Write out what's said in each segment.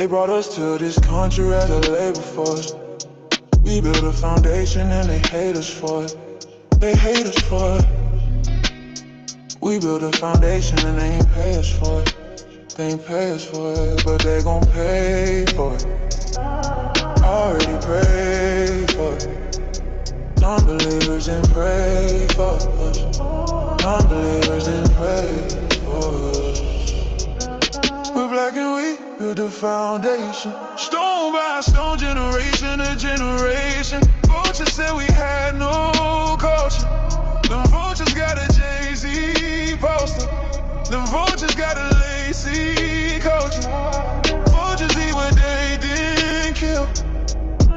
They brought us to this country as a labor force. We built a foundation and they hate us for it. They hate us for it. We built a foundation and they ain't pay us for it. They ain't pay us for it, but they gon' pay for it. Already prayed for it. Non-believers and pray for us. Non-believers and pray for us. We're black and we built a foundation. Stone by stone, generation to generation. Vultures said we had no culture. Them vultures got a Jay-Z poster. Them vultures got a lacy culture. Vultures eat what they didn't kill.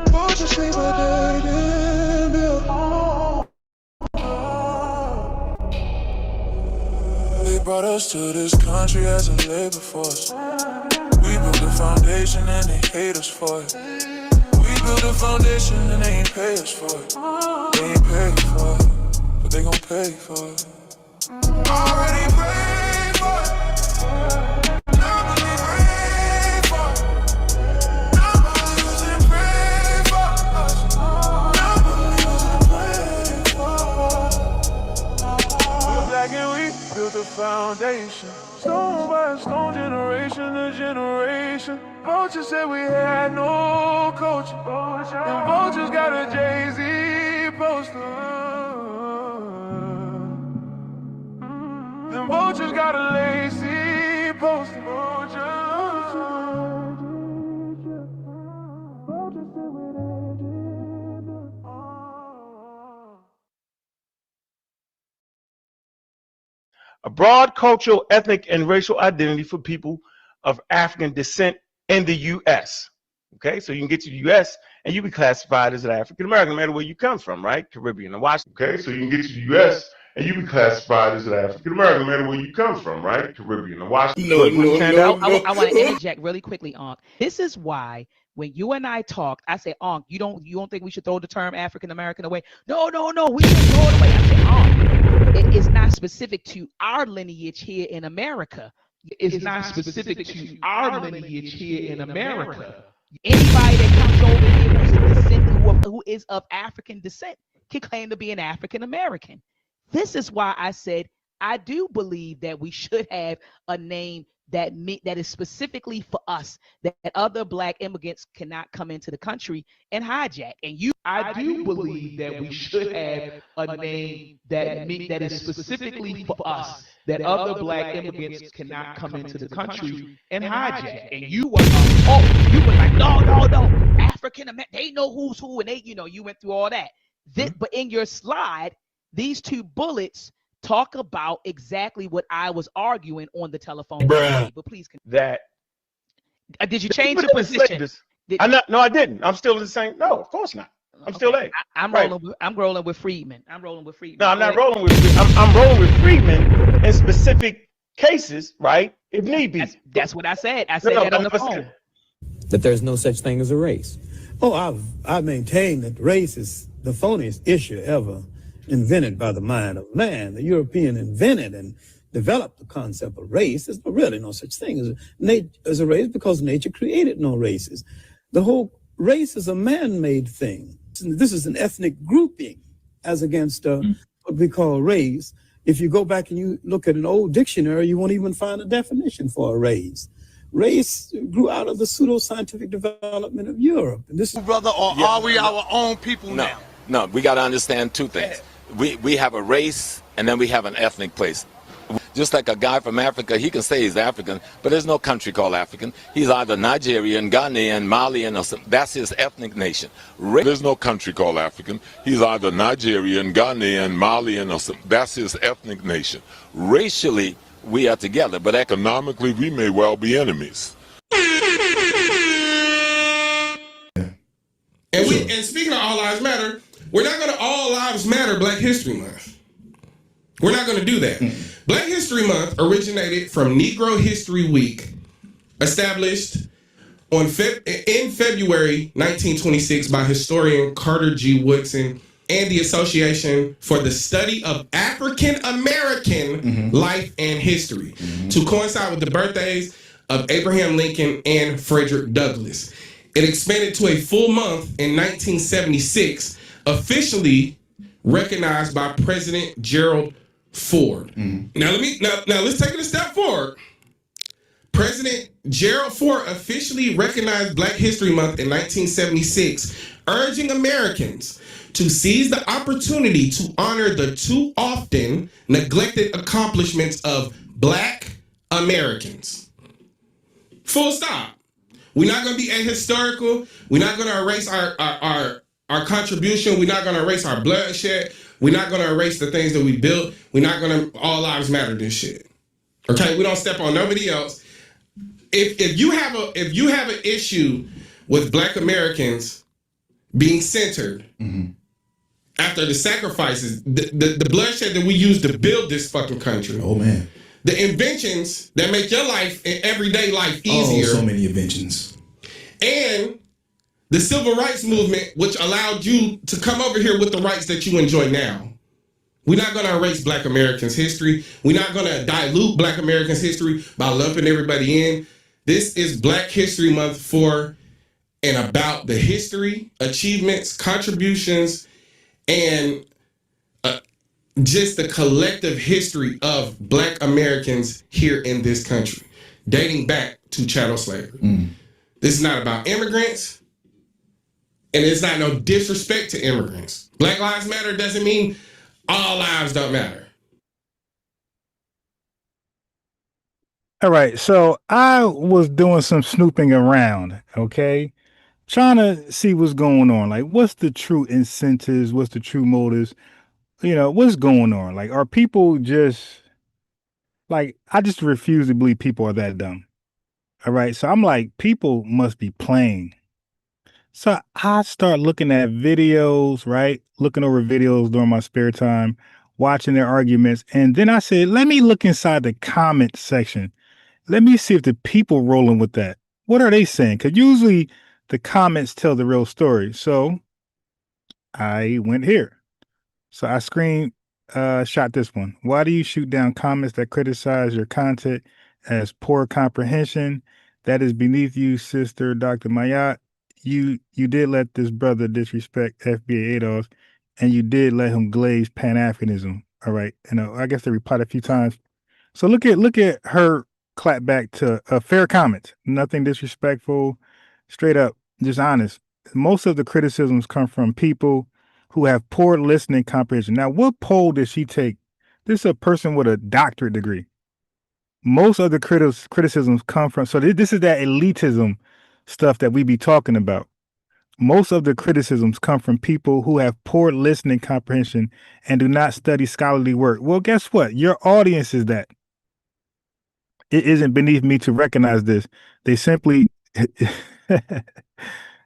Vultures sleep what they didn't build. They brought us to this country as a labor force. We built a foundation and they hate us for it. We built a foundation and they ain't pay us for it. They ain't pay for it, but they gon' pay for it. Already paid for it. Non-believers pray for it. Non-believers and pray for us. Non-believers and pray for us. We're black and we built a foundation. Stone by stone, generation to generation. Vultures said we had no culture. And vultures got a Jay-Z poster. Them vultures got a lacy poster. A broad cultural, ethnic, and racial identity for people of African descent in the U.S. Okay, so you can get to the U.S. and you be classified as an African American, no matter where you come from, right? Caribbean and Washington. Okay, so you can get to the U.S. and you be classified as an African American, no matter where you come from, right? Caribbean and Washington. I want to interject really quickly, Ankh. This is why when you and I talked, I said, Ankh, you don't think we should throw the term African American away? No, we should throw it away. I said, Ankh, it is not specific to our lineage here in America. It's not specific to our lineage here in America. Anybody that comes over here who's a descendant, who is of African descent can claim to be an African American. This is why I said I do believe that we should have a name that is specifically for us, that other Black immigrants cannot come into the country and hijack. And I do believe that we should have a name that is specifically for us, that other Black immigrants cannot come into the country and hijack. And you were like, no, African American, they know who's who, and you went through all that. But in your slide, these two bullets talk about exactly what I was arguing on the telephone. But please continue. Did you change your position? No, I didn't. I'm still the same. No, of course not. I'm still there. I'm rolling with Friedman. No, I'm not rolling with Friedman. I'm rolling with Friedman in specific cases, right? If need be. That's what I said. I said that on the phone. That there's no such thing as a race. Oh, I maintain that race is the phoniest issue ever invented by the mind of man. The European invented and developed the concept of race. There's really no such thing as a race because nature created no races. The whole race is a man-made thing. This is an ethnic grouping as against what we call race. If you go back and you look at an old dictionary, you won't even find a definition for a race. Race grew out of the pseudo-scientific development of Europe. And this is, brother, or are we our own people now? No, we got to understand two things. We have a race and then we have an ethnic place. Just like a guy from Africa, he can say he's African, but there's no country called African. He's either Nigerian, Ghanaian, Malian, or something. That's his ethnic nation. There's no country called African. He's either Nigerian, Ghanaian, Malian, or something. That's his ethnic nation. Racially, we are together, but economically, we may well be enemies. And speaking of All Lives Matter, we're not going to All Lives Matter Black History Month. We're not going to do that. Black History Month originated from Negro History Week, established in February 1926 by historian Carter G. Woodson and the Association for the Study of African American Life and History, to coincide with the birthdays of Abraham Lincoln and Frederick Douglass. It expanded to a full month in 1976, officially recognized by President Gerald Ford. Now let's take it a step forward. President Gerald Ford officially recognized Black History Month in 1976, urging Americans to seize the opportunity to honor the too often neglected accomplishments of Black Americans. Full stop. We're not going to be ahistorical. We're not going to erase our contribution. We're not going to erase our bloodshed. We're not going to erase the things that we built. We're not going to all lives matter this shit. Okay, we don't step on nobody else. If you have an issue with Black Americans being centered after the sacrifices, the bloodshed that we used to build this fucking country. Oh man. The inventions that make your life and everyday life easier. Oh, so many inventions. And the civil rights movement, which allowed you to come over here with the rights that you enjoy now. We're not going to erase Black Americans' history. We're not going to dilute Black Americans' history by lumping everybody in. This is Black History Month for and about the history, achievements, contributions, and just the collective history of Black Americans here in this country, dating back to chattel slavery. This is not about immigrants, and it's not no disrespect to immigrants. Black Lives Matter doesn't mean all lives don't matter. All right, so I was doing some snooping around, okay, trying to see what's going on. Like, what's the true incentives? What's the true motives? You know, what's going on? Like, are people just like, I just refuse to believe people are that dumb. All right, so I'm like, people must be playing. So I start looking at videos, right? Looking over videos during my spare time, watching their arguments. And then I said, let me look inside the comment section. Let me see if the people rolling with that. What are they saying? Because usually the comments tell the real story. So I went here. So I shot this one. Why do you shoot down comments that criticize your content as poor comprehension? That is beneath you, sister, Dr. Mayat. You did let this brother disrespect FBA ADOS, and you did let him glaze Pan-Africanism. All right. And I guess they replied a few times. So look at her clap back to a fair comment. Nothing disrespectful, straight up, just honest. Most of the criticisms come from people who have poor listening comprehension. Now, what poll did she take? This is a person with a doctorate degree. Most of the criticisms come from, so this is that elitism stuff that we be talking about. Most of the criticisms come from people who have poor listening comprehension and do not study scholarly work. Well, guess what? Your audience is that. It isn't beneath me to recognize this. They simply, it's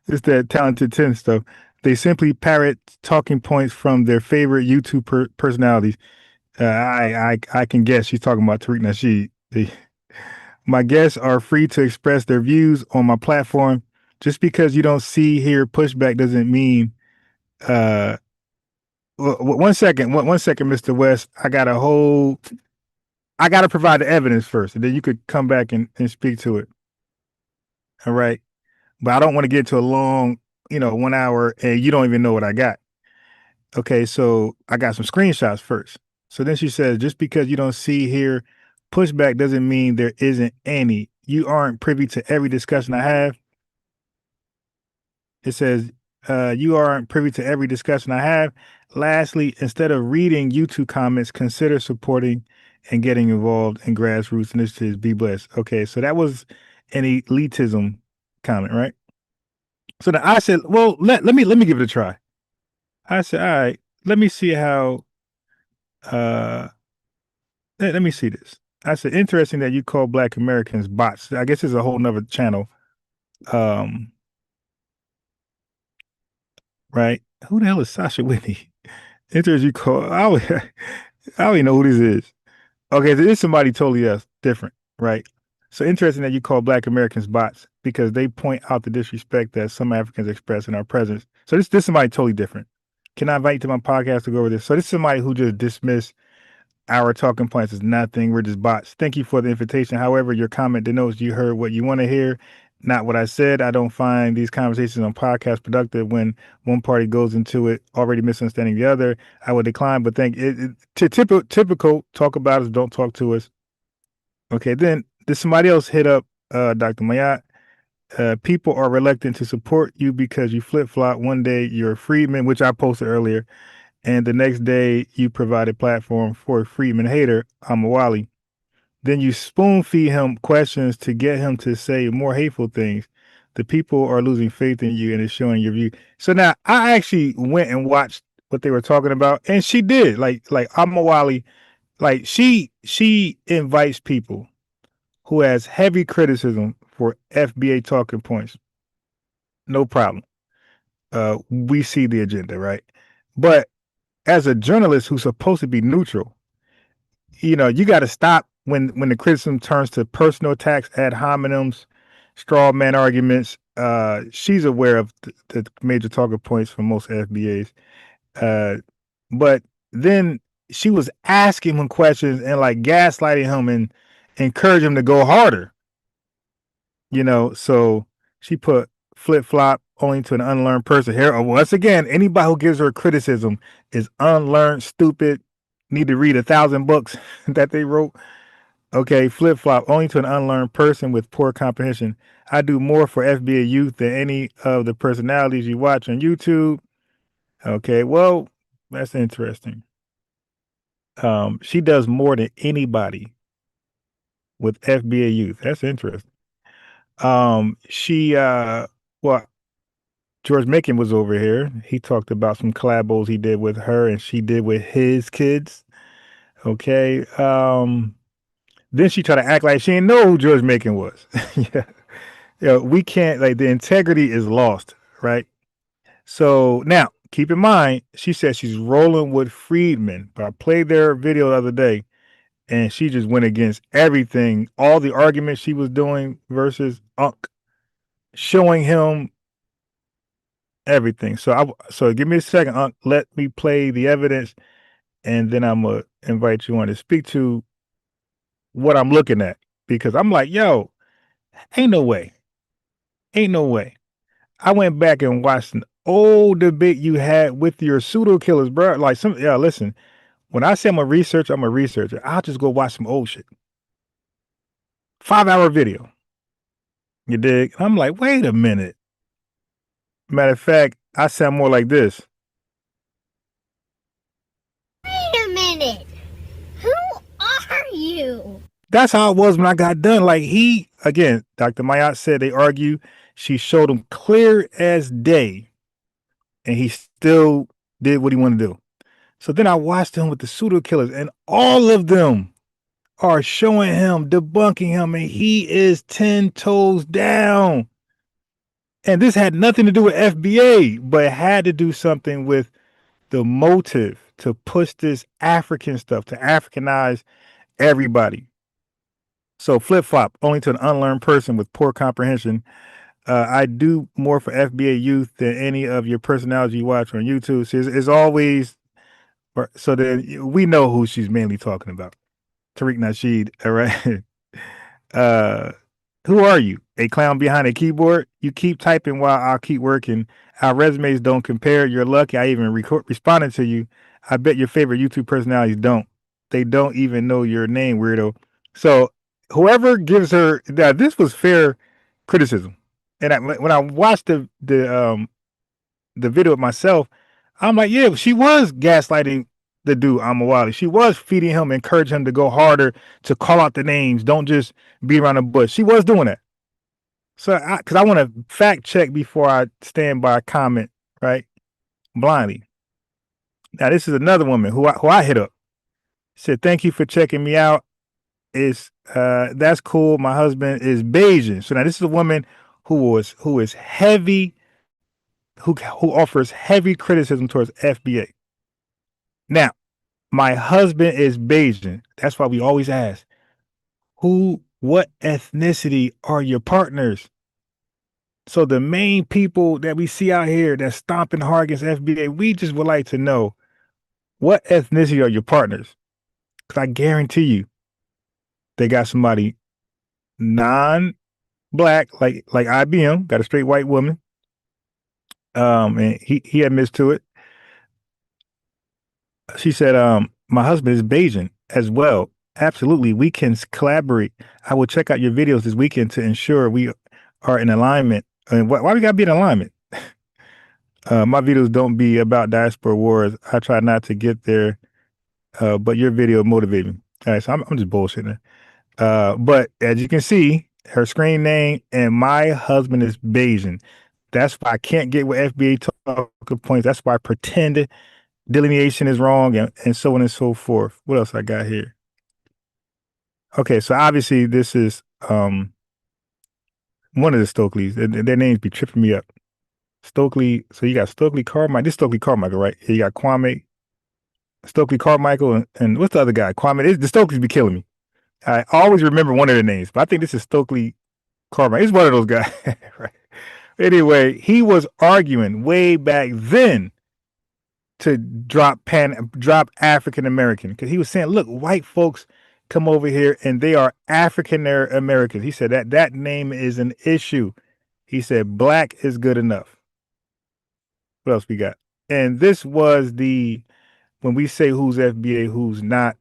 that talented 10 stuff. They simply parrot talking points from their favorite YouTube personalities. I can guess she's talking about Tariq Nasheed. My guests are free to express their views on my platform. Just because you don't see here pushback doesn't mean. One second, Mr. West. I got to provide the evidence first, and then you could come back and speak to it. All right, but I don't want to get to a long, 1 hour, and you don't even know what I got. Okay, so I got some screenshots first. So then she says, just because you don't see here pushback doesn't mean there isn't any. You aren't privy to every discussion I have. It says, you aren't privy to every discussion I have. Lastly, instead of reading YouTube comments, consider supporting and getting involved in grassroots initiatives. Be blessed. Okay, so that was an elitism comment, right? So then I said, well, let me give it a try. I said, all right, let me see how, let me see this. I said, interesting that you call Black Americans bots. I guess it's a whole nother channel. Right? Who the hell is Sasha Whitney? Interesting you call, I don't even know who this is. Okay, this is somebody totally else, different, right? So interesting that you call Black Americans bots because they point out the disrespect that some Africans express in our presence. So this is somebody totally different. Can I invite you to my podcast to go over this? So this is somebody who just dismissed Our talking points is nothing. We're just bots. Thank you for the invitation. However, your comment denotes you heard what you want to hear, not what I said. I don't find these conversations on podcasts productive when one party goes into it already misunderstanding the other. I would decline, but typical talk about us, don't talk to us. Okay, then did somebody else hit up Dr. Mayat? People are reluctant to support you because you flip-flop. One day you're a freedman, which I posted earlier, and the next day you provide a platform for a freedman hater, Amawali. Then you spoon feed him questions to get him to say more hateful things. The people are losing faith in you and it's showing your view. So now I actually went and watched what they were talking about, and she did. Like Amawali, like she invites people who has heavy criticism for FBA talking points. No problem. We see the agenda, right? But as a journalist who's supposed to be neutral, you know, you got to stop when the criticism turns to personal attacks, ad hominems, straw man arguments. She's aware of the major talking points for most FBAs. But then she was asking him questions and like gaslighting him and encourage him to go harder. You know, so she put flip-flop only to an unlearned person. Here, once again, anybody who gives her criticism is unlearned, stupid, need to read 1,000 books that they wrote. Okay, flip-flop only to an unlearned person with poor comprehension. I do more for FBA youth than any of the personalities you watch on YouTube. Okay, well, that's interesting. She does more than anybody with FBA youth. That's interesting. Well, George Macon was over here. He talked about some collabos he did with her and she did with his kids. Okay. Then she tried to act like she didn't know who George Macon was. Yeah. You know, we can't, like, the integrity is lost, right? So now keep in mind, she said she's rolling with freedmen, but I played their video the other day and she just went against everything, all the arguments she was doing versus Unc, showing him everything. So give me a second, Unc. Let me play the evidence, and then I'm gonna invite you on to speak to what I'm looking at, because I'm like, yo, ain't no way. I went back and watched an old debate you had with your pseudo killers, bro. Like listen, when I say I'm a researcher, I'll just go watch some old shit. 5-hour video. You dig? I'm like, wait a minute. Matter of fact, I sound more like this. Wait a minute. Who are you? That's how it was when I got done. Like again, Dr. Mayat said they argue. She showed him clear as day, and he still did what he wanted to do. So then I watched him with the pseudo killers, and all of them are showing him, debunking him, and he is 10 toes down. And this had nothing to do with FBA, but it had to do something with the motive to push this African stuff, to Africanize everybody. So flip-flop, only to an unlearned person with poor comprehension. I do more for FBA youth than any of your personalities you watch on YouTube. So it's always, so then we know who she's mainly talking about. Tariq Nasheed, all right? Who are you? A clown behind a keyboard? You keep typing while I'll keep working. Our resumes don't compare. You're lucky I even responded to you. I bet your favorite YouTube personalities don't. They don't even know your name, weirdo. So whoever gives her that, this was fair criticism. And when I watched the video of myself, I'm like, yeah, she was gaslighting the dude, Amawali. She was feeding him, encouraging him to go harder, to call out the names, don't just beat around the bush. She was doing that. So, because I want to fact check before I stand by a comment, right? Blindly. Now, this is another woman who I hit up. Said, thank you for checking me out. That's cool. My husband is Bayesian. So now this is a woman who is heavy, who offers heavy criticism towards FBA. Now, my husband is Bayesian. That's why we always ask, what ethnicity are your partners? So the main people that we see out here that's stomping hard against FBA, we just would like to know, what ethnicity are your partners? Because I guarantee you, they got somebody non-black, like IBM, got a straight white woman. And he admits to it. She said, my husband is Bayesian as well. Absolutely. We can collaborate. I will check out your videos this weekend to ensure we are in alignment. And why we gotta be in alignment? My videos don't be about diaspora wars. I try not to get there, but your video motivated me. All right, so I'm just bullshitting. But as you can see, her screen name and my husband is Bayesian. That's why I can't get with FBA talking points. That's why I pretend delineation is wrong and so on and so forth. What else I got here? Okay, so obviously this is one of the Stokely's. Their names be tripping me up. Stokely. So you got Stokely Carmichael. This is Stokely Carmichael, right? You got Kwame, Stokely Carmichael, and what's the other guy? Kwame. The Stokeleys be killing me. I always remember one of their names, but I think this is Stokely Carmichael. It's one of those guys, right? Anyway, he was arguing way back then to drop African American, because he was saying, look, white folks come over here and they are African Americans. He said that name is an issue. He said black is good enough. What else we got? And this was when we say who's FBA, who's not,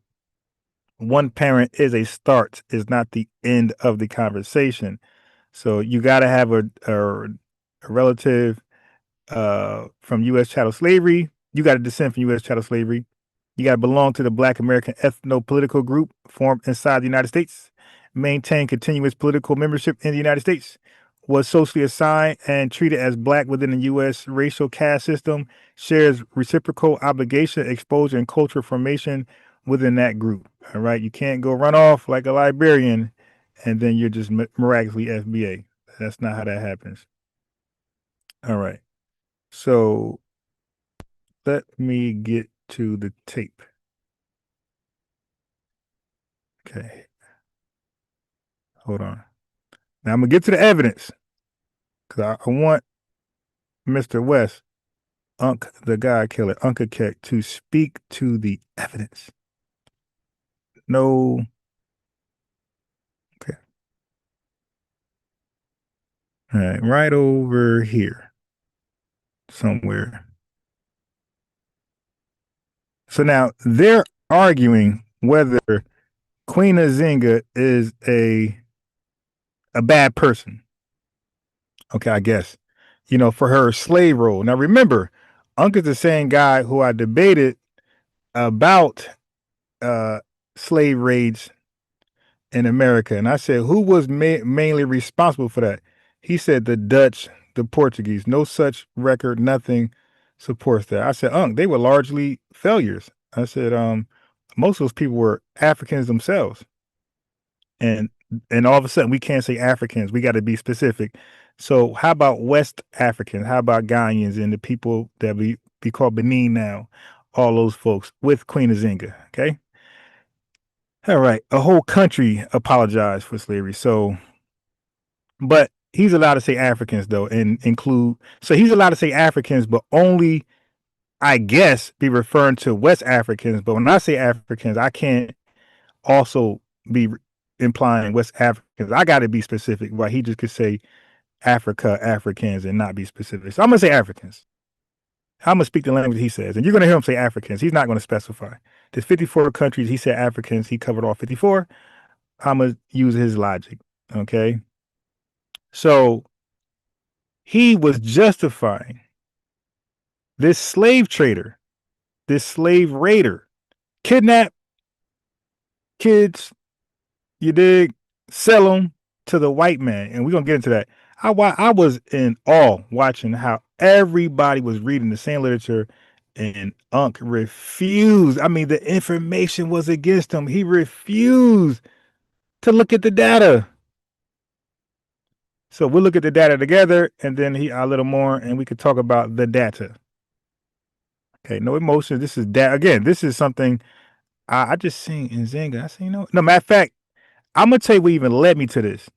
one parent is a start, is not the end of the conversation. So you got to have a relative from U.S. chattel slavery. You got to descend from U.S. chattel slavery. You got to belong to the Black American ethno-political group formed inside the United States, maintain continuous political membership in the United States, was socially assigned and treated as Black within the U.S. racial caste system, shares reciprocal obligation, exposure, and cultural formation within that group. All right. You can't go run off like a librarian and then you're just miraculously FBA. That's not how that happens. All right. So let me get to the tape. Okay. Hold on. Now I'm going to get to the evidence because I want Mr. West, the guy killer, Uncle Keck, to speak to the evidence. No. Okay. All right. Right over here somewhere. So now they're arguing whether Queen Nzinga is a bad person. Okay, I guess, for her slave role. Now remember, Uncle's the same guy who I debated about slave raids in America. And I said, who was mainly responsible for that? He said the Dutch, the Portuguese. No such record, nothing supports that. I said, they were largely failures. I said, most of those people were Africans themselves. And all of a sudden we can't say Africans. We got to be specific. So how about West Africans? How about Ghanaians and the people that we call Benin now? All those folks with Queen Nzinga. Okay. All right. A whole country apologized for slavery. So, but he's allowed to say Africans though, and include, so he's allowed to say Africans, but only, I guess, be referring to West Africans. But when I say Africans, I can't also be implying West Africans. I got to be specific, right? He just could say Africa, Africans, and not be specific. So I'm going to say Africans. I'm going to speak the language he says. And you're going to hear him say Africans. He's not going to specify. There's 54 countries. He said Africans. He covered all 54. I'm going to use his logic. Okay. So he was justifying this slave trader, this slave raider, kidnap kids, you dig, sell them to the white man. And we're going to get into that. I was in awe watching how everybody was reading the same literature, and Unc refused. I mean, the information was against him. He refused to look at the data. So we'll look at the data together, and then a little more, and we could talk about the data. Okay, no emotion. This is again, this is something I just seen in Nzinga. I seen no matter of fact, I'm gonna tell you what even led me to this.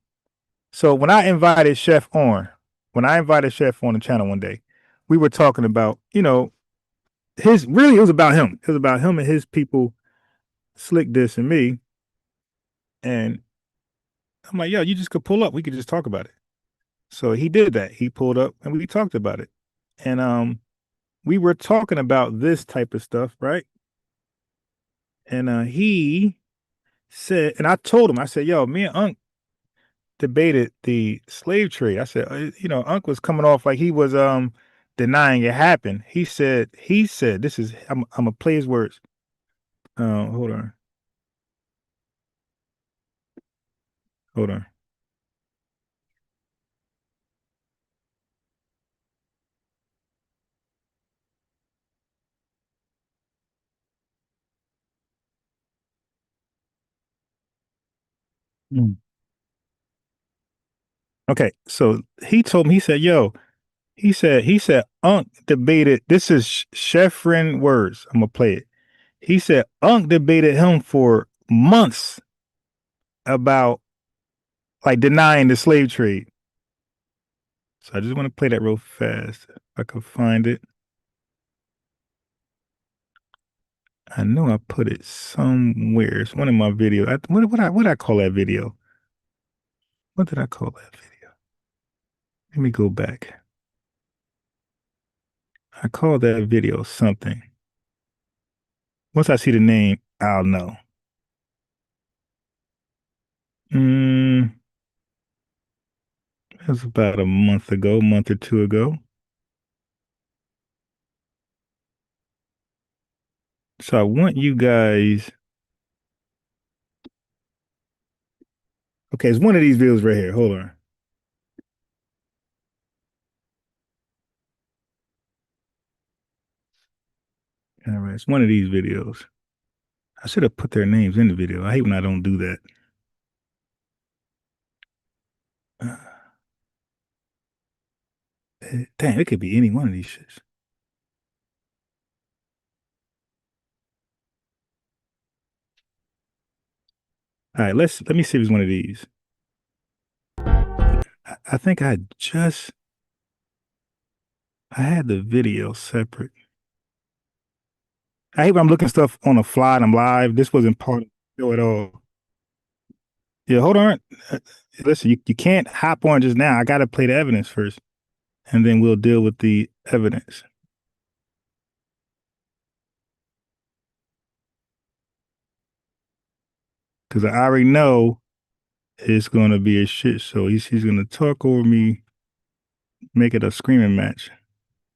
So when I invited Chef on the channel one day, we were talking about, it was about him. It was about him and his people slick dissing me. And I'm like, yo, you just could pull up. We could just talk about it. So he did that. He pulled up and we talked about it. And we were talking about this type of stuff, right? And he said, and I told him, I said, yo, me and Unc debated the slave trade. I said, Unc was coming off like he was denying it happened. He said, this is, I'm gonna play his words. Hold on. Okay, so he told me, he said, yo, he said, Unc debated, this is Chefrin words. I'm gonna play it. He said, Unc debated him for months about like denying the slave trade. So I just want to play that real fast. If I could find it. I know I put it somewhere. It's one of my videos. What I call that video? What did I call that video? Let me go back. I called that video something. Once I see the name, I'll know. It was about a month or two ago. So I want you guys. Okay, it's one of these videos right here. Hold on. All right, it's one of these videos. I should have put their names in the video. I hate when I don't do that. Damn, it could be any one of these shits. All right, let me see if it's one of these. I think I had the video separate. I hate when I'm looking stuff on the fly and I'm live. This wasn't part of the show at all. Yeah, hold on. Listen, you can't hop on just now. I got to play the evidence first, and then we'll deal with the evidence. Because I already know it's going to be a shit show. He's going to talk over me, make it a screaming match.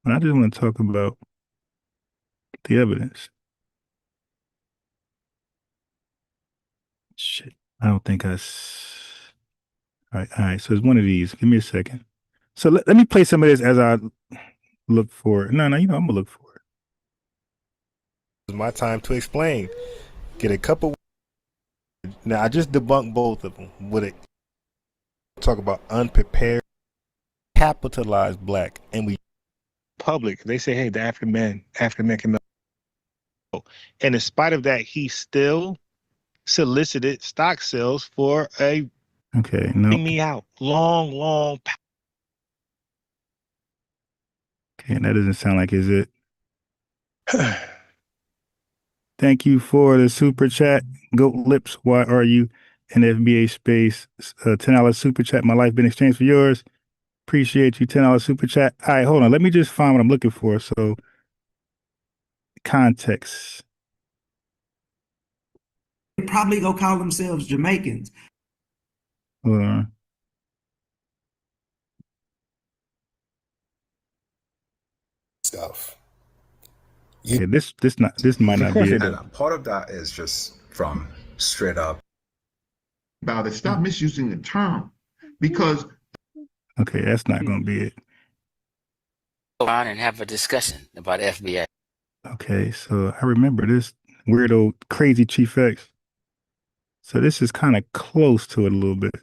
But I just want to talk about the evidence. Shit. I don't think I... All right. So it's one of these. Give me a second. So let me play some of this as I look for it. No, I'm going to look for it. It's my time to explain. Get a couple... Now, I just debunked both of them. With it, talk about unprepared, capitalized black, and we public. They say, hey, the African man can know. And in spite of that, he still solicited stock sales for a me out long. Okay, that doesn't sound like is it. Thank you for the super chat. Goat Lips, why are you in FBA space? $10 super chat. My life been exchanged for yours. Appreciate you. $10 super chat. All right, hold on. Let me just find what I'm looking for. So, context. They probably go call themselves Jamaicans. Hold on. Stuff. Yeah, this might not be it. And part of that is just from straight up. About it. Stop misusing the term, because. Okay, that's not going to be it. Go around and have a discussion about FBA. Okay, so I remember this weirdo, crazy Chief X. So this is kind of close to it a little bit.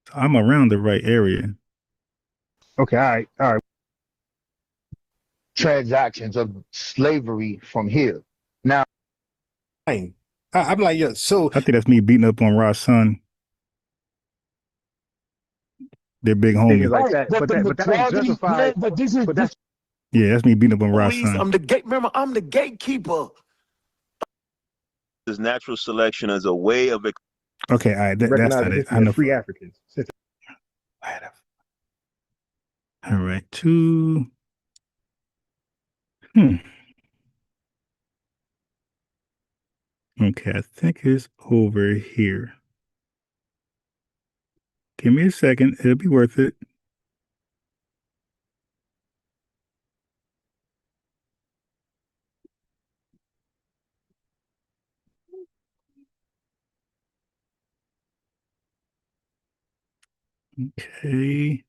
So I'm around the right area. Okay, all right. Transactions of slavery from here. Now, I'm like, yeah, so I think that's me beating up on Ross' son. They're big homies. Like that. But that ain't justified. Yeah, that's me beating up on Ross' son. Remember, I'm the gatekeeper. This natural selection as a way of Okay, all right, that's not it. I know. Free Africans. All right, two. Okay, I think it's over here. Give me a second. It'll be worth it. Okay.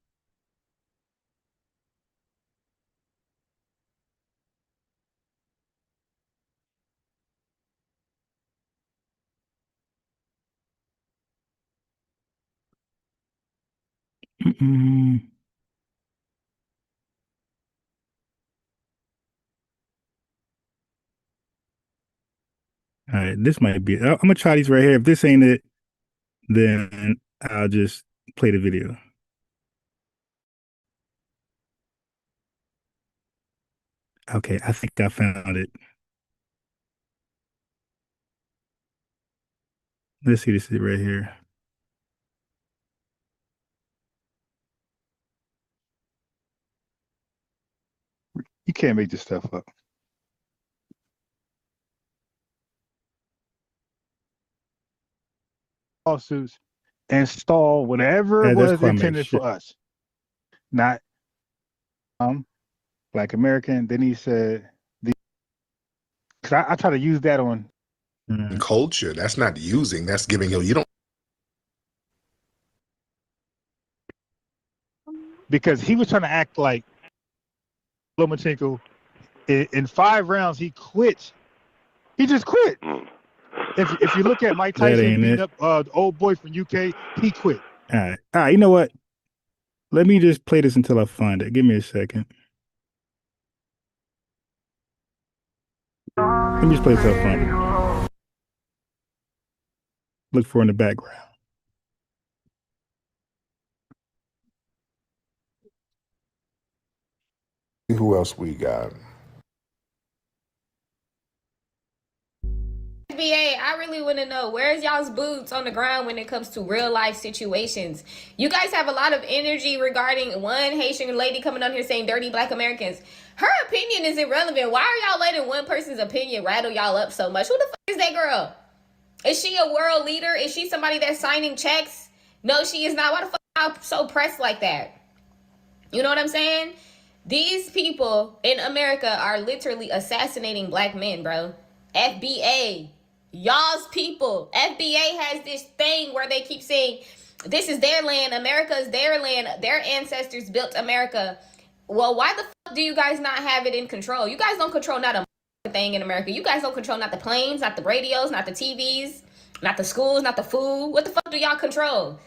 All right, this might be it. I'm gonna try these right here. If this ain't it, then I'll just play the video. Okay, I think I found it. Let's see this right here. You can't make this stuff up. Lawsuits and stall whatever was intended for us. Not Black American. Then he said, because I try to use that on culture. That's not using, that's giving you don't. Because he was trying to act like Lomachenko. In 5 rounds, he quit. He just quit. If you look at Mike Tyson beating up the old boy from UK, he quit. All right. You know what? Let me just play this until I find it. Give me a second. Let me just play this until I find it. Look for it in the background. Who else we got? FBA, I really want to know, where's y'all's boots on the ground when it comes to real life situations? You guys have a lot of energy regarding one Haitian lady coming on here saying dirty Black Americans. Her opinion is irrelevant. Why are y'all letting one person's opinion rattle y'all up so much? Who the fuck is that girl? Is she a world leader? Is she somebody that's signing checks? No, she is not. Why the fuck are y'all so pressed like that? You know what I'm saying? These people in America are literally assassinating Black men, bro. FBA. Y'all's people. FBA has this thing where they keep saying, this is their land, America is their land, their ancestors built America. Well, why the fuck do you guys not have it in control? You guys don't control not a thing in America. You guys don't control not the planes, not the radios, not the TVs, not the schools, not the food. What the fuck do y'all control?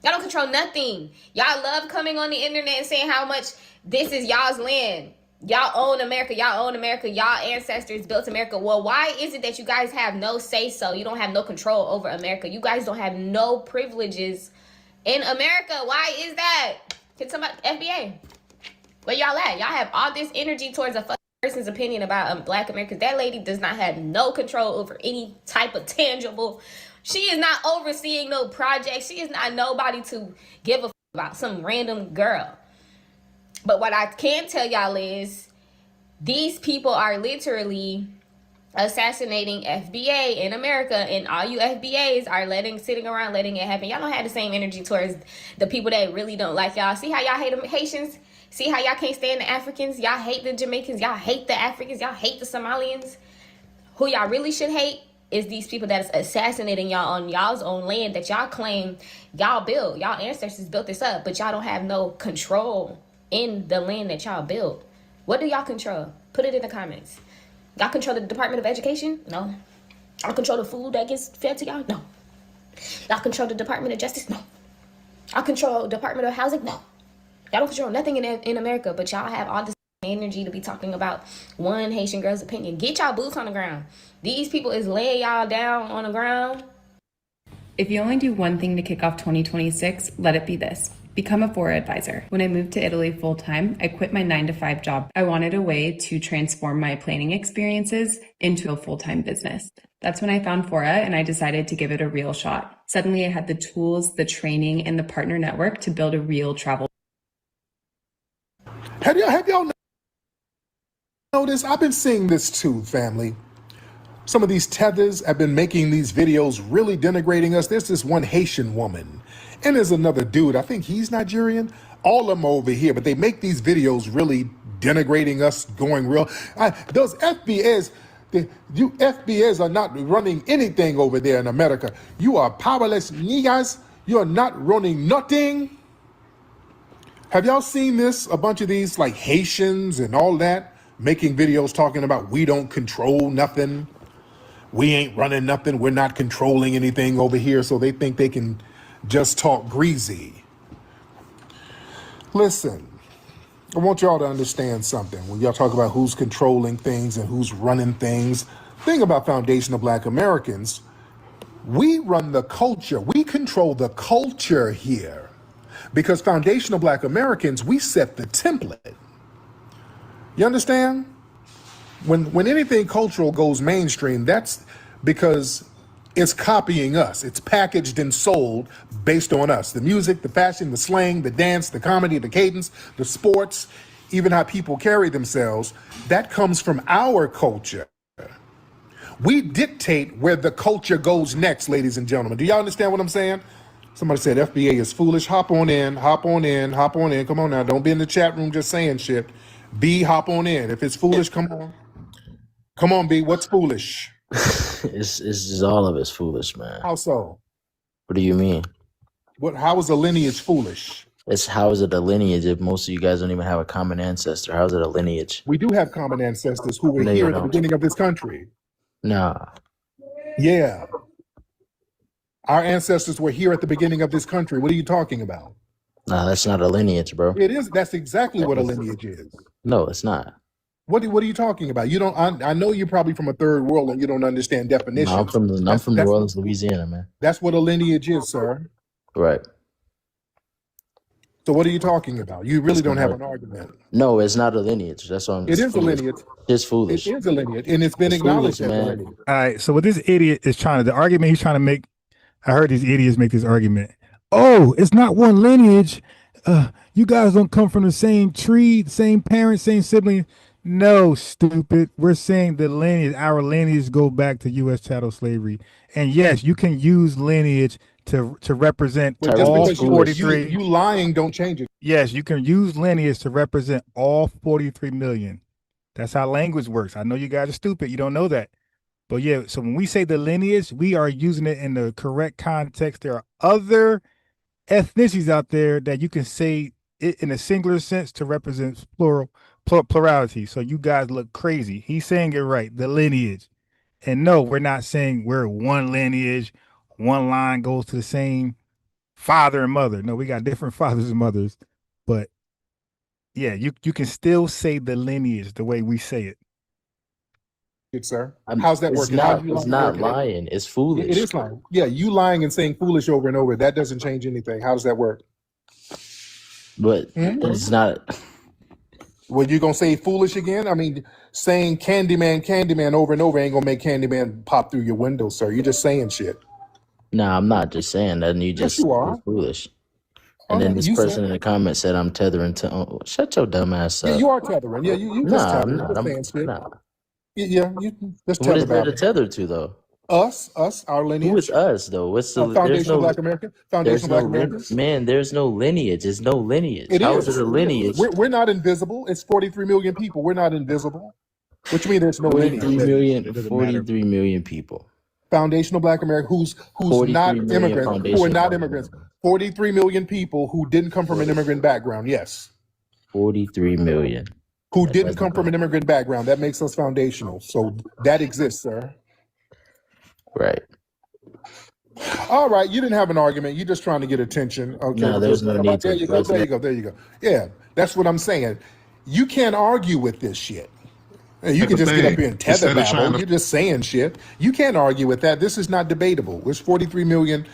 Y'all don't control nothing. Y'all love coming on the internet and saying how much this is y'all's land. Y'all own America. Y'all own America. Y'all ancestors built America. Well, why is it that you guys have no say-so? You don't have no control over America. You guys don't have no privileges in America. Why is that? Can somebody, FBA, where y'all at? Y'all have all this energy towards a person's opinion about Black Americans. That lady does not have no control over any type of tangible. She is not overseeing no project. She is not nobody to give a about some random girl. But what I can tell y'all is these people are literally assassinating FBA in America, and all you FBAs are sitting around letting it happen. Y'all don't have the same energy towards the people that really don't like y'all. See how y'all hate the Haitians? See how y'all can't stand the Africans? Y'all hate the Jamaicans. Y'all hate the Africans. Y'all hate the Somalians. Who y'all really should hate is these people that is assassinating y'all on y'all's own land that y'all claim y'all built. Y'all ancestors built this up, but y'all don't have no control in the land that y'all built. What do y'all control? Put it in the comments. Y'all control the Department of Education? No. Y'all control the food that gets fed to y'all? No. Y'all control the Department of Justice? No. Y'all control Department of Housing? No. Y'all don't control nothing in America, but y'all have all this energy to be talking about one Haitian girl's opinion. Get y'all boots on the ground. These people is laying y'all down on the ground. If you only do one thing to kick off 2026, let it be this. become a Fora advisor. When I moved to Italy full-time, I quit my 9-to-5 job. I wanted a way to transform my planning experiences into a full-time business. That's when I found Fora and I decided to give it a real shot. Suddenly I had the tools, the training, and the partner network to build a real travel. Have y'all noticed? I've been seeing this too, family. Some of these tethers have been making these videos really denigrating us. There's this one Haitian woman, and there's another dude, I think he's Nigerian. All of them are over here, but they make these videos really denigrating us, going real. Those FBAs, you FBAs are not running anything over there in America. You are powerless niggas. You are not running nothing. Have y'all seen this? A bunch of these like Haitians and all that making videos talking about we don't control nothing. We ain't running nothing. We're not controlling anything over here. So they think they can just talk greasy. Listen, I want y'all to understand something. When y'all talk about who's controlling things and who's running things, the thing about foundational Black Americans, we run the culture. We control the culture here. Because foundational Black Americans, we set the template. You understand? When anything cultural goes mainstream, that's because it's copying us. It's packaged and sold based on us. The music, the fashion, the slang, the dance, the comedy, the cadence, the sports, even how people carry themselves, that comes from our culture. We dictate where the culture goes next, ladies and gentlemen. Do y'all understand what I'm saying? Somebody said FBA is foolish. Hop on in, hop on in, hop on in. Come on now, don't be in the chat room just saying shit. B, hop on in. If it's foolish, come on. Come on, B, what's foolish? It's just all of it's foolish, man. How so? What do you mean? How is a lineage foolish? How is it a lineage if most of you guys don't even have a common ancestor? How is it a lineage? We do have common ancestors who were here at the beginning of this country. Nah. Yeah. Our ancestors were here at the beginning of this country. What are you talking about? Nah, that's not a lineage, bro. It is. That's exactly what a lineage is. No, it's not. What are you talking about? You don't. I know you're probably from a third world and you don't understand definitions. No, I'm from New Orleans, Louisiana, man. That's what a lineage is, sir. Right. So what are you talking about? You really don't have an argument. No, it's not a lineage. That's what I'm. It is a lineage. It's foolish. It is a lineage, and it's been acknowledged as a lineage. All right. So what this idiot is the argument he's trying to make. I heard these idiots make this argument. Oh, it's not one lineage. You guys don't come from the same tree, same parents, same sibling. No, stupid. We're saying the lineage, our lineage go back to U.S. chattel slavery. And yes, you can use lineage to represent all 43. You lying don't change it. Yes, you can use lineage to represent all 43 million. That's how language works. I know you guys are stupid. You don't know that. But yeah, so when we say the lineage, we are using it in the correct context. There are other ethnicities out there that you can say it in a singular sense to represent plurality. So you guys look crazy. He's saying it right, the lineage. And no, we're not saying we're one lineage, one line goes to the same father and mother. No, we got different fathers and mothers. But yeah, you can still say the lineage the way we say it. Sir, how's that working? It's not lying. It's foolish. It is lying. Yeah, you lying and saying foolish over and over. That doesn't change anything. How does that work? But it's not. Well, you gonna say foolish again? I mean, saying Candyman over and over ain't gonna make Candyman pop through your window, sir. You're just saying shit. Nah, I'm not just saying that. And you just you're foolish. And then this person in the comments said I'm tethering to. Oh, shut your dumb ass up. Yeah, you are tethering. Yeah, you just tethering. Yeah, you just what is there to tether to though? Us, our lineage. Who is us though? What's the foundational Black American? Foundational Black Americans. Man, there's no lineage. There's no lineage. How is it a lineage? We're not invisible. It's 43 million people. We're not invisible. Which means there's no lineage. 43 million people. Foundational Black American who's not immigrants, who are not immigrants. 43 million people who didn't come from an immigrant background. Yes. 43 million. Who didn't come from an immigrant background. That makes us foundational. So that exists, sir. Right. All right. You didn't have an argument. You're just trying to get attention. Okay. No, there's no need to. There you go. Yeah, that's what I'm saying. You can't argue with this shit. You can just get up here and tether battle. You're just saying shit. You can't argue with that. This is not debatable. It's 43 million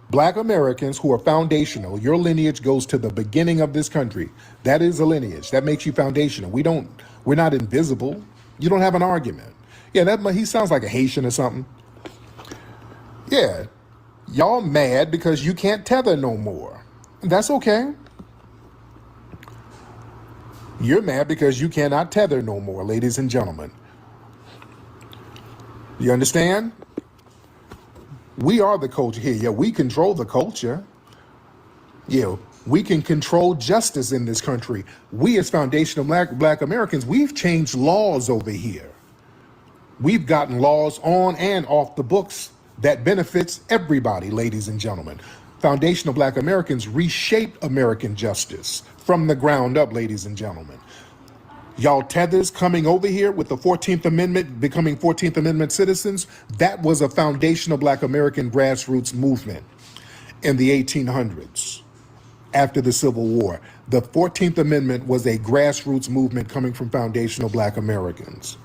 Black Americans who are foundational, your lineage goes to the beginning of this country. That is a lineage. That makes you foundational. We're not invisible. You don't have an argument. Yeah, he sounds like a Haitian or something. Yeah, y'all mad because you can't tether no more. That's okay. You're mad because you cannot tether no more, ladies and gentlemen. You understand? We are the culture here. Yeah, we control the culture. Yeah, we can control justice in this country. We as foundational black Americans, we've changed laws over here. We've gotten laws on and off the books that benefits everybody, ladies and gentlemen. Foundational black Americans reshaped American justice from the ground up, ladies and gentlemen. Y'all tethers coming over here with the 14th Amendment, becoming 14th Amendment citizens, that was a foundational black American grassroots movement in the 1800s after the Civil War. The 14th Amendment was a grassroots movement coming from foundational black Americans.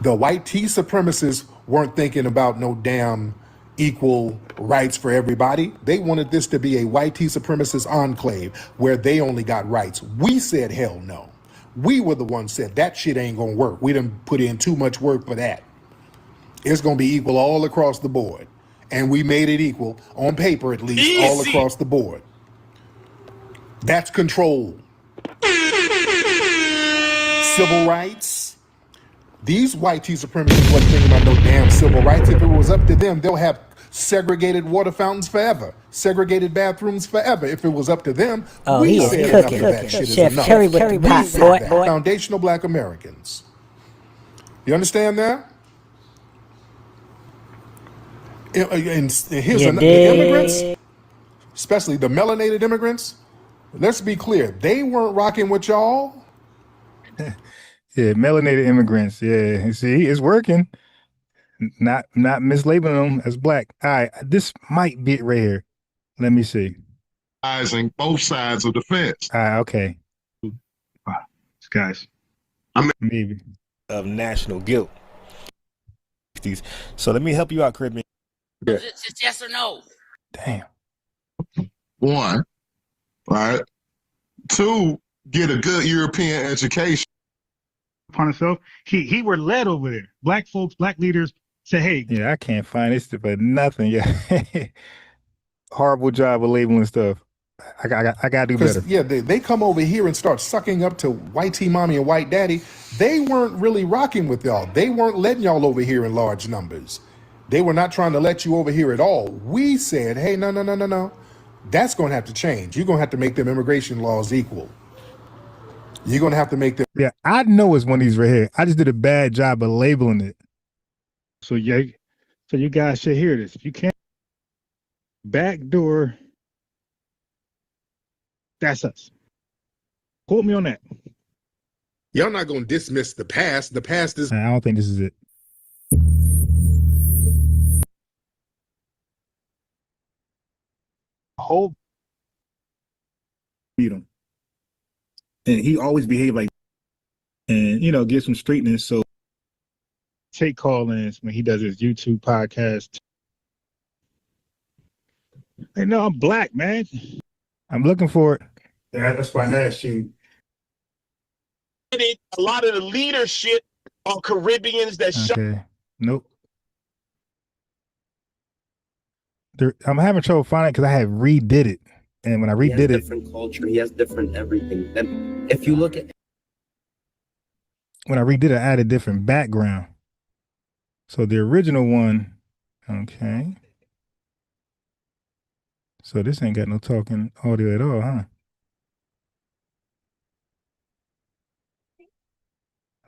The white tea supremacists weren't thinking about no damn equal rights for everybody. They wanted this to be a white tea supremacist enclave where they only got rights. We said hell no. We were the ones said that shit ain't gonna work. We done put in too much work for that. It's gonna be equal all across the board. And we made it equal, on paper at least, all across the board. That's control. Civil rights. These white tea supremacists wasn't thinking about no damn civil rights. If it was up to them, they'll have segregated water fountains forever, segregated bathrooms forever. If it was up to them, we said enough of that shit is enough. We said that. Foundational black Americans. You understand that? And here's the immigrants, especially the melanated immigrants. Let's be clear, they weren't rocking with y'all. Yeah, melanated immigrants. Yeah, see, it's working. Not mislabeling them as black. All right, this might be it right here. Let me see. Both sides of the fence. All right, okay. Guys, maybe of national guilt. So let me help you out, Caribbean. Yeah. It's yes or no. Damn. One, right? Two, get a good European education. Upon himself, he were led over there. Black folks, black leaders say, "Hey, yeah, I can't find this for nothing." Yeah, horrible job of labeling stuff. I gotta do better. Yeah, they come over here and start sucking up to white tea mommy and white daddy. They weren't really rocking with y'all. They weren't letting y'all over here in large numbers. They were not trying to let you over here at all. We said, "Hey, no. That's going to have to change. You're going to have to make them immigration laws equal. You're going to have to make them." Yeah, I know it's one of these right here. I just did a bad job of labeling it. So yeah, so you guys should hear this. If you can't backdoor, that's us. Quote me on that. Y'all not going to dismiss the past. The past is. I don't think this is it. Whole beat him, and he always behaved like, and get some straightness. So take call-ins when he does his YouTube podcast. Hey, no, I'm black, man. I'm looking for it. Yeah, that's why I asked you. A lot of the leadership on Caribbeans that okay. Nope. I'm having trouble finding it because I had redid it, and when I redid it, different culture. He has different everything. And if you look at when I redid it, I added different background. So the original one, okay. So this ain't got no talking audio at all, huh?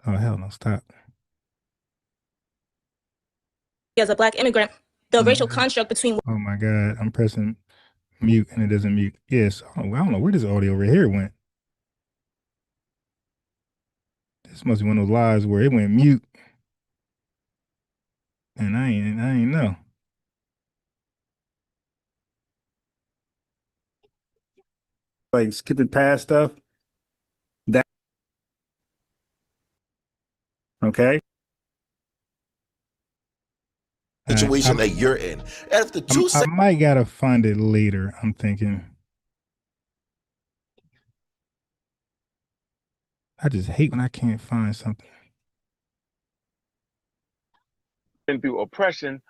Oh hell no! Stop. As a black immigrant, the racial construct between. Oh my God, I'm pressing mute and it doesn't mute. Yes, I don't know where this audio over here went. This must be one of those lives where it went mute. And I ain't know. Like skipping past stuff. That okay. situation situation that you're in. After I might gotta find it later. I'm thinking. I just hate when I can't find something. Through oppression,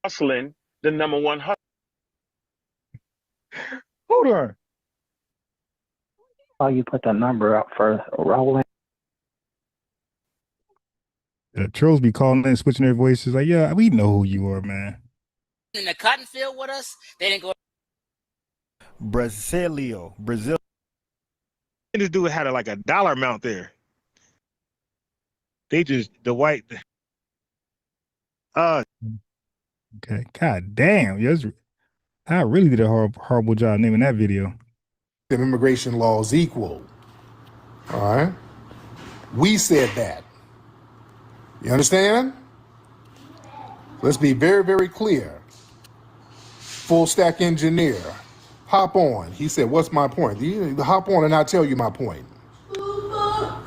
hustling, the number one hustle. Hold on. Oh, you put the number up first, rolling. The trolls be calling in, switching their voices. Like, yeah, we know who you are, man. In the cotton field with us, they didn't go. Brazil. This dude had like a dollar amount there. They just the white. Okay. God damn. I really did a horrible job naming that video. The immigration laws equal. All right. We said that. You understand? Let's be very, very clear. Full stack engineer. Hop on. He said, what's my point? Hop on and I'll tell you my point.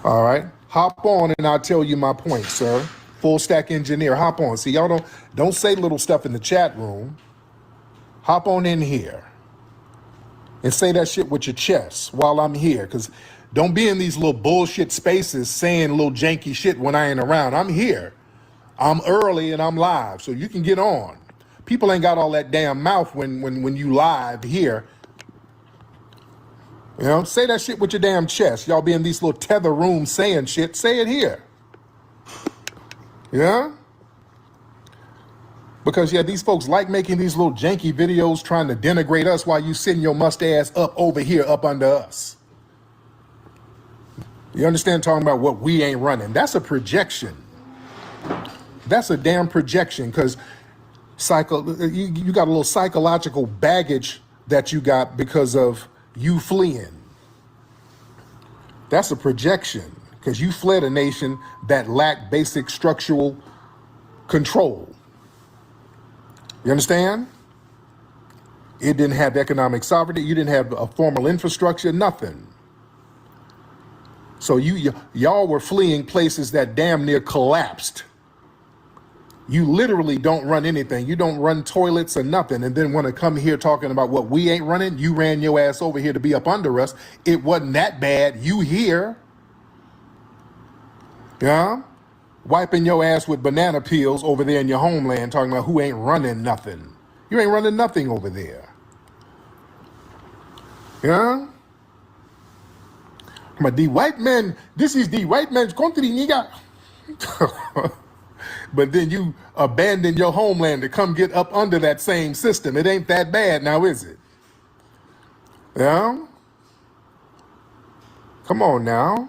All right. Hop on and I'll tell you my point, sir. Full stack engineer. Hop on. See, y'all don't say little stuff in the chat room. Hop on in here and say that shit with your chest while I'm here. Because don't be in these little bullshit spaces saying little janky shit when I ain't around. I'm here. I'm early and I'm live, so you can get on. People ain't got all that damn mouth when you live here. You know, say that shit with your damn chest. Y'all be in these little tether rooms saying shit. Say it here. Yeah? Because, yeah, these folks like making these little janky videos trying to denigrate us while you sitting your mustache up over here, up under us. You understand talking about what we ain't running? That's a projection. That's a damn projection because you got a little psychological baggage that you got because of you fleeing. That's a projection because you fled a nation that lacked basic structural control. You understand? It didn't have economic sovereignty. You didn't have a formal infrastructure, nothing. So y'all were fleeing places that damn near collapsed. You literally don't run anything. You don't run toilets or nothing. And then want to come here talking about what we ain't running. You ran your ass over here to be up under us. It wasn't that bad. You here. Yeah? Wiping your ass with banana peels over there in your homeland talking about who ain't running nothing. You ain't running nothing over there. Yeah? But the white man, this is the white man's country, nigga. But then you abandon your homeland to come get up under that same system. It ain't that bad now, is it? Yeah? Come on now.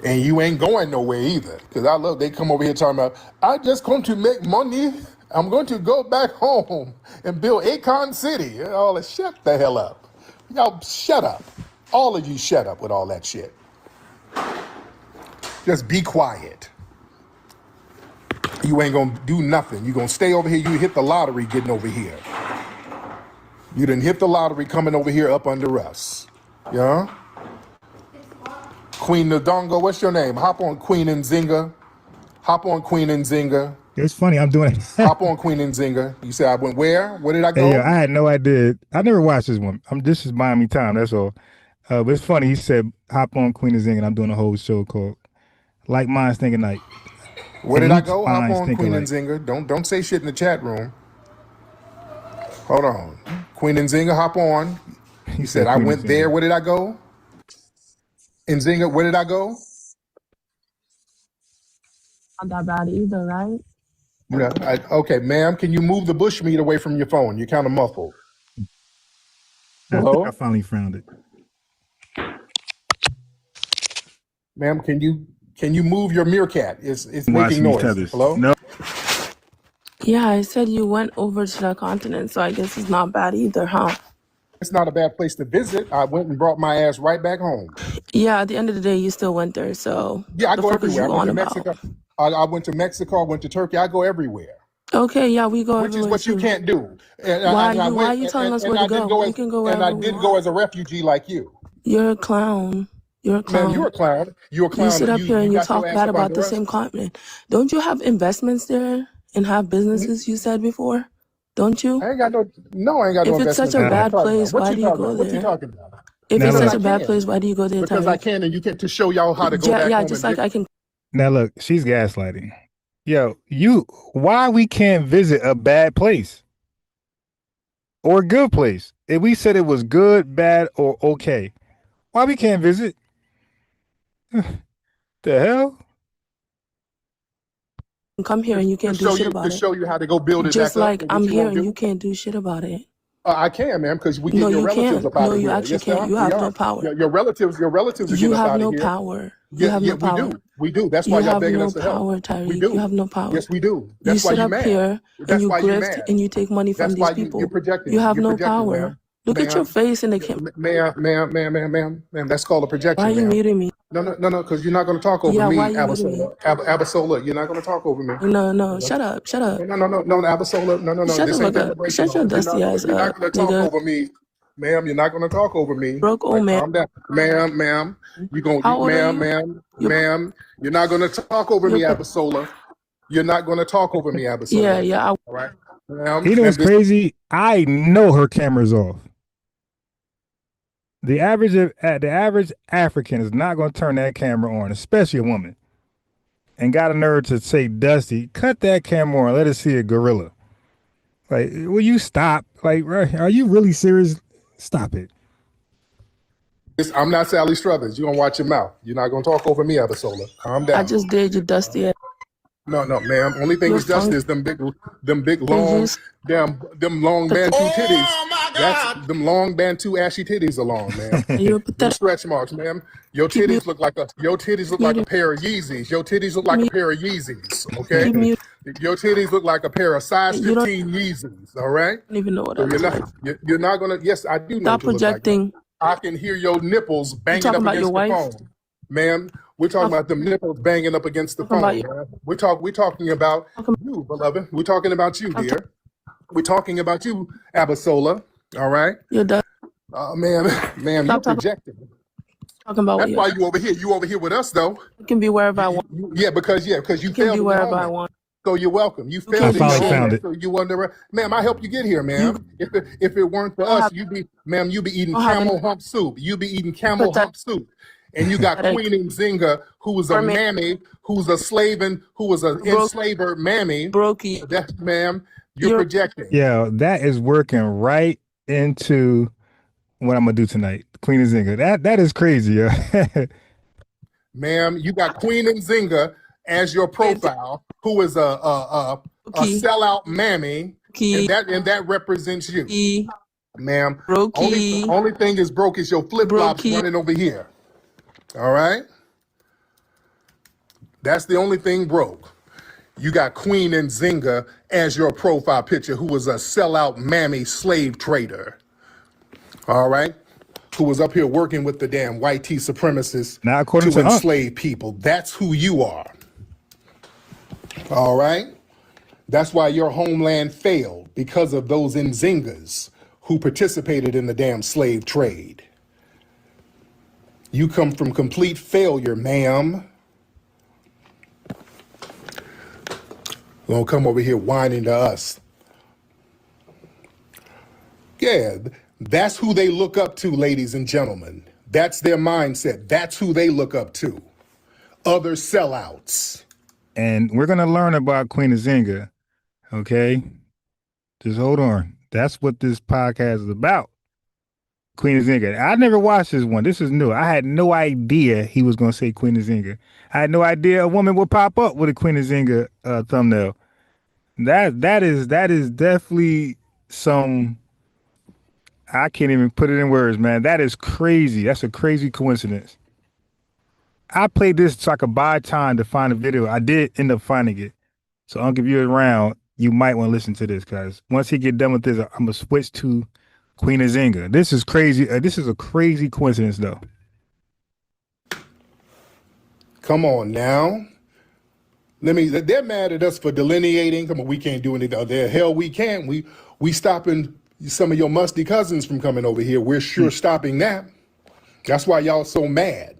And you ain't going nowhere either. Because I love they come over here talking about, I just come to make money. I'm going to go back home and build Akon City. All that, shut the hell up. Y'all shut up. All of you shut up with all that shit. Just be quiet. You ain't gonna do nothing. You gonna stay over here. You hit the lottery getting over here. You done hit the lottery coming over here up under us. Yeah? Queen Nzinga, what's your name? Hop on Queen Nzinga. Hop on Queen Nzinga. It's funny, I'm doing it. Hop on Queen Nzinga. You said I went where? Where did I go? Hey, yo, I had no idea. I never watched this one. This is buying me time, that's all. But it's funny, he said, hop on Queen Nzinga, and I'm doing a whole show called Like Minds Thinking Like. Where did I go? Hop on Queen Nzinga. Don't say shit in the chat room. Hold on. Queen Nzinga, hop on. He said, I went there. Where did I go? Nzinga, where did I go? Not that bad either, right? Yeah, okay, ma'am, can you move the bushmeat away from your phone? You're kind of muffled. Hello? I finally found it. Ma'am, can you move your meerkat? It's making noise. Hello? No. Yeah, I said you went over to the continent, so I guess it's not bad either, huh? It's not a bad place to visit. I went and brought my ass right back home. Yeah, at the end of the day, you still went there, so yeah, I the go fuck is everywhere. you I went on to about? Mexico. I went to Mexico. I went to Turkey. I go everywhere. Okay, yeah, we go Which is everywhere what you too. can't do. And Why I you went, telling us where I to didn't go? go We can go and wherever I we didn't want. go as a refugee like you. You're a clown. You're a clown. Ma'am, you're a clown. You're a clown. You sit up here and you got your talk ass bad up about under the us. same continent. Don't you have investments there and have businesses? You said before, don't you? I ain't got no I ain't got no If it's such investments. a bad place, why do you go What you there? talking about? If it's Because such I a bad can. place, why do you go there, Because I Tyree? can, and you can to show y'all how to go back Yeah, home just and like I can. Now look, she's gaslighting. Yo, why we can't visit a bad place or a good place? If we said it was good, bad, or okay, why we can't visit? The hell? Come here and you can't do shit about to it. show you how to go build it Just back up. like And I'm what you here won't and do. you can't do shit about it. I can, ma'am, because we No, get your you relatives can't. up out No, of you here. actually Yes, can't. ma'am, You we have are. no power. Your relatives will You get us have out no of here. power. You have no power. We do. That's why You y'all have begging no us to help. power, We Tyreek. do. You have no power. Yes, we do. You That's why sit you up mad. here and That's you why you grift mad. and you take money from That's these why people. you're projecting. You have You're no projecting, power. ma'am. Look at your face in the camera. Ma'am. That's called a Why are projection, you ma'am. muting me? No, because you're not going to talk over Yeah, why are me, you muting me? Abasola. You're not going to talk over me. No, shut up, shut up. No, Abasola. No. Shut the This ain't fuck up. Shut your celebrational. dusty ass You're not up, going to talk nigga. over me, ma'am. You're not going to talk over me. Broke old man. Calm down, ma'am. How old are you? Ma'am. You're not going to talk over me, Abasola. You're not going to talk over me, Abasola. Yeah. All right, ma'am. You know what's crazy? I know her camera's off. The average African is not going to turn that camera on, especially a woman. And got a nerve to say, Dusty, cut that camera on. Let us see a gorilla. Like, will you stop? Like, are you really serious? Stop it. I'm not Sally Struthers. You're going to watch your mouth. You're not going to talk over me, Abasola. Calm down. I just did you dusty ass. No, ma'am. Only thing is just is them big long, them long Bantu titties. That's them long Bantu ashy titties along, man. Them stretch marks, ma'am. Your titties look like a pair of Yeezys. Your titties look like a pair of Yeezys. Okay. Your titties look like a pair of size 15 Yeezys. All right. I don't even know what So that is. you're not gonna. Yes, I do know. Stop projecting. I can hear your nipples banging up about against your the wife? phone, ma'am. We're talking about them nipples banging up against the phone. Man. We're talking about you, beloved. We're talking about you, dear. We're talking about you, Abasola. All right. You're done. Ma'am, you're projecting. Talking about That's why you over here. You over here with us, though. You can be wherever I want. Yeah, because you can failed be in wherever your I homework. want. So you're welcome. You failed in your finally found homework, it. so you wonder, ma'am. I helped you get here, ma'am. If it weren't for us, you'd be eating camel hump soup. You'd be eating camel hump soup. And you got Queen Nzinga, who was a mammy, who's a slaving, who was an enslaver mammy. Brokey. That's, ma'am, you're projecting. Yeah, that is working right into what I'm gonna do tonight. Queen Nzinga. That is crazy, yeah. Ma'am, you got Queen Nzinga as your profile, who is a sellout mammy, and that represents you. Ma'am, only thing is broke is your flip-flops running over here. All right? That's the only thing broke. You got Queen Nzinga as your profile picture, who was a sellout mammy slave trader. All right? Who was up here working with the damn white tea supremacists Now, according to to enslave people. That's who you are. All right? That's why your homeland failed, because of those Nzingas who participated in the damn slave trade. You come from complete failure, ma'am. Don't come over here whining to us. Yeah, that's who they look up to, ladies and gentlemen. That's their mindset. That's who they look up to. Other sellouts. And we're gonna learn about Queen Nzinga. Okay? Just hold on. That's what this podcast is about. Queen Nzinga. I never watched this one. This is new. I had no idea he was going to say Queen Nzinga. I had no idea a woman would pop up with a Queen Nzinga thumbnail. That is definitely some. I can't even put it in words, man. That is crazy. That's a crazy coincidence. I played this so I could buy time to find a video. I did end up finding it. So Uncle, if you're around, you might want to listen to this, because once he get done with this, I'm gonna switch to Queen Nzinga. This is crazy. This is a crazy coincidence, though. Come on now. They're mad at us for delineating. Come on, we can't do anything. The hell we can't. We stopping some of your musty cousins from coming over here. We're sure stopping that. That's why y'all so mad.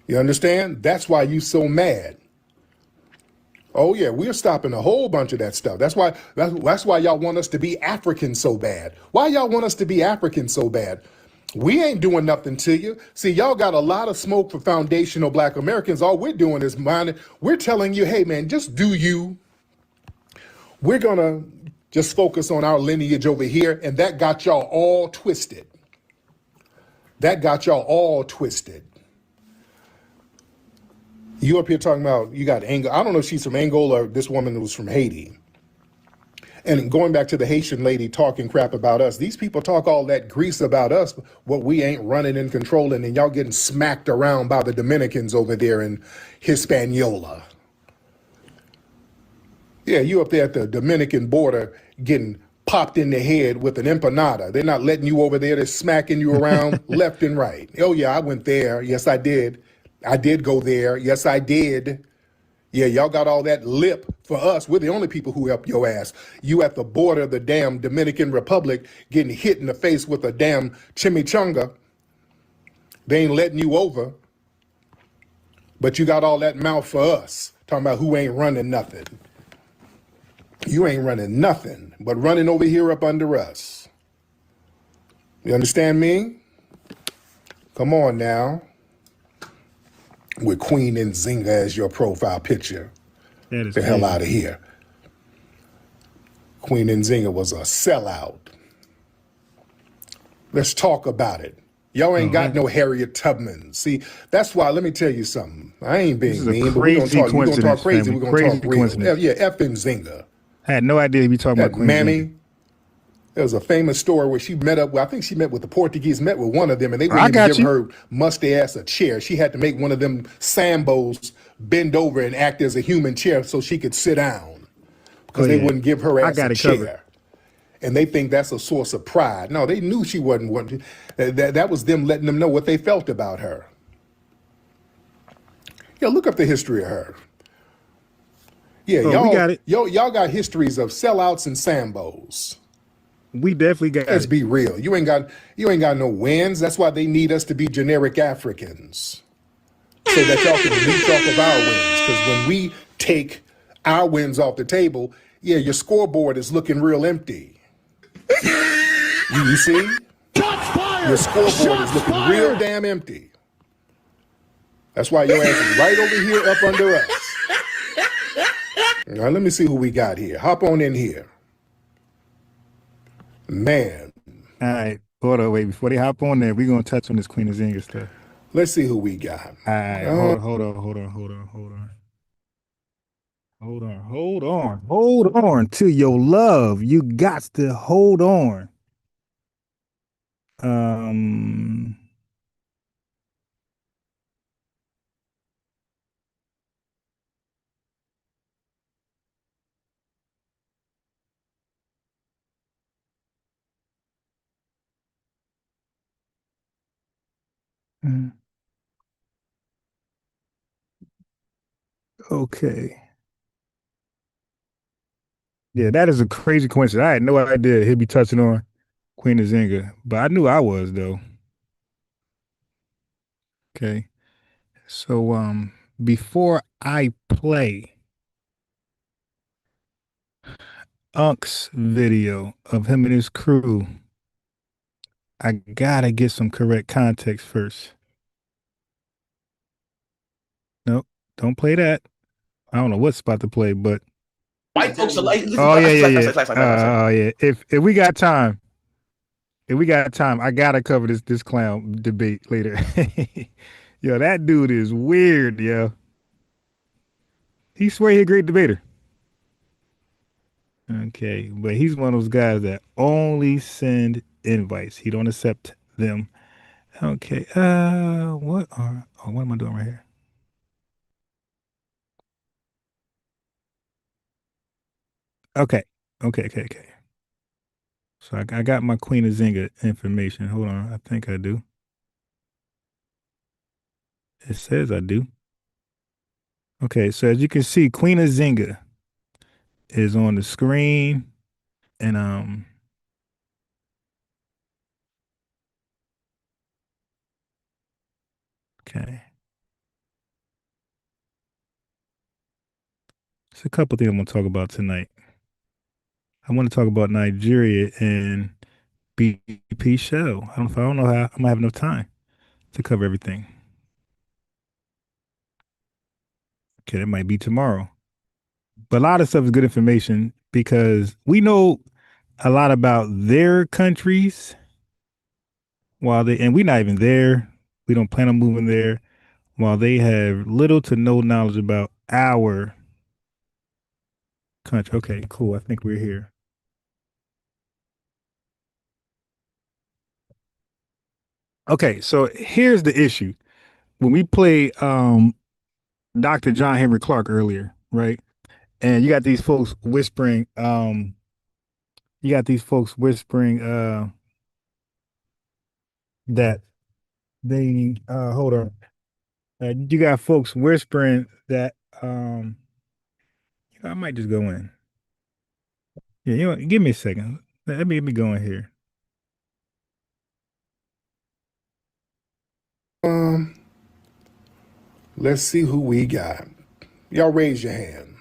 You understand? That's why you so mad. Oh yeah, we're stopping a whole bunch of that stuff. That's why y'all want us to be African so bad. Why y'all want us to be African so bad? We ain't doing nothing to you. See, y'all got a lot of smoke for foundational Black Americans. All we're doing is minding. We're telling you, hey man, just do you. We're gonna just focus on our lineage over here, and that got y'all all twisted. That got y'all all twisted. You up here talking about you got Angola. I don't know if she's from Angola or this woman was from Haiti. And going back to the Haitian lady talking crap about us, these people talk all that grease about us, what we ain't running and controlling, and y'all getting smacked around by the Dominicans over there in Hispaniola. Yeah, you up there at the Dominican border getting popped in the head with an empanada. They're not letting you over there. They're smacking you around left and right. Oh yeah, I went there. Yes, I did. I did go there. Yes, I did. Yeah, y'all got all that lip for us. We're the only people who help your ass. You at the border of the damn Dominican Republic getting hit in the face with a damn chimichanga. They ain't letting you over. But you got all that mouth for us. Talking about who ain't running nothing. You ain't running nothing, but running over here up under us. You understand me? Come on now. With Queen Nzinga as your profile picture. That is the hell crazy. out of here. Queen Nzinga was a sellout. Let's talk about it. Y'all ain't got no Harriet Tubman. See, that's why, let me tell you something. I ain't being mean, but we're going to talk, you gonna talk crazy, we're going to talk real. Yeah, F. Nzinga. I had no idea he'd be talking That about Queen mammy. Nzinga. There was a famous story where she met up with, I think she met with the Portuguese, met with one of them, and they wouldn't even give her musty ass a chair. She had to make one of them Sambos bend over and act as a human chair so she could sit down because they wouldn't give her ass a chair. Covered. And they think that's a source of pride. No, they knew she wasn't one. That was them letting them know what they felt about her. Yo, look up the history of her. Yeah, y'all got histories of sellouts and Sambos. We definitely got Let's be real. You ain't got no wins. That's why they need us to be generic Africans. So that y'all can leech off of our wins. Because when we take our wins off the table, yeah, your scoreboard is looking real empty. You see? Your scoreboard is looking real damn empty. That's why your ass is right over here up under us. Now let me see who we got here. Hop on in here. Man. All right. Hold on, wait. Before they hop on there, we're going to touch on this Queen Nzinga stuff. Let's see who we got. All right. Hold on to your love. You got to hold on. Okay. Yeah, that is a crazy coincidence. I had no idea he'd be touching on Queen Nzinga, but I knew I was though. Okay. So before I play Unk's video of him and his crew, I gotta get some correct context first. Nope, don't play that. I don't know what's about to play, but White folks are like, oh yeah. If we got time, I gotta cover this clown debate later. Yo, that dude is weird, yo. He swear he a great debater. Okay, but he's one of those guys that only send invites. He don't accept them. Okay, what am I doing right here? Okay. So I got my Queen Nzinga information. Hold on, I think I do. It says I do. Okay, so as you can see, Queen Nzinga is on the screen, and okay. There's a couple things I want to talk about tonight. I want to talk about Nigeria and BP Shell. I don't know how I'm gonna have enough time to cover everything. Okay, that might be tomorrow. But a lot of stuff is good information because we know a lot about their countries and we're not even there. We don't plan on moving there while they have little to no knowledge about our country. Okay, cool. I think we're here. Okay, so here's the issue. When we played Dr. John Henry Clark earlier, right? And you got these folks whispering, that they hold on. You got folks whispering that I might just go in. Yeah, you know, give me a second. Let me go in here. Let's see who we got. Y'all raise your hand.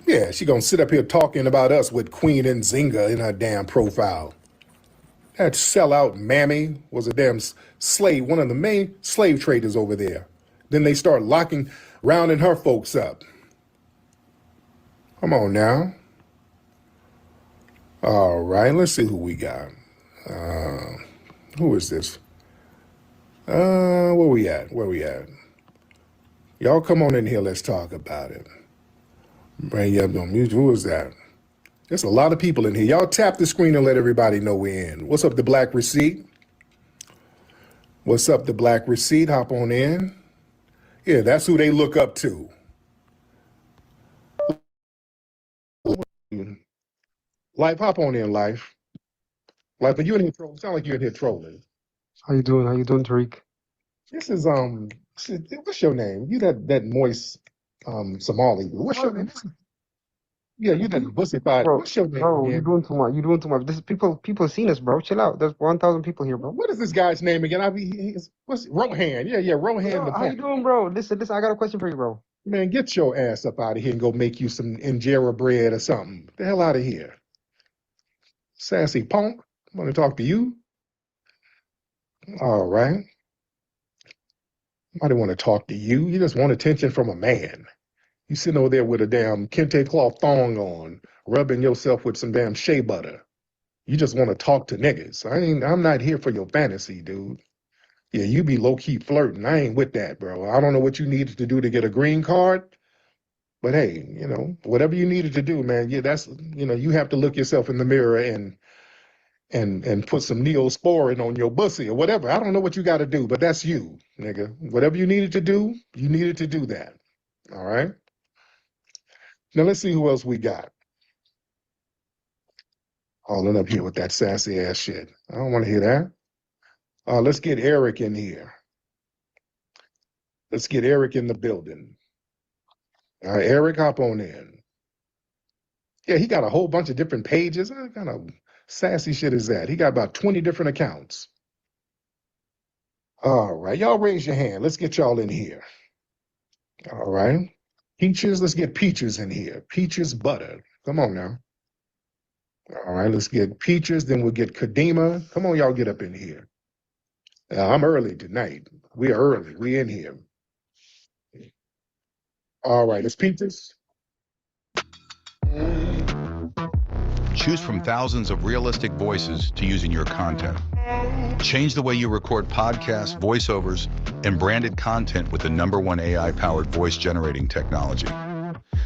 Yeah, she gonna sit up here talking about us with Queen Nzinga in her damn profile. That sellout mammy was a damn slave, one of the main slave traders over there. Then they start rounding her folks up. Come on now. All right, let's see who we got. Who is this? Where we at? Y'all come on in here, let's talk about it. Bring you up on mute. Who is that? There's a lot of people in here. Y'all tap the screen and let everybody know we're in. What's up, the Black Receipt? What's up, the Black Receipt? Hop on in. Yeah, that's who they look up to. Life, hop on in, Life. Life, but you in here trolling. Sound like you're in here trolling. How you doing, Tariq? This is what's your name? You that moist Somali. What's your name? Yeah, you that bussified. Bro, What's your name? bro, again? you're doing too much. This people seen us, bro. Chill out. There's 1,000 people here, bro. What is this guy's name again? What's Rohan? Yeah, Rohan. Bro, how you doing, bro? Listen, I got a question for you, bro. Man, get your ass up out of here and go make you some injera bread or something. The hell out of here. Sassy punk. I want to talk to you. All right. I didn't want to talk to you. You just want attention from a man. You sitting over there with a damn kente cloth thong on, rubbing yourself with some damn shea butter. You just want to talk to niggas. I'm not here for your fantasy, dude. Yeah, you be low-key flirting. I ain't with that, bro. I don't know what you needed to do to get a green card, but hey, whatever you needed to do, man, yeah, that's, you have to look yourself in the mirror and put some Neosporin on your bussy or whatever. I don't know what you got to do, but that's you, nigga. Whatever you needed to do, you needed to do that. All right? Now let's see who else we got. All up here with that sassy ass shit. I don't want to hear that. Let's get Eric in here. Let's get Eric in the building. All right, Eric, hop on in. Yeah, he got a whole bunch of different pages. What kind of sassy shit is that? He got about 20 different accounts. All right, y'all raise your hand. Let's get y'all in here. All right. Peaches, let's get Peaches in here. Peaches butter. Come on now. All right, let's get Peaches, then we'll get Kadima. Come on, y'all get up in here. I'm early tonight. We're early. We in here. All right, it's Peaches. Choose from thousands of realistic voices to use in your content. Change the way you record podcasts, voiceovers, and branded content with the #1 AI-powered voice generating technology.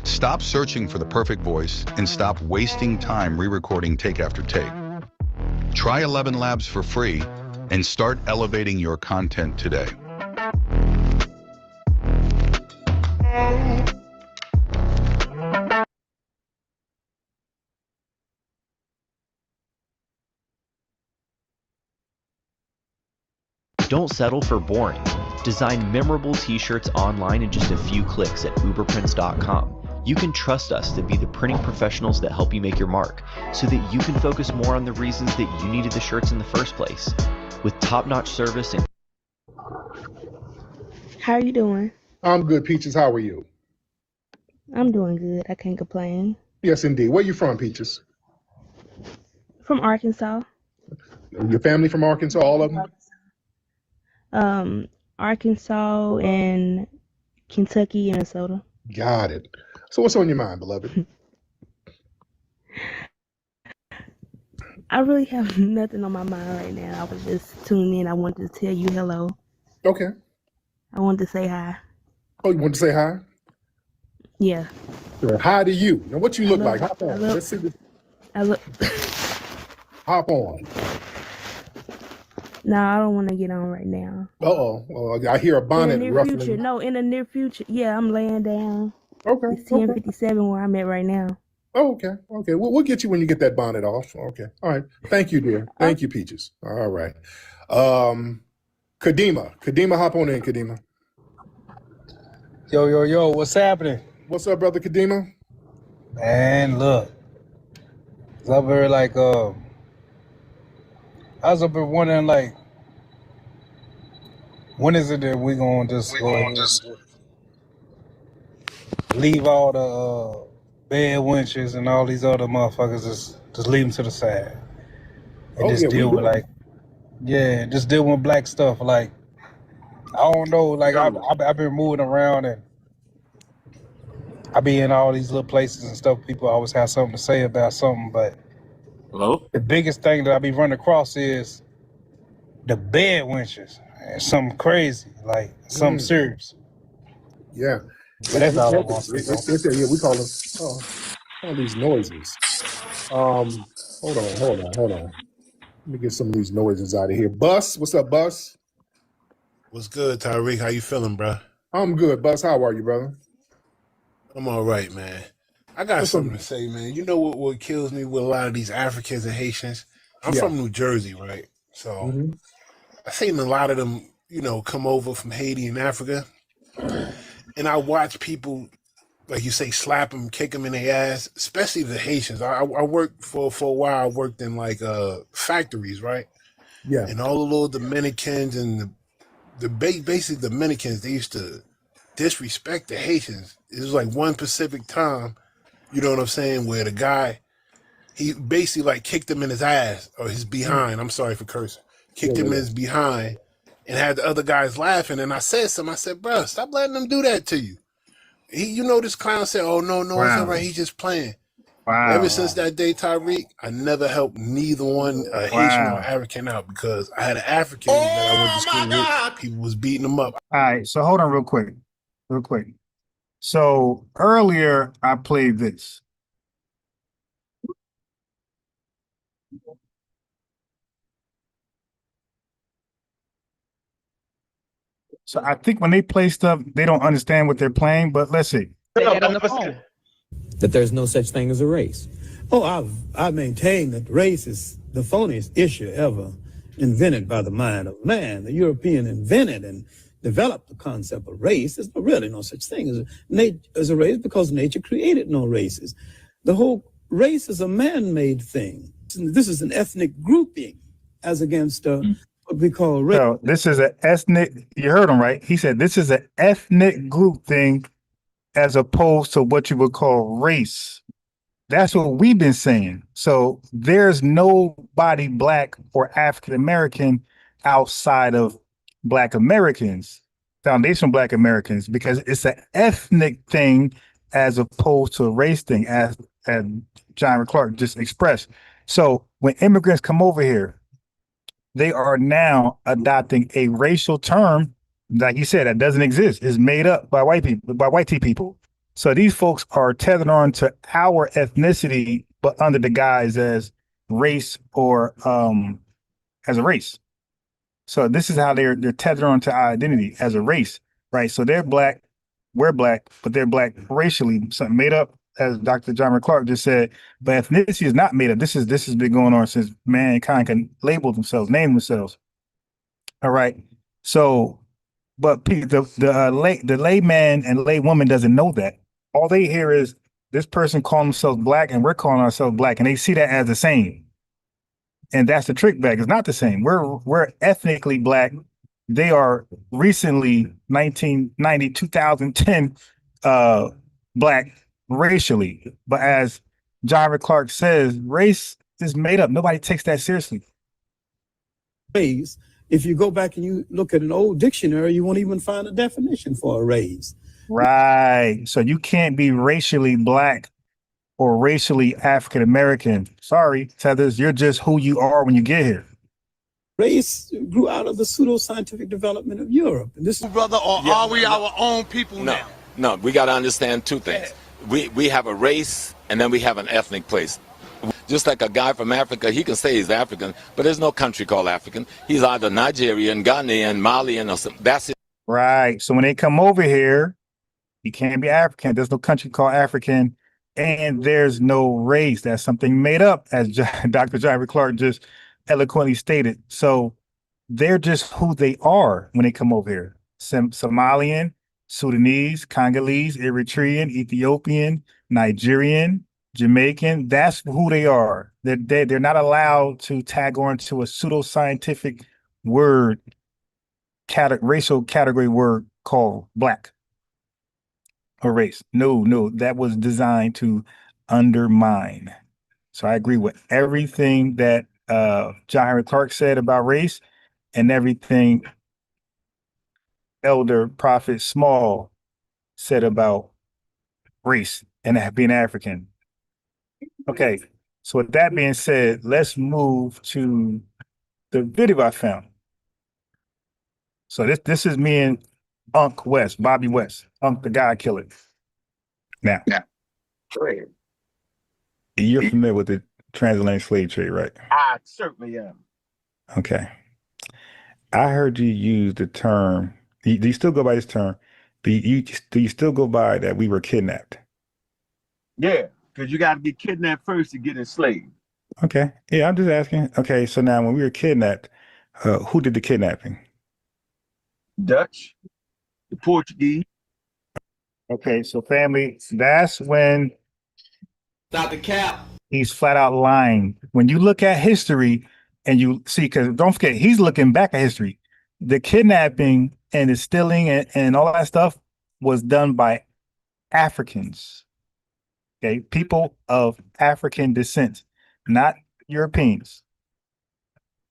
Stop searching for the perfect voice and stop wasting time re-recording take after take. Try 11 Labs for free and start elevating your content today. Don't settle for boring. Design memorable t-shirts online in just a few clicks at uberprints.com. You can trust us to be the printing professionals that help you make your mark, so that you can focus more on the reasons that you needed the shirts in the first place. With top-notch service and... How are you doing? I'm good, Peaches. How are you? I'm doing good. I can't complain. Yes, indeed. Where you from, Peaches? From Arkansas. Your family from Arkansas, all of them? Arkansas and Kentucky and Minnesota. Got it. So what's on your mind, beloved? I really have nothing on my mind right now. I was just tuning in. I wanted to tell you hello. Okay. I wanted to say hi. Oh, you want to say hi? Yeah. Sure. Hi to you. Now, what you look like? Hop on. Let's see this. Hop on. No, I don't want to get on right now. Uh-oh. I hear a bonnet in the near ruffling. future. No, in the near future. Yeah, I'm laying down. Okay. It's 10:57 where I'm at right now. Oh, okay. Okay. We'll get you when you get that bonnet off. Okay. All right. Thank you, dear. Thank you, Peaches. All right. Kadima, hop on in, Kadima. Yo, what's happening? What's up, brother Kadima? Man, look. I was up here I was up here wondering, like, when is it that we gonna just go ahead and leave all the bad wenches and all these other motherfuckers, just leave them to the side and just deal with just deal with black stuff. Like, I don't know, like I've been moving around and I be in all these little places and stuff. People always have something to say about something, but the biggest thing that I be running across is the bad wenches. And something crazy, like something serious. Yeah. But that's all I want to say. Yeah, we call them all these noises. Hold on. Let me get some of these noises out of here. Bus, what's up, Bus? What's good, Tyreek? How you feeling, bro? I'm good, Bus. How are you, brother? I'm all right, man. I got something to say, man. You know what kills me with a lot of these Africans and Haitians? I'm from New Jersey, right? So I seen a lot of them, come over from Haiti and Africa. And I watch people, like you say, slap them, kick them in their ass, especially the Haitians. I worked for a while. I worked in factories, right? Yeah. And all the little Dominicans and basically Dominicans, they used to disrespect the Haitians. It was like one specific time, you know what I'm saying, where the guy, he basically kicked him in his ass or his behind. I'm sorry for cursing. Kicked him in his behind and had the other guys laughing. And I said something. I said, bro, stop letting them do that to you. This clown said, oh, no, it's all right. He's just playing. Wow. Ever since that day, Tyreek, I never helped neither one, Haitian or African out, because I had an African that I went to school with. People was beating them up. All right, so hold on real quick. So earlier I played this. So I think when they play stuff, they don't understand what they're playing, but let's see. That there's no such thing as a race. Oh, I maintain that race is the phoniest issue ever invented by the mind of man. The European invented and developed the concept of race. There's really no such thing as a race, because nature created no races. The whole race is a man-made thing. This is an ethnic grouping as against what we call race. So this is an ethnic, you heard him right. He said this is an ethnic group thing as opposed to what you would call race. That's what we've been saying. So there's nobody black or African American outside of Black Americans, foundational Black Americans, because it's an ethnic thing as opposed to a race thing, as John Clark just expressed. So when immigrants come over here, they are now adopting a racial term, like you said, that doesn't exist. It's made up by white people, by white people. So these folks are tethered on to our ethnicity, but under the guise as race or as a race. So this is how they're tethered on to our identity as a race, right? So they're black, we're black, but they're black racially, something made up, as Dr. John Clark just said. But ethnicity is not made up. This has been going on since mankind can label themselves, name themselves. All right. So, but the layman and laywoman doesn't know that. All they hear is this person calling themselves black and we're calling ourselves black, and they see that as the same. And that's the trick bag. It's not the same. We're ethnically black, they are recently 1990, 2010 black racially. But as John Clark says, race is made up. Nobody takes that seriously. Race, if you go back and you look at an old dictionary, you won't even find a definition for a race. Right. So you can't be racially black or racially African American. Sorry, Tethers, you're just who you are when you get here. Race grew out of the pseudo-scientific development of Europe. And this is, brother, or are we our own people now? No, we got to understand two things. We have a race, and then we have an ethnic place. Just like a guy from Africa, he can say he's African, but there's no country called African. He's either Nigerian, Ghanaian, Malian, or something. That's it. Right. So when they come over here, you can't be African. There's no country called African, and there's no race. That's something made up, as Dr. John Clark just eloquently stated. So they're just who they are when they come over here. Somalian, Sudanese, Congolese, Eritrean, Ethiopian, Nigerian, Jamaican. That's who they are. They're not allowed to tag on to a pseudoscientific word, racial category word called black or race. No, that was designed to undermine. So I agree with everything that John Henry Clark said about race and everything Elder Prophet Small said about race and being African. Okay, so with that being said, let's move to the video I found. So this is me and Unc West, Bobby West, Unc the God Killer. Now, you're familiar with the transatlantic slave trade, right? I certainly am. Okay. I heard you use the term. Do you still go by this term? Do you still go by that we were kidnapped? Yeah, because you got to get kidnapped first to get enslaved. Okay. Yeah, I'm just asking. Okay, so now when we were kidnapped, who did the kidnapping? Dutch, the Portuguese. Okay, so family, that's when Stop the cap. he's flat out lying. When you look at history and you see, because don't forget, he's looking back at history. The kidnapping and the stealing and all that stuff was done by Africans. Okay, people of African descent, not Europeans.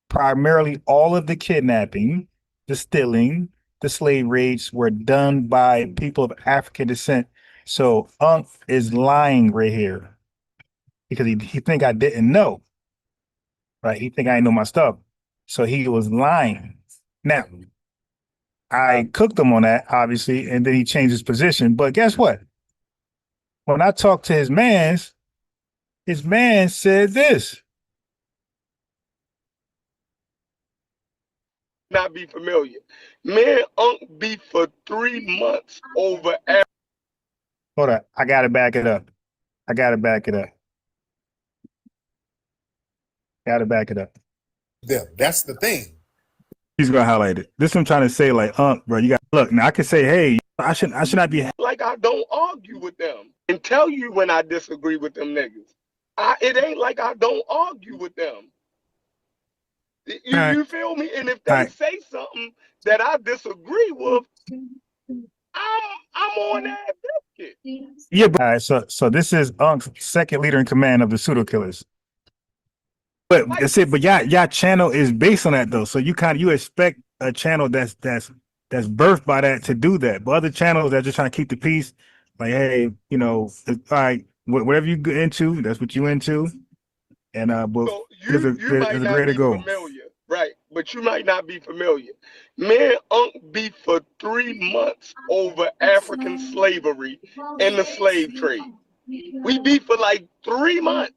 Primarily all of the kidnapping, the stealing, the slave raids were done by people of African descent. So Unc is lying right here because he think I didn't know, right? He think I didn't know my stuff. So he was lying. Now, I cooked him on that, obviously, and then he changed his position. But guess what? When I talked to his man said this. Not be familiar. Man, Unc beef for 3 months over. Hold on, I gotta back it up. Yeah, that's the thing. He's gonna highlight it. This is what I'm trying to say, like, bro, you got look. Now I can say, hey, I should not be Like I don't argue with them and tell you when I disagree with them niggas. It ain't like I don't argue with them. You feel me? And if they say something that I disagree with, I'm on that biscuit. Yeah, but all right, so this is Unc's second leader in command of the pseudo killers. But that's it. But y'all channel is based on that though. So you expect a channel that's birthed by that to do that. But other channels that are just trying to keep the peace, like, hey, all right, whatever you get into, that's what you into. And but so there's a greater goal. Familiar, right? But you might not be familiar. Man, Unc beef for 3 months over African slavery and the slave trade. We beef for like 3 months.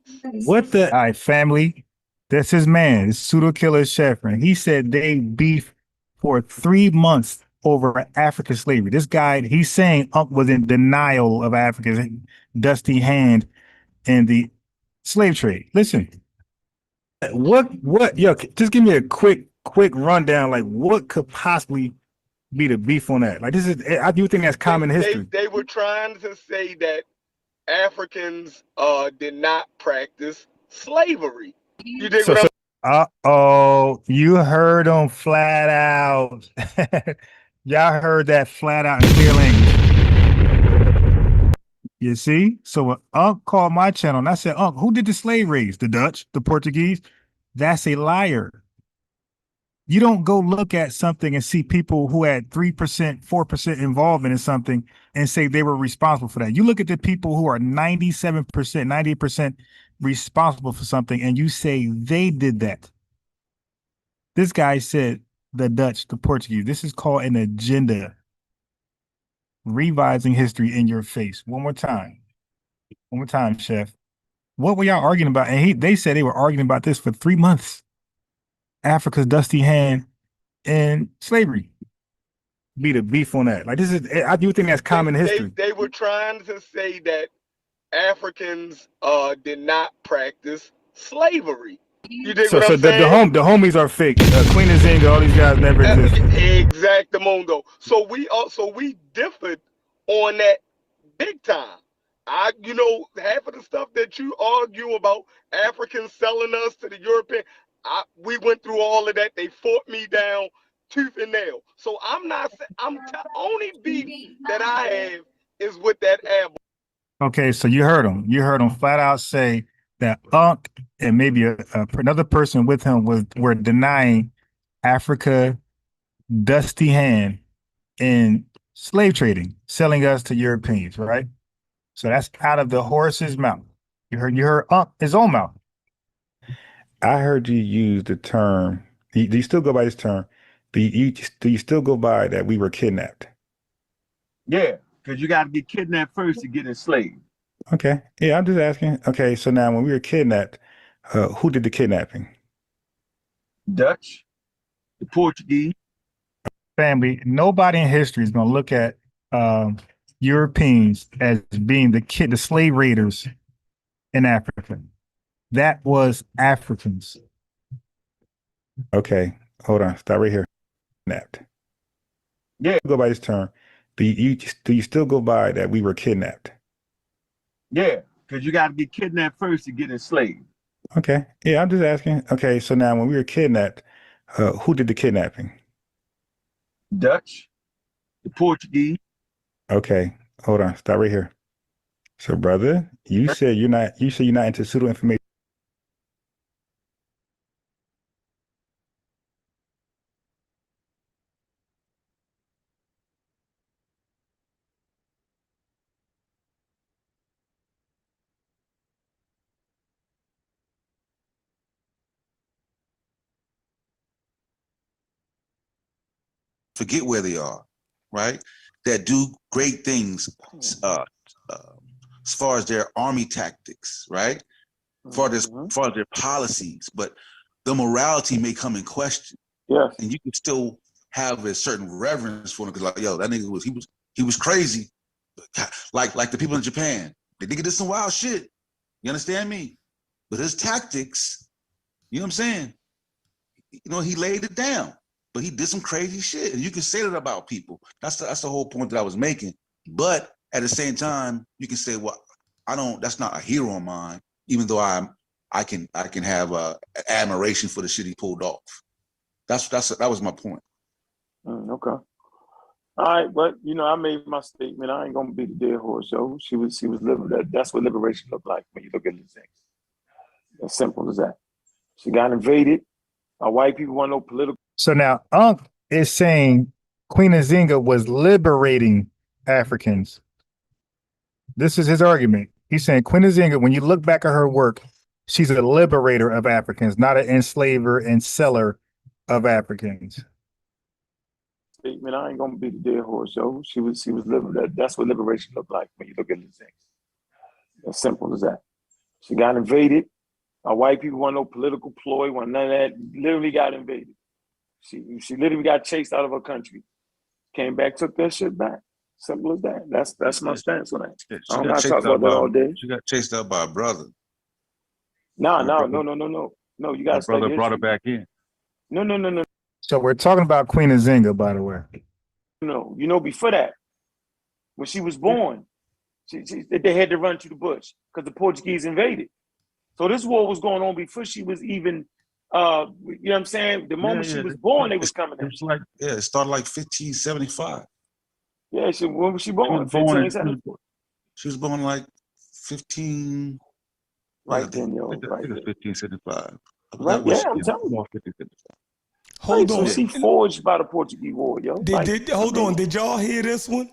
What the? All right, family. That's his man, it's pseudo killer Sheffrin. He said they beef for 3 months over African slavery. This guy, he's saying Unc was in denial of Africa's dusty hand in the slave trade. Listen, what, yo, just give me a quick rundown. Like, what could possibly be the beef on that? Like, I do think that's common history. They were trying to say that Africans did not practice slavery. You dig what I'm Uh-oh, you heard him flat out. Y'all heard that flat out in clear language. You see? So when Unc called my channel and I said, Unc, who did the slave raise? The Dutch, the Portuguese? That's a liar. You don't go look at something and see people who had 3%, 4% involvement in something and say they were responsible for that. You look at the people who are 97%, 98% responsible for something and you say they did that. This guy said the Dutch, the Portuguese. This is called an agenda. Revising history in your face. One more time. One more time, Chef. What were y'all arguing about? And they said they were arguing about this for 3 months. Africa's dusty hand and slavery. Be the beef on that. Like this is, I do think that's common history. They were trying to say that Africans did not practice slavery. You dig what I'm saying? The homies are fake. Queen Nzinga, all these guys never existed. Exactamundo. So we differed on that big time. Half of the stuff that you argue about Africans selling us to the European, we went through all of that. They fought me down tooth and nail. So only beef that I have is with that ab. Okay, so you heard him. You heard him flat out say that Unc and maybe another person with him were denying Africa dusty hand in slave trading, selling us to Europeans, right? So that's out of the horse's mouth. You heard Unc his own mouth. I heard you use the term. Do you still go by this term? Do you still go by that we were kidnapped? Yeah, because you got to get kidnapped first to get enslaved. Okay. Yeah, I'm just asking. Okay, so now when we were kidnapped, who did the kidnapping? Dutch, the Portuguese. Family, nobody in history is going to look at Europeans as being the slave raiders in Africa. That was Africans. Okay, hold on. Stop right here. Kidnapped. Yeah. Go by this term. Do you still go by that we were kidnapped? Yeah, because you got to get kidnapped first to get enslaved. Okay. Yeah, I'm just asking. Okay, so now when we were kidnapped, who did the kidnapping? Dutch, the Portuguese. Okay, hold on. Stop right here. So, brother, you said you're not into pseudo information. Forget where they are, right? That do great things as far as their army tactics, right? As far as their policies, but the morality may come in question. Yes. And you can still have a certain reverence for them because, like, yo, that nigga was crazy. Like the people in Japan, they did some wild shit. You understand me? But his tactics, you know what I'm saying? He laid it down. But he did some crazy shit, and you can say that about people. That's the whole point that I was making. But at the same time, you can say, well, that's not a hero of mine, even though I can have admiration for the shit he pulled off. That was my point. Okay. All right, but I made my statement. I ain't gonna beat the dead horse, yo. She was living that. That's what liberation looked like when you look at these things. As simple as that. She got invaded. White people want no political. So now Unc is saying Queen Nzinga was liberating Africans. This is his argument. He's saying Queen Nzinga, when you look back at her work, she's a liberator of Africans, not an enslaver and seller of Africans. Statement. I ain't gonna beat the dead horse, yo. She was living that. That's what liberation looked like when you look at these things. As simple as that. She got invaded. White people want no political ploy, want none of that. Literally got invaded. She literally got chased out of her country. Came back, took that shit back. Simple as that. That's my stance on that. I'm not talking about that all day. She got chased out by a brother. No. You guys. Brother brought her back in. No. So we're talking about Queen Nzinga, by the way. No, before that, when she was born, they had to run to the bush because the Portuguese invaded. So this war was going on before she was even You know what I'm saying? The moment she was born, they was coming in. It's like, yeah, it started like 1575. Yeah, when was she born? She was born like 15. Right then, yo. Right. 1575. Right, yeah, I'm telling you. Hold on. So she forged by the Portuguese War, yo. Hold on. Did y'all hear this one?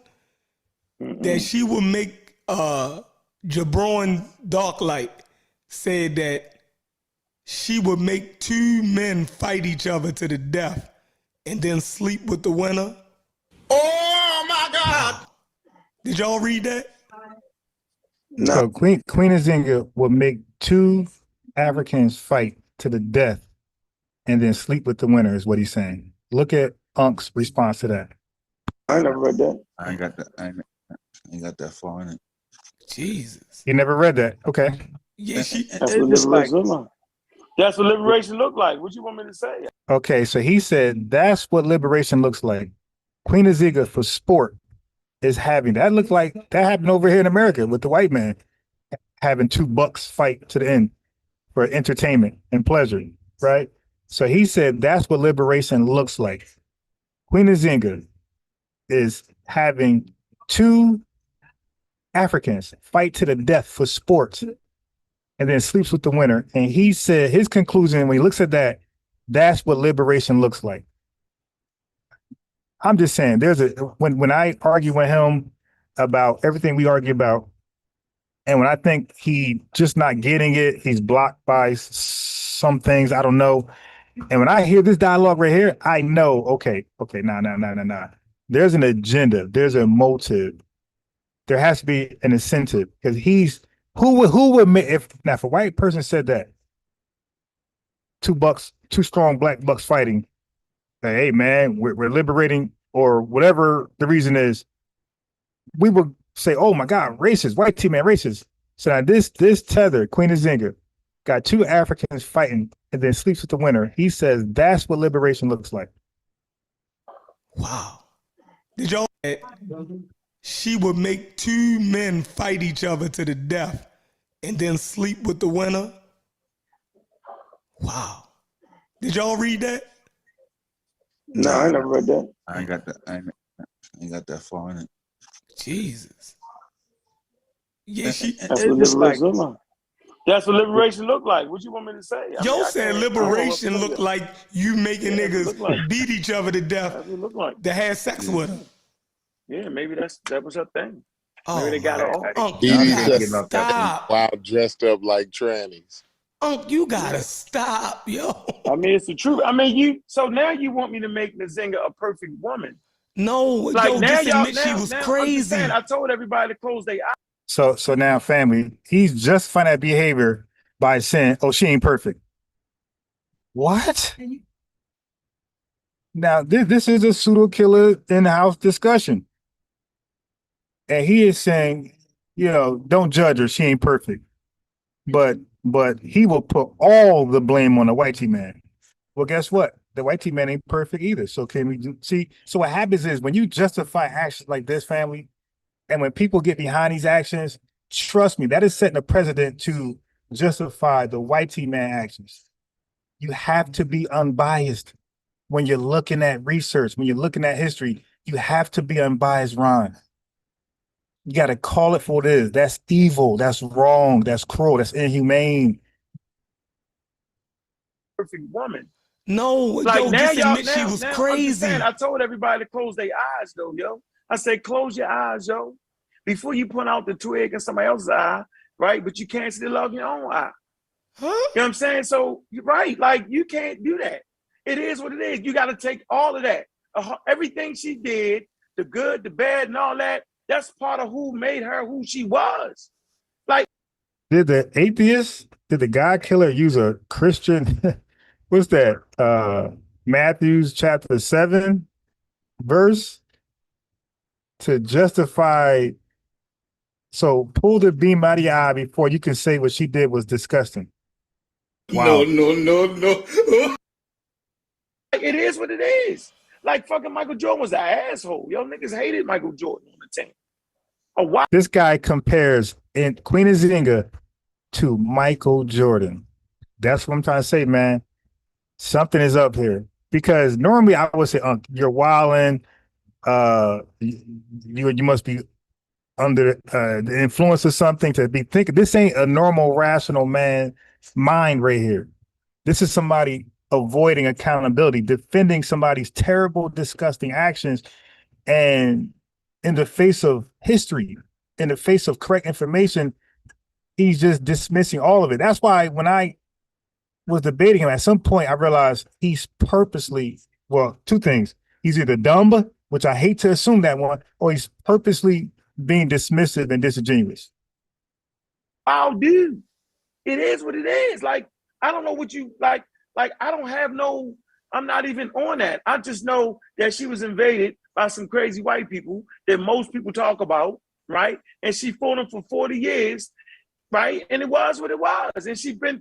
That she would make Jabron Darklight said that she would make two men fight each other to the death and then sleep with the winner. Oh my God! Did y'all read that? No. So Queen Nzinga would make two Africans fight to the death and then sleep with the winner, is what he's saying. Look at Unc's response to that. I never read that. I ain't got that. I ain't got that far in it. Jesus. You never read that? Okay. Yeah, that's what liberation look like. That's what liberation look like. What you want me to say? Okay, so he said that's what liberation looks like. Queen Nzinga for sport is having that. Looked like that happened over here in America with the white man having two bucks fight to the end for entertainment and pleasure, right? So he said that's what liberation looks like. Queen Nzinga is having two Africans fight to the death for sports and then sleeps with the winner. And he said his conclusion when he looks at that, that's what liberation looks like. I'm just saying when I argue with him about everything we argue about, and when I think he just not getting it, he's blocked by some things, I don't know. And when I hear this dialogue right here, I know, okay, nah. There's an agenda, there's a motive. There has to be an incentive because who would make if a white person said that two strong black bucks fighting, hey man, we're liberating or whatever the reason is, we would say, oh my God, racist, white team man, racist. So now this tether, Queen Nzinga, got two Africans fighting and then sleeps with the winner. He says that's what liberation looks like. Wow. Did y'all? She would make two men fight each other to the death and then sleep with the winner. Wow. Did y'all read that? No, I never read that. I ain't got that. I ain't got that far in it. Jesus. Yeah, that's what liberation look like. That's what liberation look like. What you want me to say? Yo said liberation look like you making niggas beat each other to death to have sex with them. Yeah, maybe that was her thing. Maybe they got her off. Stop. Wow, dressed up like trannies. You gotta stop, yo. I mean, it's the truth. I mean, so now you want me to make Nzinga a perfect woman? No, like yo, now just admit she was crazy. I told everybody to close their eyes. So now, family, he's justifying that behavior by saying, "Oh, she ain't perfect." What? Now this is a pseudo killer in-house discussion, and he is saying, don't judge her; she ain't perfect. But he will put all the blame on the white man. Well, guess what? The white man ain't perfect either. So can we see? So what happens is when you justify actions like this, family, and when people get behind these actions, trust me, that is setting a precedent to justify the white man actions. You have to be unbiased when you're looking at research, when you're looking at history. You have to be unbiased, Ron. You got to call it for what it is. That's evil. That's wrong. That's cruel. That's inhumane. Perfect woman. No, like yo, now y'all, she was crazy. I told everybody to close their eyes, though, yo. I said, close your eyes, yo. Before you put out the twig in somebody else's eye, right? But you can't see the love in your own eye. Huh? You know what I'm saying? So, right, like, you can't do that. It is what it is. You got to take all of that. Everything she did, the good, the bad, and all that, that's part of who made her who she was. Like, did the God killer use a Christian, what's that? Matthew chapter 7 verse to justify, so pull the beam out of your eye before you can say what she did was disgusting. Wow. No. It is what it is. Like fucking Michael Jordan was an asshole. Yo, niggas hated Michael Jordan on the team. This guy compares Queen Nzinga to Michael Jordan. That's what I'm trying to say, man. something is up here. Because normally I would say, you're wilding, you must be under the influence of something to be thinking. This ain't a normal, rational man mind right here. This is somebody avoiding accountability, defending somebody's terrible, disgusting actions, and in the face of history, in the face of correct information, he's just dismissing all of it. That's why when I was debating him, at some point I realized he's purposely, well, two things. He's either dumb, which I hate to assume that one, or he's purposely being dismissive and disingenuous. Oh, dude, it is what it is. Like, I don't know what you like. Like, I don't have no, I'm not even on that. I just know that she was invaded by some crazy white people that most people talk about, right? And she fought them for 40 years, right? And it was what it was. And she been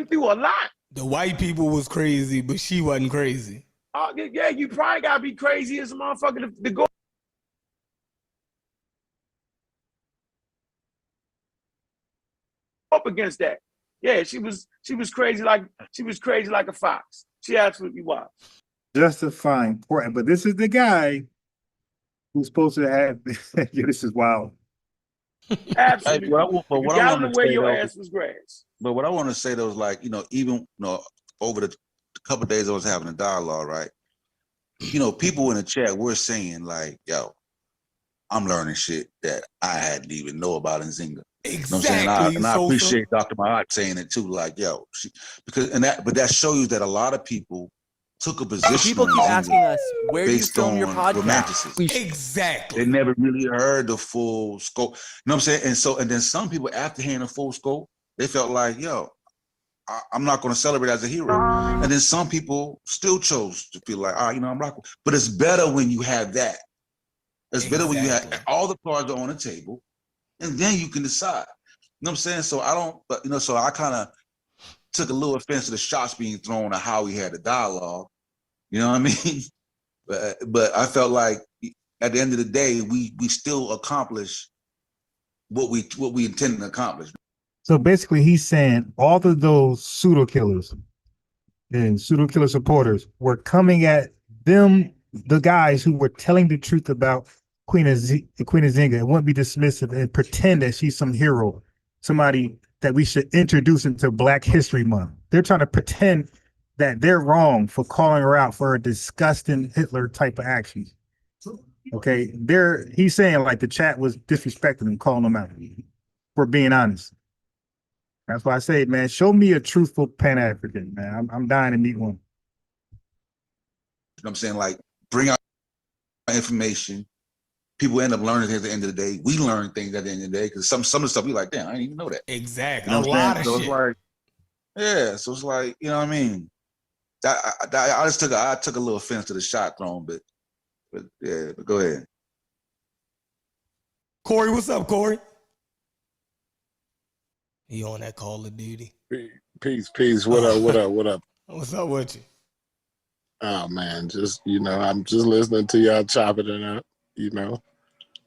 through a lot. The white people was crazy, but she wasn't crazy. Yeah, you probably gotta be crazy as a motherfucker to go up against that. Yeah, she was crazy like a fox. She absolutely was. Justifying important, but this is the guy who's supposed to have this is wild. Absolutely. Hey, but what I want to where say, your though, ass was grass. But what I want to say though is, like, even over the couple of days I was having a dialogue, right? People in the chat were saying like, yo, I'm learning shit that I hadn't even know about Nzinga. Exactly. You know what I'm saying? I appreciate Dr. Mahat saying it too. Like, yo, but that shows you that a lot of people took a position. People keep asking us, where do you film your podcast? Romanticism. Exactly. They never really heard the full scope. You know what I'm saying? And then some people, after hearing the full scope, they felt like, yo, I'm not going to celebrate as a hero. And then some people still chose to feel like, I'm rocking. But it's better when you have that. It's better when you have all the cards are on the table, and then you can decide. You know what I'm saying? So so I kind of took a little offense to the shots being thrown at how we had the dialogue. You know what I mean? But I felt like at the end of the day, we still accomplished what we intended to accomplish. So basically, he's saying all of those pseudo killers and pseudo killer supporters were coming at them, the guys who were telling the truth about Queen Nzinga, and wouldn't be dismissive and pretend that she's some hero, somebody that we should introduce into Black History Month. They're trying to pretend that they're wrong for calling her out for her disgusting Hitler type of actions. Okay, he's saying like the chat was disrespecting him, calling him out for being honest. That's why I say, man, show me a truthful Pan-African, man. I'm dying to meet one. You know what I'm saying? Like, bring out information. People end up learning things at the end of the day. We learn things at the end of the day because some of the stuff we like, damn, I didn't even know that. Exactly. You know a lot of so shit. It's like, yeah, so it's like, you know what I mean? I took a little offense to the shot thrown, but go ahead. Corey, what's up, Corey? He on that Call of Duty. Peace. What up? What's up with you? Oh man, I'm just listening to y'all chopping it up.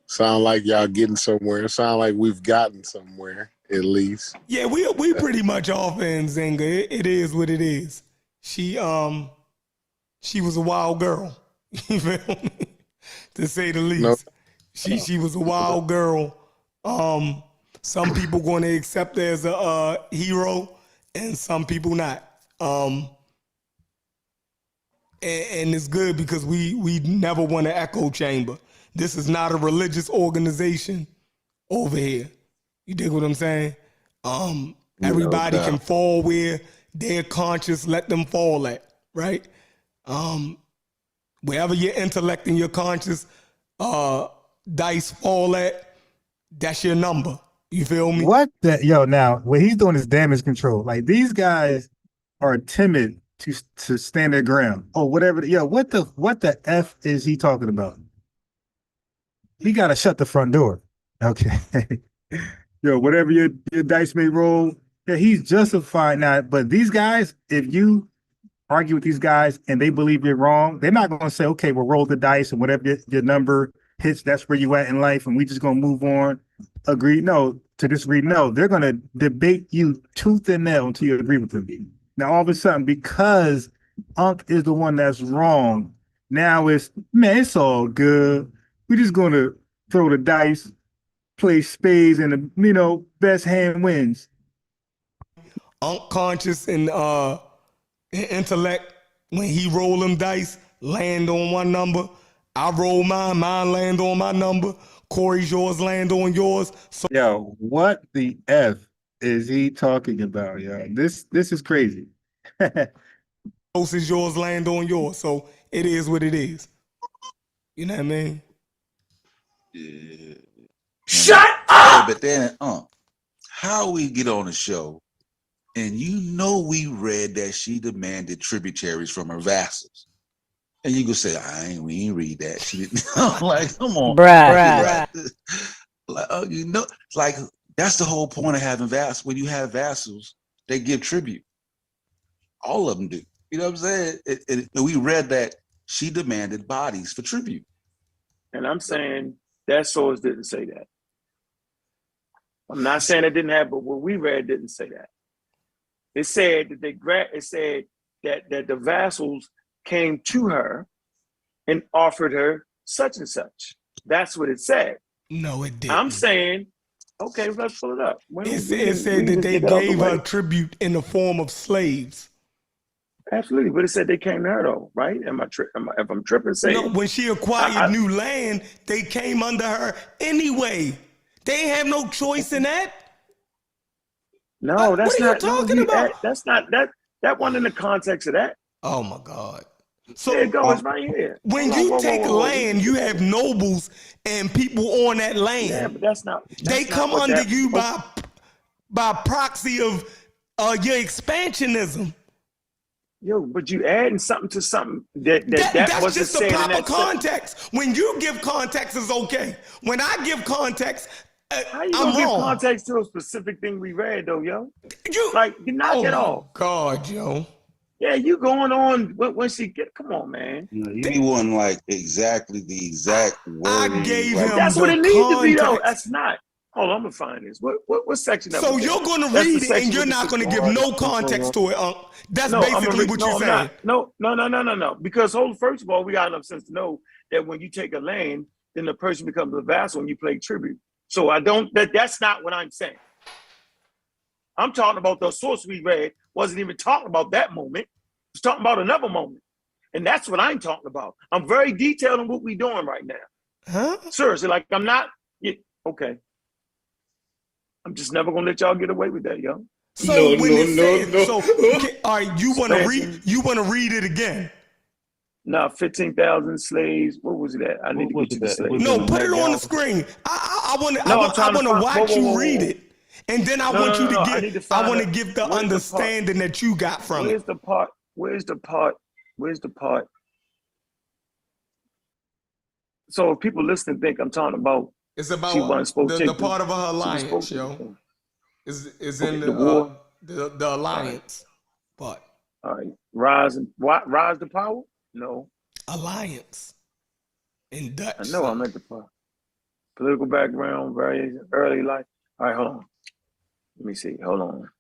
Sound like y'all getting somewhere. Sound like we've gotten somewhere at least. Yeah, we pretty much off Nzinga. It is what it is. She was a wild girl. You feel me? To say the least. Nope. She was a wild girl. Some people going to accept her as a hero, and some people not. And it's good because we never want an echo chamber. This is not a religious organization over here. You dig what I'm saying? Everybody can fall where their conscience let them fall at, right? Wherever your intellect and your conscience dice fall at, that's your number. You feel me? Now what he's doing is damage control. Like, these guys are timid to stand their ground. Oh, whatever. What the F is he talking about? He got to shut the front door. Okay. Whatever your dice may roll, he's justified now. But these guys, if you argue with these guys and they believe you're wrong, they're not going to say, okay, we'll roll the dice and whatever your number hits, that's where you at in life, and we just going to move on. Agree? No. To disagree? No. They're going to debate you tooth and nail until you agree with them. Now, all of a sudden, because Unc is the one that's wrong. Now it's all good. We're just gonna throw the dice, play spades, and the best hand wins. Unconscious and intellect, when he roll them dice, land on one number. I roll mine land on my number. Corey's yours, land on yours. So Yo, what the F is he talking about, yo? This is crazy. Close is yours, land on yours. So it is what it is. You know what I mean? Yeah. Shut up! But then, how we get on the show, and we read that she demanded tributaries from her vassals. And you can say, we ain't read that. She didn't. Like, come on. Bruh. Like, like, that's the whole point of having vassals. When you have vassals, they give tribute. All of them do. You know what I'm saying? We read that she demanded bodies for tribute. And I'm saying that source didn't say that. I'm not saying it didn't happen, but what we read didn't say that. It said that the vassals came to her and offered her such and such. That's what it said. No, it didn't. I'm saying, okay, let's pull it up. It said that they gave her tribute in the form of slaves. Absolutely, but it said they came to her though, right? If I'm tripping, saying no. When she acquired new land, they came under her anyway. They ain't have no choice in that. No, that's not. What are you talking about? That's not that. That wasn't in the context of that. Oh my God. So there it goes right here. When you take land, you have nobles and people on that land. Yeah, but that's not. They come under you by proxy of your expansionism. Yo, but you adding something to something that that's just the proper context. When you give context, is okay. When I give context, how you gonna give context to a specific thing we read though, yo? You knock it off. God, yo. Yeah, you going on when she get? Come on, man. You wasn't like exactly the exact word. I gave him. That's what it needs to be though. That's not. Hold on, I'm gonna find this. What section? So you're gonna read it and you're not gonna give no context to it, Unc. That's basically what you're saying. No. Because first of all, we got enough sense to know that when you take a land, then the person becomes a vassal and you play tribute. So that's not what I'm saying. I'm talking about the source we read wasn't even talking about that moment. It's talking about another moment. And that's what I'm talking about. I'm very detailed on what we're doing right now. Huh? Seriously, like I'm not, okay. I'm just never gonna let y'all get away with that, yo. So all right, you wanna read it again? No, 15,000 slaves. What was it at? I need to get you the slaves. No, put it on the screen. I wanna watch you read it. And then I want you to get, I want to give the understanding that you got from it. Where's the part? So if people listening think I'm talking about, it's about the part of her alliance, yo. Is in the war, the alliance part. All right, rise to power? No. Alliance. In Dutch. I know I'm at the part. Political background, very early life. All right, hold on. Let me see. Hold on.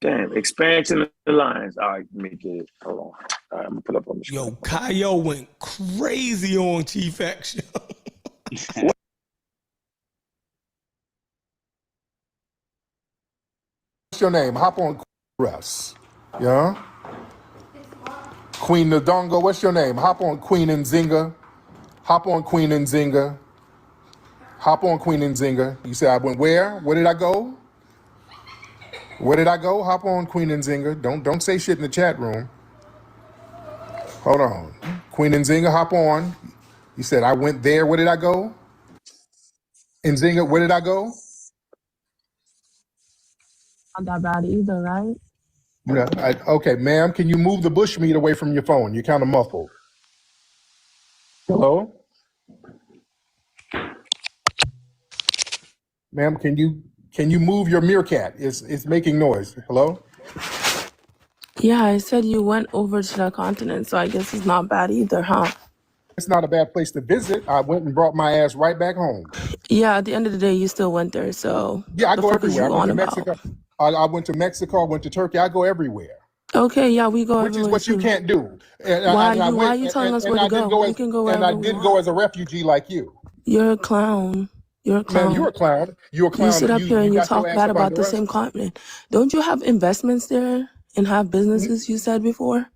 Damn, expansion of the lines. All right, let me get it. Hold on. All right, I'm gonna put up on the screen. Yo, Kyle went crazy on Chief X. What's your name? Hop on Russ. Yeah? Queen Nzinga, what's your name? Hop on Queen Nzinga. Hop on Queen Nzinga. Hop on Queen Nzinga. You say I went where? Where did I go? Where did I go? Hop on Queen Nzinga. Don't say shit in the chat room. Hold on. Queen Nzinga, hop on. You said I went there. Where did I go? Nzinga, where did I go? Not that bad either, right? Yeah, okay, ma'am, can you move the bushmeat away from your phone? You're kind of muffled. Hello? Ma'am, can you move your meerkat? It's making noise. Hello? Yeah, I said you went over to the continent, so I guess it's not bad either, huh? It's not a bad place to visit. I went and brought my ass right back home. Yeah, at the end of the day, you still went there, so yeah, I go fuck is everywhere. you I went on to about? Mexico. I went to Mexico. I went to Turkey. I go everywhere. Okay, yeah, we go which is everywhere what you too. can't do. And Why I are went you telling us where and to I didn't go? go We as can go and I wherever we didn't go want. as a refugee like you. You're a clown. You're a Ma'am, you're clown. a clown. You're a You clown. sit up here and You you got your talk ass bad up about under the us. same continent. Don't you have investments there and have businesses? You said before,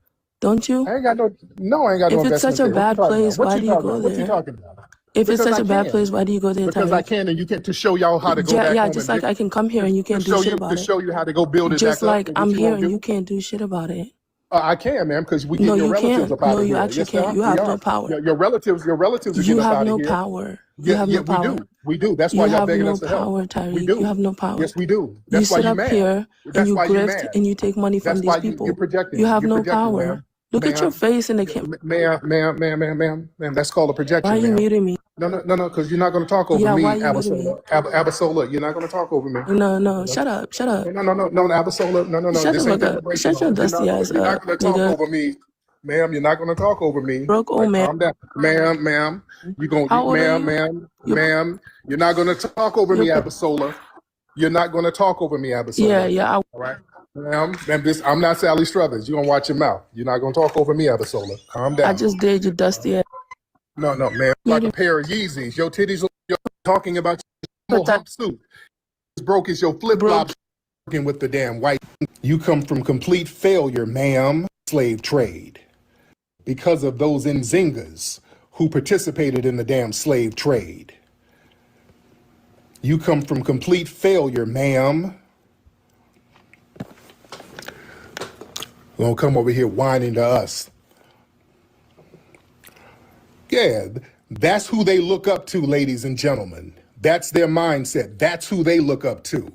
don't you? I ain't got I ain't got no If it's such investments a there. What you bad talking about? place, What why you do you talking go about? What you there? talking about? If it's Because such I a bad can. place, why do you go there, Because I Tariq? can, and you can to show y'all how to go back Yeah, home just and like I can come here and you can't do shit to about it. show you how to go build it Just back up, like and I'm what you here won't and you do. can't do shit about it. I can, ma'am, because we No, getting your you relatives can't. up out No, of you here. actually Yes, can't. ma'am, You we have are. no power. Your relatives are You getting up have out of no here. power. You have Yeah, no we power. do. We do. That's why You y'all have begging no us to help. power, We Tariq. You do. have no power. Yes, we do. You That's why sit you up mad. here and That's you why you grift mad. and you take money from That's these why you're people. projecting. You have You're no projecting, power. ma'am. Look at your face in the camera. Ma'am. That's called a Why are projection, you ma'am. muting me? No, because you're not going to talk over Yeah, why me, are you muting me? Abasola. You're not going to talk over me. No. Shut up. Shut up. No, Abasola. No. Shut the This ain't fuck up. deliberations. Shut your dusty ass You're not up, going to talk nigga. over me, ma'am. You're not going to talk over me. Broke old Like, man. calm down, ma'am. How old are you? Ma'am. You're not going to talk over me, Abasola. You're not going to talk over me, Abasola. Yeah. All right, ma'am. I'm not Sally Struthers. You're gonna watch your mouth. You're not going to talk over me, Abasola. Calm down. I just did, you dusty ass. No, ma'am. Like a pair of Yeezys. Your titties are talking about your hump suit. As broke as your flip flops. Working with the damn white. You come from complete failure, ma'am. Slave trade. Because of those Nzingas who participated in the damn slave trade. You come from complete failure, ma'am. Don't come over here whining to us. Yeah, that's who they look up to, ladies and gentlemen. That's their mindset. That's who they look up to.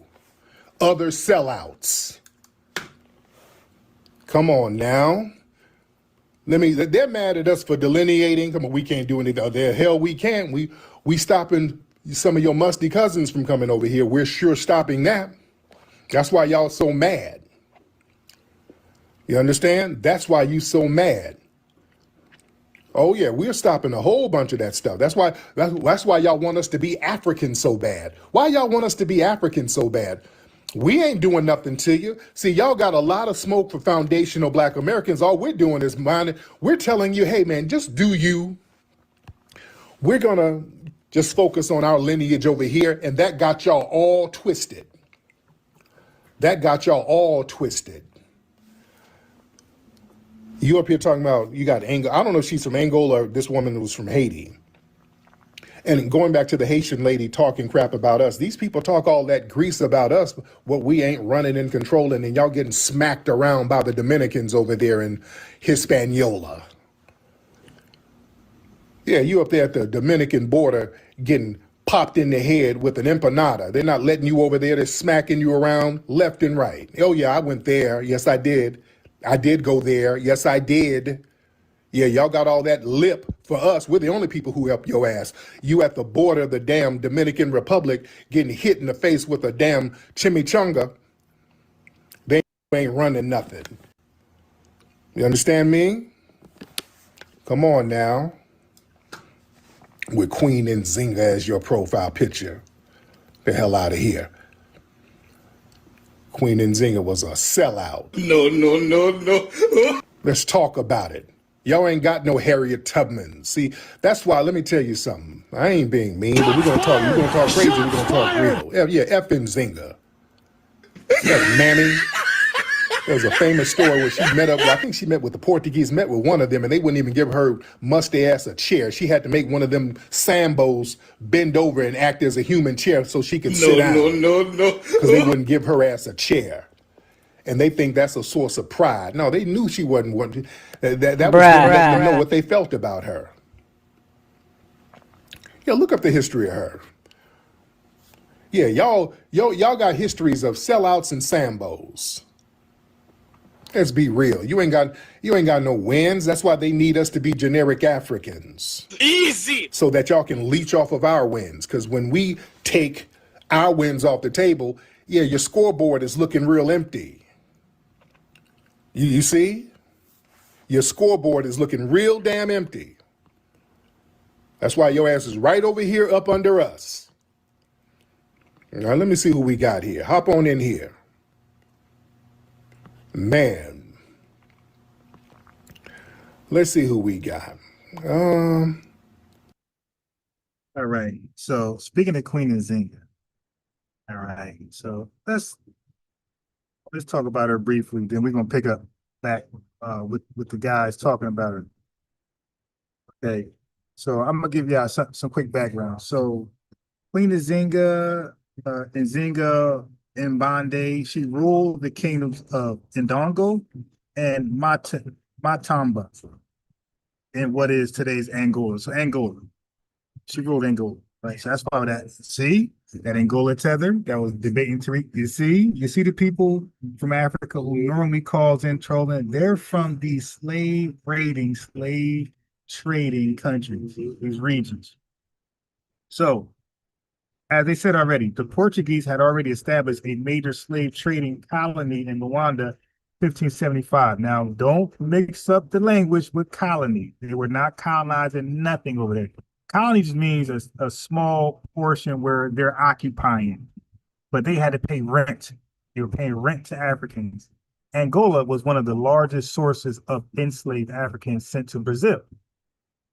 Other sellouts. Come on now. They're mad at us for delineating. Come on, we can't do anything. The hell we can't. We stopping some of your musty cousins from coming over here. We're sure stopping that. That's why y'all so mad. You understand? That's why you so mad. Oh yeah, we're stopping a whole bunch of that stuff. That's why y'all want us to be African so bad. Why y'all want us to be African so bad? We ain't doing nothing to you. See, y'all got a lot of smoke for foundational Black Americans. All we're doing is minding. We're telling you, hey man, just do you. We're gonna just focus on our lineage over here, and that got y'all all twisted. That got y'all all twisted. You up here talking about you got Angola. I don't know if she's from Angola or this woman was from Haiti. And going back to the Haitian lady talking crap about us, these people talk all that grease about us, what we ain't running and controlling, and y'all getting smacked around by the Dominicans over there in Hispaniola. Yeah, you up there at the Dominican border getting popped in the head with an empanada. They're not letting you over there. They're smacking you around left and right. Oh yeah, I went there. Yes, I did. I did go there. Yes, I did. Yeah, y'all got all that lip for us. We're the only people who help your ass. You at the border of the damn Dominican Republic getting hit in the face with a damn chimichanga. They ain't running nothing. You understand me? Come on now. With Queen Nzinga as your profile picture. The hell out of here. Queen Nzinga was a sellout. No. Let's talk about it. Y'all ain't got no Harriet Tubman. See, that's why, let me tell you something. I ain't being mean, but we're gonna talk crazy, we're gonna talk real. Yeah, F Nzinga. That's Mammy. There was a famous story where she met up, I think she met with the Portuguese, met with one of them, and they wouldn't even give her musty ass a chair. She had to make one of them Sambos bend over and act as a human chair so she could sit down. No. Because they wouldn't give her ass a chair. And they think that's a source of pride. No, they knew she wasn't one. That was them letting them know what they felt about her. Yeah, look up the history of her. Yeah, y'all got histories of sellouts and Sambos. Let's be real. You ain't got no wins. That's why they need us to be generic Africans. Easy. So that y'all can leech off of our wins. Because when we take our wins off the table, yeah, your scoreboard is looking real empty. You see? Your scoreboard is looking real damn empty. That's why your ass is right over here up under us. Now, let me see who we got here. Hop on in here. Man, Let's see who we got. All right. So speaking of Queen Nzinga, all right. So let's talk about her briefly. Then we're gonna pick up back with the guys talking about her. Okay. So I'm gonna give y'all some quick background. So Queen Nzinga, Nzinga Mbande, she ruled the kingdoms of Ndongo and Matamba in what is today's Angola. So Angola. She ruled Angola, right? So that's why that. See that Angola tether that was debating Tariq. You see the people from Africa who normally calls in trolling. They're from these slave raiding, slave trading countries, these regions. So, as they said already, the Portuguese had already established a major slave trading colony in Luanda, 1575. Now, don't mix up the language with colony. They were not colonizing nothing over there. Colony just means a small portion where they're occupying, but they had to pay rent. They were paying rent to Africans. Angola was one of the largest sources of enslaved Africans sent to Brazil.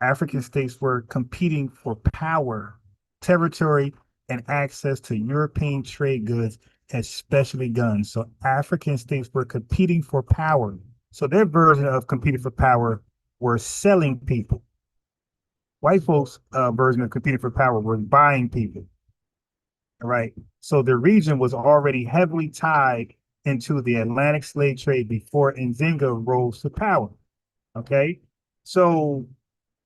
African states were competing for power, territory, and access to European trade goods, especially guns. So African states were competing for power. So their version of competing for power were selling people. White folks' version of competing for power was buying people. All right. So the region was already heavily tied into the Atlantic slave trade before Nzinga rose to power. Okay. So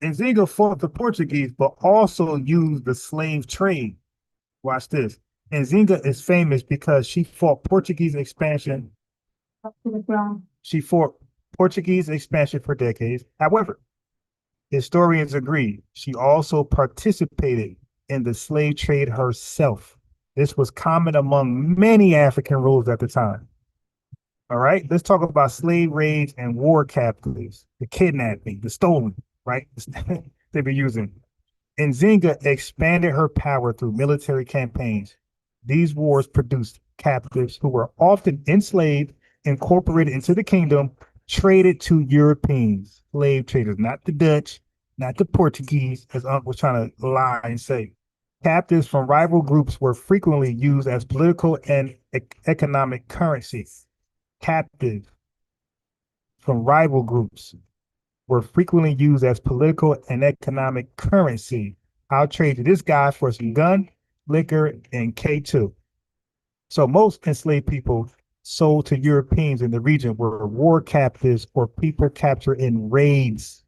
Nzinga fought the Portuguese, but also used the slave trade. Watch this. Nzinga is famous because she fought Portuguese expansion. She fought Portuguese expansion for decades. However, historians agree she also participated in the slave trade herself. This was common among many African rulers at the time. All right, let's talk about slave raids and war captives, the kidnapping, the stolen, right? They've been using. Nzinga expanded her power through military campaigns. These wars produced captives who were often enslaved, incorporated into the kingdom, traded to Europeans, slave traders, not the Dutch, not the Portuguese, as Unc was trying to lie and say. Captives from rival groups were frequently used as political and economic currency. Captives from rival groups were frequently used as political and economic currency. I'll trade you this guy for some gun, liquor, and K2. So most enslaved people sold to Europeans in the region were war captives or people captured in raids,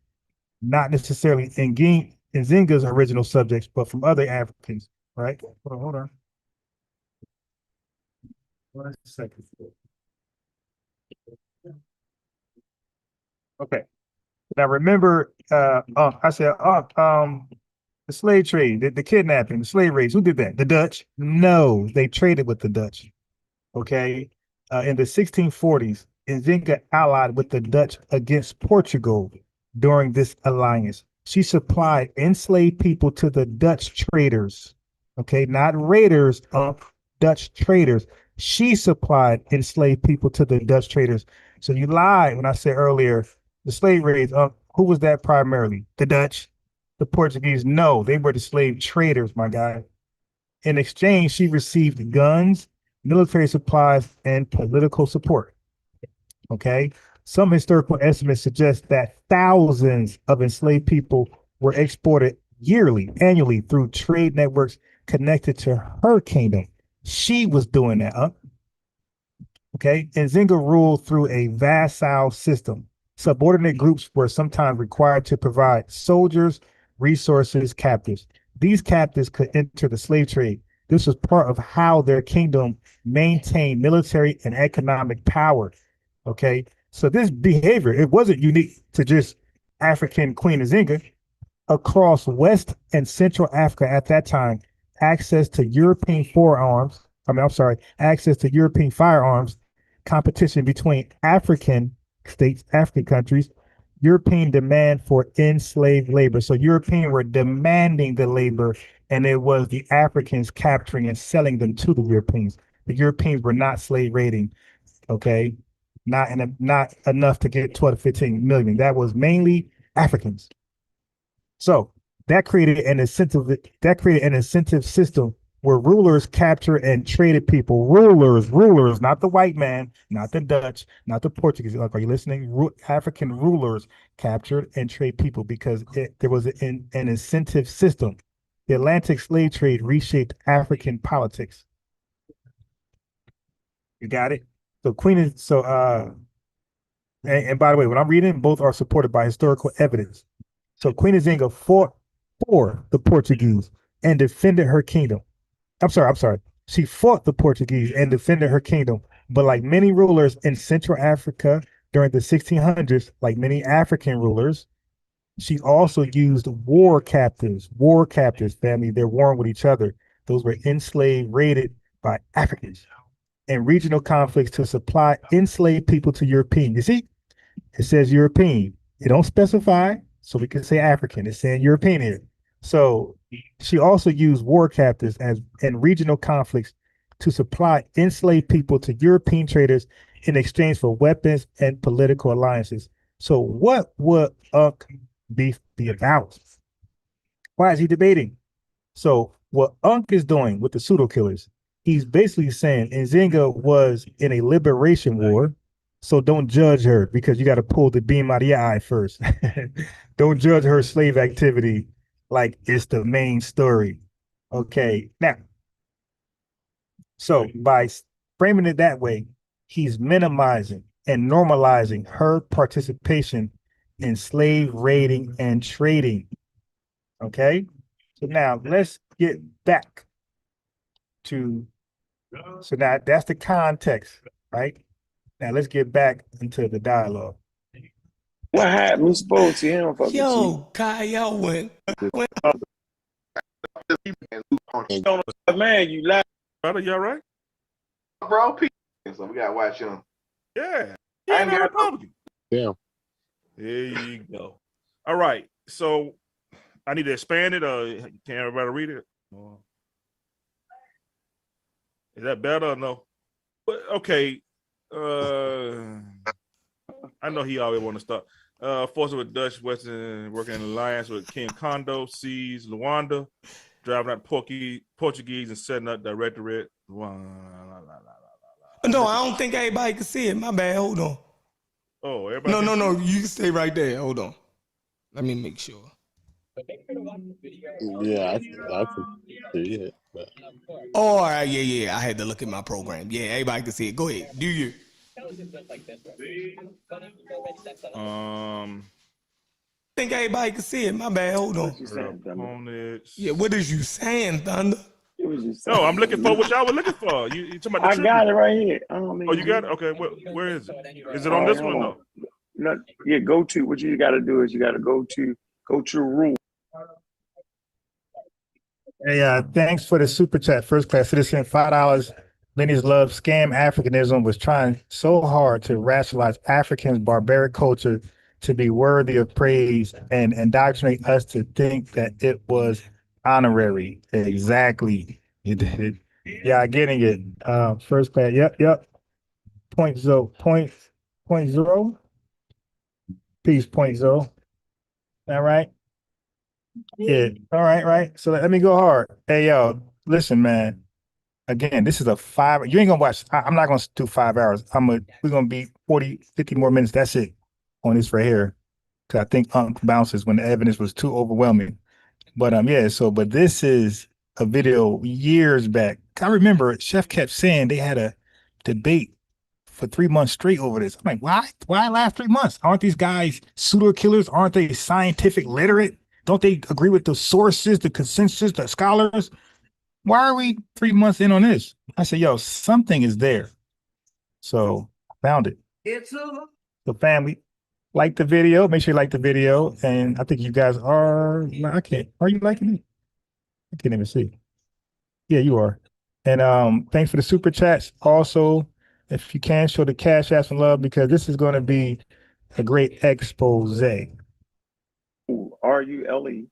not necessarily Nzinga's original subjects, but from other Africans, right? Hold on. 1 second. Okay. Now remember, I said, the slave trade, the kidnapping, the slave raids. Who did that? The Dutch? No, they traded with the Dutch. Okay. In the 1640s, Nzinga allied with the Dutch against Portugal during this alliance. She supplied enslaved people to the Dutch traders. Okay, not raiders, Dutch traders. She supplied enslaved people to the Dutch traders. So you lied when I said earlier, the slave raids, who was that primarily? The Dutch, the Portuguese? No, they were the slave traders, my guy. In exchange, she received guns, military supplies, and political support. Okay. Some historical estimates suggest that thousands of enslaved people were exported annually through trade networks connected to her kingdom. She was doing that. Okay. Nzinga ruled through a vassal system. Subordinate groups were sometimes required to provide soldiers, resources, captives. These captives could enter the slave trade. This was part of how their kingdom maintained military and economic power. Okay. So this behavior, it wasn't unique to just African Queen Nzinga. Across West and Central Africa at that time, access to European firearms, competition between African states, African countries, European demand for enslaved labor. So Europeans were demanding the labor, and it was the Africans capturing and selling them to the Europeans. The Europeans were not slave raiding, okay? Not enough to get 12 to 15 million. That was mainly Africans. So that created an incentive system where rulers captured and traded people. Rulers, not the white man, not the Dutch, not the Portuguese. Like, are you listening? African rulers captured and trade people because there was an incentive system. The Atlantic slave trade reshaped African politics. You got it? So and by the way, when I'm reading, both are supported by historical evidence. So Queen Nzinga fought for the Portuguese and defended her kingdom. I'm sorry. She fought the Portuguese and defended her kingdom. But like many rulers in Central Africa during the 1600s, like many African rulers, she also used war captives, family. They're warring with each other. Those were enslaved, raided by Africans and regional conflicts to supply enslaved people to European. You see, it says European. It don't specify, so we can say African. It's saying European here. So she also used war captives and regional conflicts to supply enslaved people to European traders in exchange for weapons and political alliances. So what would Unc be about? Why is he debating? So what Unc is doing with the pseudo killers, he's basically saying Nzinga was in a liberation war. So don't judge her because you got to pull the beam out of your eye first. Don't judge her slave activity like it's the main story. Okay. Now, so by framing it that way, he's minimizing and normalizing her participation in slave raiding and trading. Okay. So now let's get back to, so now that's the context, right? Now let's get back into the dialogue. What happened? We spoke to him. Yo, Kyle went. Man, you lie. Brother, you all right? Bro, so we gotta watch him. Yeah. I ain't got Republican. Yeah. There you go. All right. So I need to expand it, or can everybody read it? Is that better or no? But okay. I know he always want to start. Forcing with Dutch Western, working in alliance with King Kondo, seized Luanda, driving out Portuguese and setting up directorate. No, I don't think everybody can see it. My bad. Hold on. Oh, everybody. No. You can stay right there. Hold on. Let me make sure. Yeah, I can see it. But... Oh, all right, yeah. I had to look at my program. Yeah, everybody can see it. Go ahead. Do you? Think everybody can see it. My bad. Hold on. Yeah, what is you saying, Thunder? No, I'm looking for what y'all were looking for. You talking about the I got it right here. Oh, you got it? Okay, where is it? Is it on this one though? No, yeah, go to what you got to do is you got to go to rule. Hey, thanks for the super chat, first class citizen, $5. Lenny's love scam Africanism was trying so hard to rationalize Africans' barbaric culture to be worthy of praise and indoctrinate us to think that it was honorary. Exactly. You did it. Yeah, getting it. First class. Yep. Point zero. Peace, point zero. All right. Yeah. All right. So let me go hard. Hey, yo, listen, man. Again, this is a 5. You ain't gonna watch. I'm not gonna do 5 hours. We're gonna be 40, 50 more minutes. That's it on this right here. Cause I think Unc bounces when the evidence was too overwhelming. But but this is a video years back. I remember Chef kept saying they had a debate for 3 months straight over this. I'm like, why? Why last 3 months? Aren't these guys pseudo killers? Aren't they scientific literate? Don't they agree with the sources, the consensus, the scholars? Why are we 3 months in on this? I said, yo, something is there. So I found it. The family, like the video. Make sure you like the video. And I think you guys are, are you liking it? I can't even see. Yeah, you are. And thanks for the super chats. Also, if you can, show the cash app some love because this is going to be a great expose. RULE.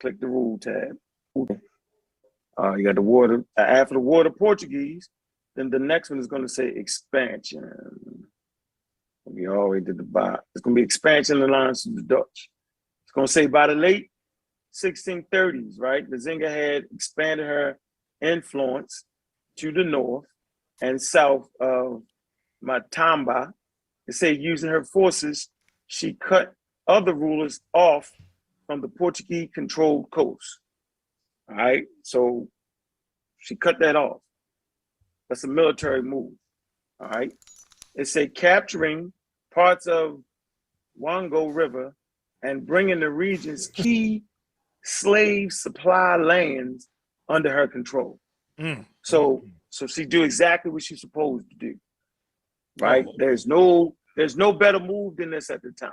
Click the rule tab. You got the water. After the water Portuguese, then the next one is going to say expansion. We already did the by. It's going to be expansion of the lines to the Dutch. It's going to say by the late 1630s, right? Nzinga had expanded her influence to the north and south of Matamba. It say using her forces, she cut other rulers off from the Portuguese-controlled coast. All right, so she cut that off. That's a military move. All right, it say capturing parts of Wango River and bringing the region's key slave supply lands under her control. So she do exactly what she's supposed to do. Right? There's no better move than this at the time.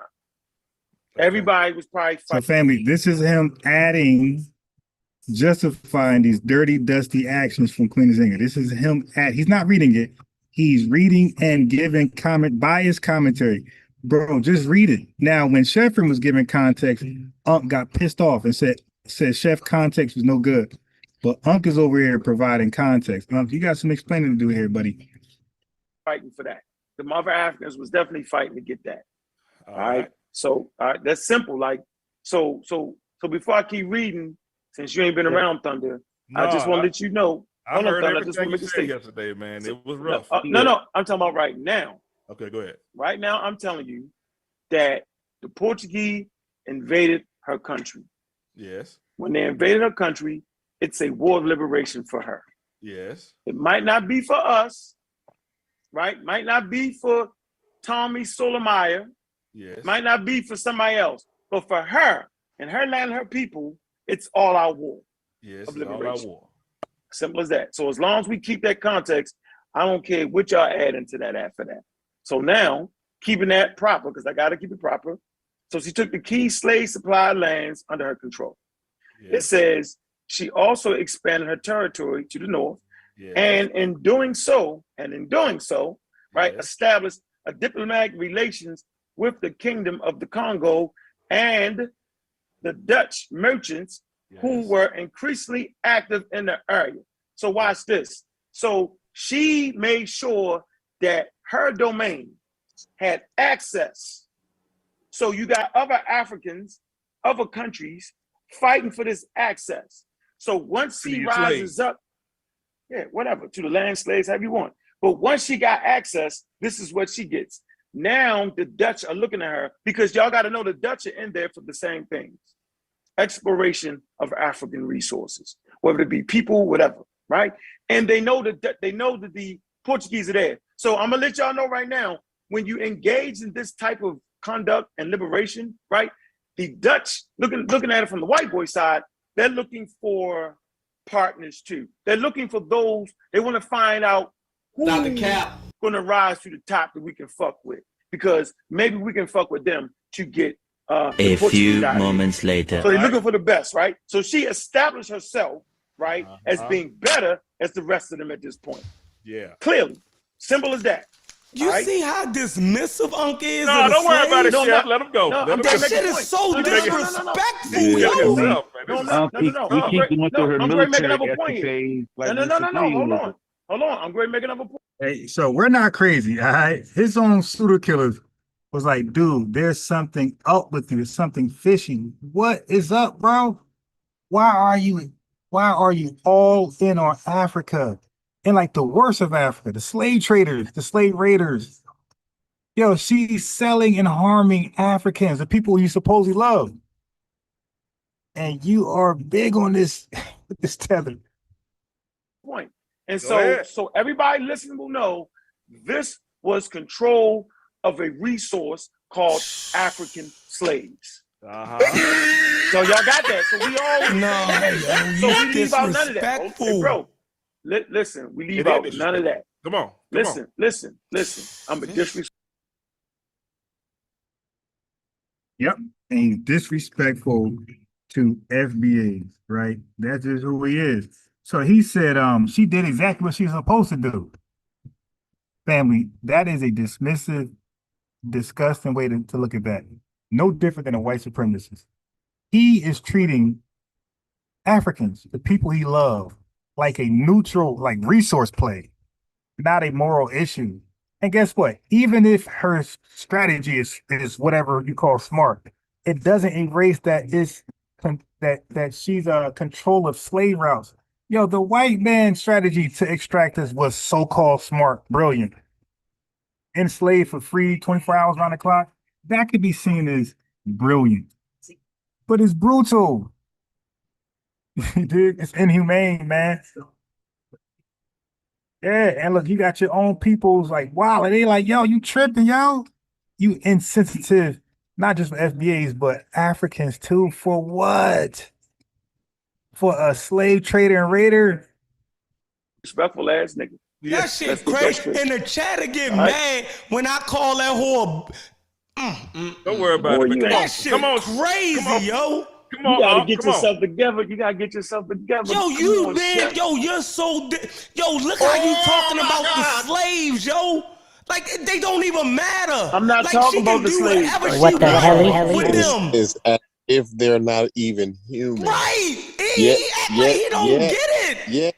Everybody was probably fighting. So family, this is him justifying these dirty, dusty actions from Queen Nzinga. This is him he's not reading it. He's reading and giving biased commentary. Bro, just read it. Now, when Sheffrin was giving context, Unc got pissed off and said Chef context was no good. But Unc is over here providing context. Unc, you got some explaining to do here, buddy. Fighting for that. The mother Africans was definitely fighting to get that. All right. So that's simple. Like, so before I keep reading, since you ain't been around Thunder, I just want to let you know. I heard everything you said yesterday, man. It was rough. No, I'm talking about right now. Okay, go ahead. Right now, I'm telling you that the Portuguese invaded her country. Yes. When they invaded her country, it's a war of liberation for her. Yes. It might not be for us, right? Might not be for Tommy Sotomayor. Yes. Might not be for somebody else. But for her and her land and her people, it's all our war. Yes, of it's all liberation. our war. Simple as that. So as long as we keep that context, I don't care what y'all add into that after that. So now, keeping that proper, because I got to keep it proper. So she took the key slave supply lands under her control. Yes. It says she also expanded her territory to the north, yes. and in doing so, right, yes. established a diplomatic relations with the Kingdom of the Congo and the Dutch merchants, yes. who were increasingly active in the area. So watch this. So she made sure that her domain had access. So you got other Africans, other countries fighting for this access. So once she rises up, whatever, to the land, slaves, however you want. But once she got access, this is what she gets. Now the Dutch are looking at her because y'all got to know the Dutch are in there for the same things. Exploration of African resources, whether it be people, whatever, right? And they know that the Portuguese are there. So I'm gonna let y'all know right now, when you engage in this type of conduct and liberation, right? The Dutch, looking at it from the white boy side, they're looking for partners too. They're looking for those, they want to find out who's gonna rise to the top that we can fuck with. Because maybe we can fuck with them to get a few moments later. So they're looking for the best, right? So she established herself, right, as being better as the rest of them at this point. Yeah. Clearly. Simple as that. You see how dismissive Unc is? No, don't worry about it, Chef. Let him go. That shit is so disrespectful. I'm going to make another point here. No. Hold on. I'm going to make another point. Hey, so we're not crazy, all right? His own pseudo killers was like, dude, there's something up with you. There's something fishy. What is up, bro? Why are you all in on Africa? And like the worst of Africa, the slave traders, the slave raiders. Yo, she's selling and harming Africans, the people you supposedly love. And you are big on this, this tether. Point. And so everybody listening will know this was control of a resource called African slaves. So y'all got that. So we all so we leave out none of that. Okay, bro. Listen, we leave out none of that. Come on. Listen. I'm a disrespect. Yep. And disrespectful to FBAs, right? That's just who he is. So he said she did exactly what she was supposed to do. Family, that is a dismissive, disgusting way to look at that. No different than a white supremacist. He is treating Africans, the people he loves, like a neutral, like resource play, not a moral issue. And guess what? Even if her strategy is whatever you call smart, it doesn't erase that that she's a control of slave routes. Yo, the white man's strategy to extract us was so-called smart, brilliant. Enslaved for free, 24 hours around the clock. That could be seen as brilliant. But it's brutal. Dude, it's inhumane, man. Yeah, and look, you got your own people's like, wow, and they like, yo, you tripping, yo? You insensitive, not just for FBAs, but Africans too. For what? For a slave trader and raider? Respectful ass nigga. That shit crazy. And the chatter get mad when I call that whore. Don't worry about it. That shit crazy, yo. Come on, you gotta get yourself together. You gotta get yourself together. Yo, you man, yo, you're so yo, look how you talking about the slaves, yo. Like they don't even matter. I'm not like, talking about the slaves. What the hell with them? is as if they're not even human. Right. He don't get it.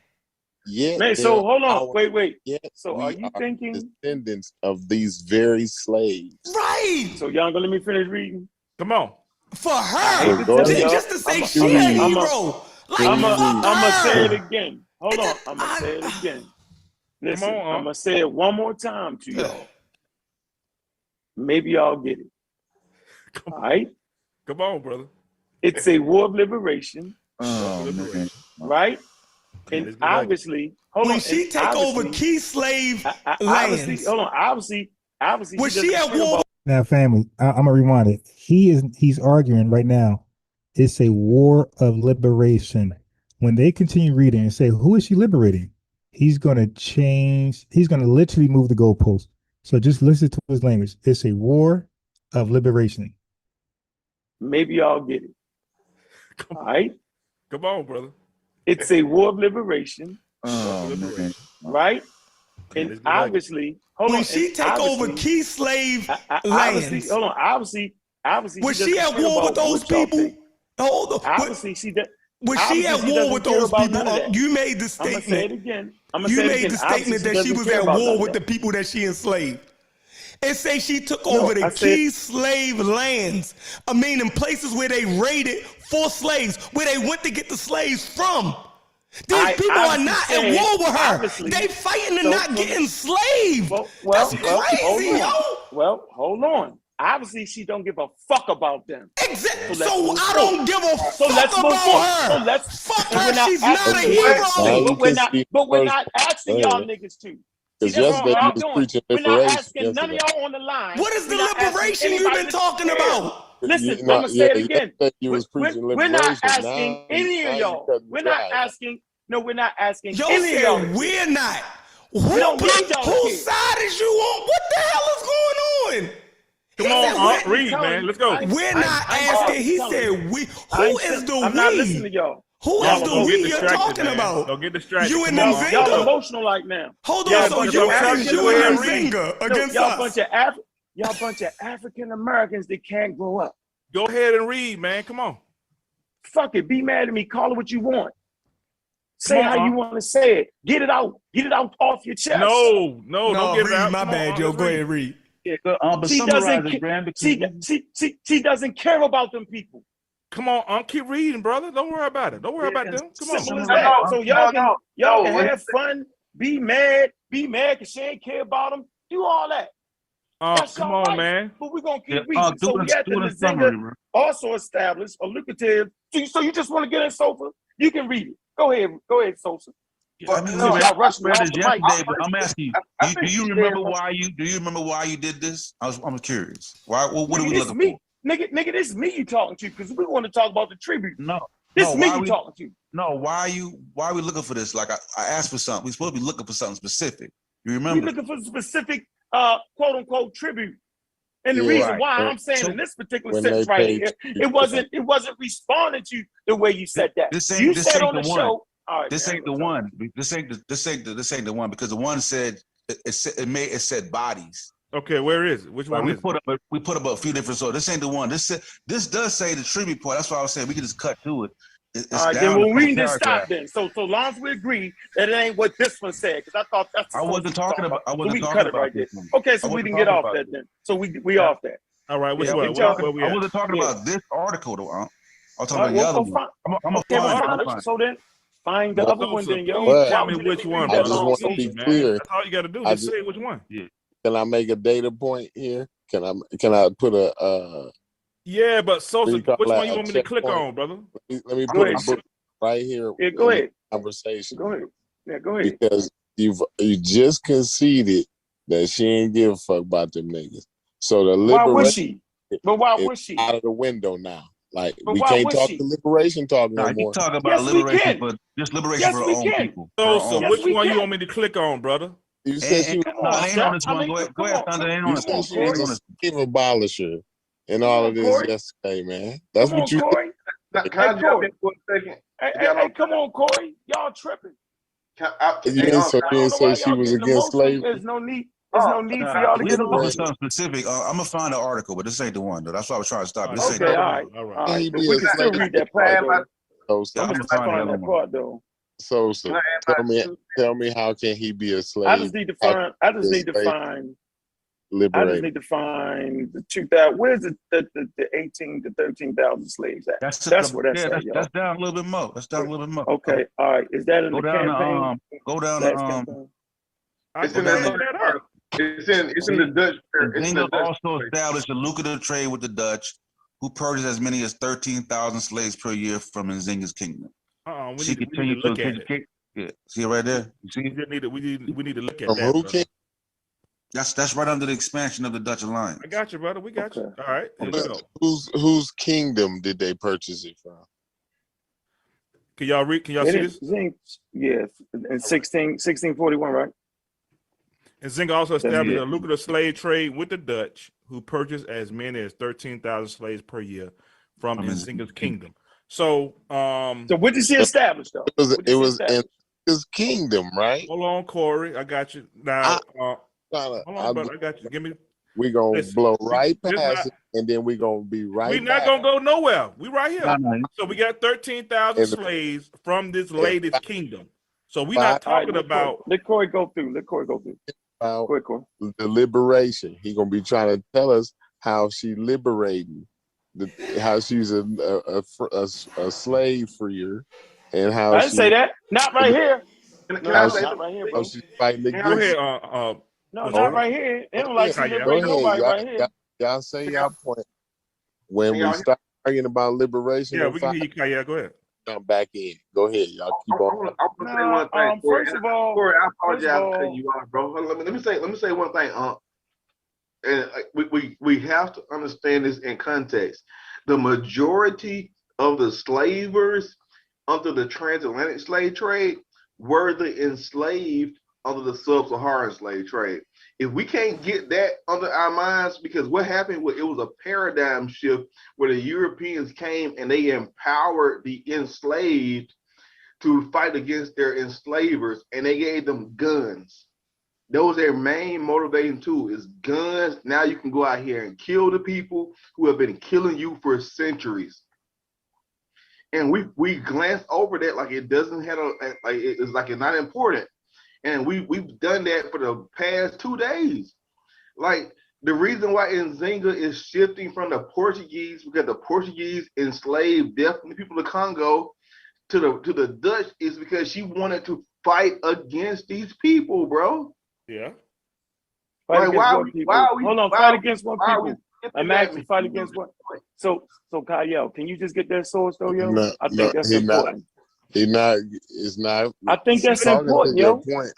Yeah. Man, so hold on. Wait. Yeah, so are you thinking descendants of these very slaves? Right. So y'all gonna let me finish reading? Come on. For her, just to say she a hero. I'm gonna say it again. Hold on, I'm gonna say it again. Listen, I'm gonna say it one more time to y'all. Maybe y'all get it. All right? Come on, brother. It's a war of liberation. Right? And And obviously, when she take over key slave lands. Hold on, obviously, was she at war? Now, family, I'm gonna rewind it. He's arguing right now. It's a war of liberation. When they continue reading and say, "Who is she liberating?" He's gonna change. He's gonna literally move the goalpost. So just listen to his language. It's a war of liberation. Maybe y'all get it. All right. Come on, brother. It's a war of liberation. Right? And obviously, when she take over key slave lands, hold on. Obviously, was she at war with those people? Hold on. Obviously, she did. Was she at war with those people? You made the statement. I'm gonna say it again. You made the statement that she was at war with the people that she enslaved. And say she took over the key slave lands. I mean, in places where they raided for slaves, where they went to get the slaves from. These people are not at war with her. They fighting to not get enslaved. That's crazy, yo. Well, hold on. Obviously, she don't give a fuck about them. Exactly. So I don't give a fuck about her. So let's fuck her. She's not a hero. But we're not asking y'all niggas to. It's just that you was preaching we're not liberation. asking none of y'all on the line. What is the liberation you've been talking about? Listen, I'm gonna say it again. We're not asking any of y'all. We're not asking. No, we're not asking Yo any of y'all. We're not. Whose side is you on? What the hell is going on? Come on, read, man. Let's go. We're not asking. He said we. Who is the we? I'm not listening to y'all. Who is the we you're talking about? Don't get distracted. You and Y'all Nzinga. emotional like now. Hold on, so you and Nzinga against y'all us. Y'all bunch of African Americans that can't grow up. Go ahead and read, man. Come on. Fuck it. Be mad at me. Call it what you want. Say how you want to say it. Get it out. Get it out off your chest. No, don't get it out. My bad, Joe. Go ahead and read. Yeah, but she doesn't care about them people. Come on, keep reading, brother. Don't worry about it. Don't worry about them. Come on. As that. So y'all can have fun, be mad because she ain't care about them. Do all that. Come on, man. But we're gonna keep reading. So we had the Nzinga also established a lucrative. So you just want to get in sofa? You can read it. Go ahead, Sosa. I mean, I'm asking you. Do you remember why you did this? I'm curious. Why? What are we looking for? Nigga, this is me you talking to because we want to talk about the tribute. This is me you talking to. No, why are we looking for this? Like I asked for something. We're supposed to be looking for something specific. You remember? We're looking for specific quote unquote tribute. And the reason why I'm saying in this particular sense right here, it wasn't responding to the way you said that. You said on the show. Right, this ain't the one. This ain't the one because the one said it said bodies. Okay, where is it? Which one? We put up a few different. So this ain't the one. This does say the tribute part. That's why I was saying we can just cut to it. It's then down we'll a read couple this stop paragraphs. then. So long as we agree that it ain't what this one said, because I thought that's the I source wasn't we talking about. I so wasn't we can talking cut it about right there. this one. Okay, so I we wasn't can get talking off about that this. then. So we off that. All right, which Yeah, one? I Where wasn't talking Yeah. about this article though. I'm talking All right, about the well, other go one. find. I'm Okay, well, gonna find find it. So then find the But, other one Sosa, then, yo. please but tell Why me would you which make me one, read I that just brother. long want to Please, be social? man. clear. That's all you got to do. I Just just say which one. Yeah. can I make a data point here? Can I put a Yeah, but what Sosa, do you call which one that, you a want me to click checkpoint? on, brother? Let me Go put a ahead. book right here Yeah, in go the ahead. conversation Go ahead. Yeah, go ahead. because you just conceded that she ain't give a fuck about them niggas. So the Why would liberation she? But why is would she? out of the window now. Like But we why can't would talk she? the liberation talk Nah, no you more. talk about Yes, we liberation can. for just liberation Yes, for our we own can. people. For our Sosa, own Yes, which people. we one you can. want me to click on, brother? You said she was Come No, on, I ain't Steph. on this one. Go Come ahead, on, Thunder. I ain't you on this said one. she I ain't was on a this. slave abolisher and come all on, of this Corey. yesterday, man. That's Come what on, you Corey. Can Hey, I jump Corey. in for a second? Hey, If hey, y'all hey, don't come on, Corey. Y'all tripping. you hey, didn't, so I you don't didn't know say why she y'all was getting against emotional. slavery. There's no need. There's no need for Nah, y'all to we get looking for emotional. something specific. I'm gonna find the article, but this ain't the one though. That's why I was trying to stop. All This right, ain't Okay, the all one. right. all right. All Can right. he But be we a can still slave? read that part, though. Yeah, Sosa, I'm We gonna can still find the find other that one. part, though. Sosa, tell me how can he be a I slave? just need to How can find. I he just be a need to slave find. I just liberator? need to find the 2,000. Where's the 18 to 13,000 slaves at? That's where that's at, that's y'all. down a little bit more. That's down a little bit more. Okay, all right. Is that in Go the down to campaign? go down to Last campaign. It's go in that down third to article. It's in the see. Dutch. It's in the Nzinga Dutch. also established a lucrative trade with the Dutch, who purchased as many as 13,000 slaves per year from Nzinga's kingdom. We She need to continued look to at it. educate. Yeah, see it right there. You see? We need to look at From that, who brother. king? That's right under the expansion of the Dutch alliance. I got you, brother. We got you. All right, here we go. Whose kingdom did they purchase it from? Can y'all read? Can y'all see this? Yes, in 1641, right? And Nzinga also That's established it. a lucrative slave trade with the Dutch, who purchased as many as 13,000 slaves per year from Nzinga's kingdom. So, so what did she establish, though? It was in his kingdom, right? Hold on, Corey. I got you. Now, hold on, brother. I got you. Give me. We're going to blow right past not, it, and then we're going to be right We're not back. going to go nowhere. We right here. No. So we got 13,000 slaves from this latest kingdom. So we're not talking about. Let Corey go through. Let Corey go through. About the liberation. He's going to be trying to tell us how she liberating, how she's a slave freer, and how I didn't say that. Not right here. Not right here, bro. She's fighting against. Go ahead. No, not right here. They don't like to liberate nobody right here. Y'all say y'all point. When we start arguing about liberation, yeah, we can hear you, Kaya. Go ahead. Jump back in. Go ahead, y'all. Keep on. I want to say one thing. Corey. First of all, Corey, I apologize for cutting you off, bro. Let me say one thing. And we have to understand this in context. The majority of the slavers under the transatlantic slave trade were the enslaved under the sub-Saharan slave trade. If we can't get that under our minds, because what happened was it was a paradigm shift where the Europeans came and they empowered the enslaved to fight against their enslavers, and they gave them guns. That was their main motivating tool, is guns. Now you can go out here and kill the people who have been killing you for centuries. And we glance over that like it doesn't have it's like it's not important. And we've done that for the past 2 days. Like the reason why Nzinga is shifting from the Portuguese, because the Portuguese enslaved definitely people of Congo to the Dutch, is because she wanted to fight against these people, bro. Yeah. Fight against what people? I'm asking, fight against what? So Kyle, can you just get that source though, yo? No, I think that's important. It's not. I think that's important, yo. Point,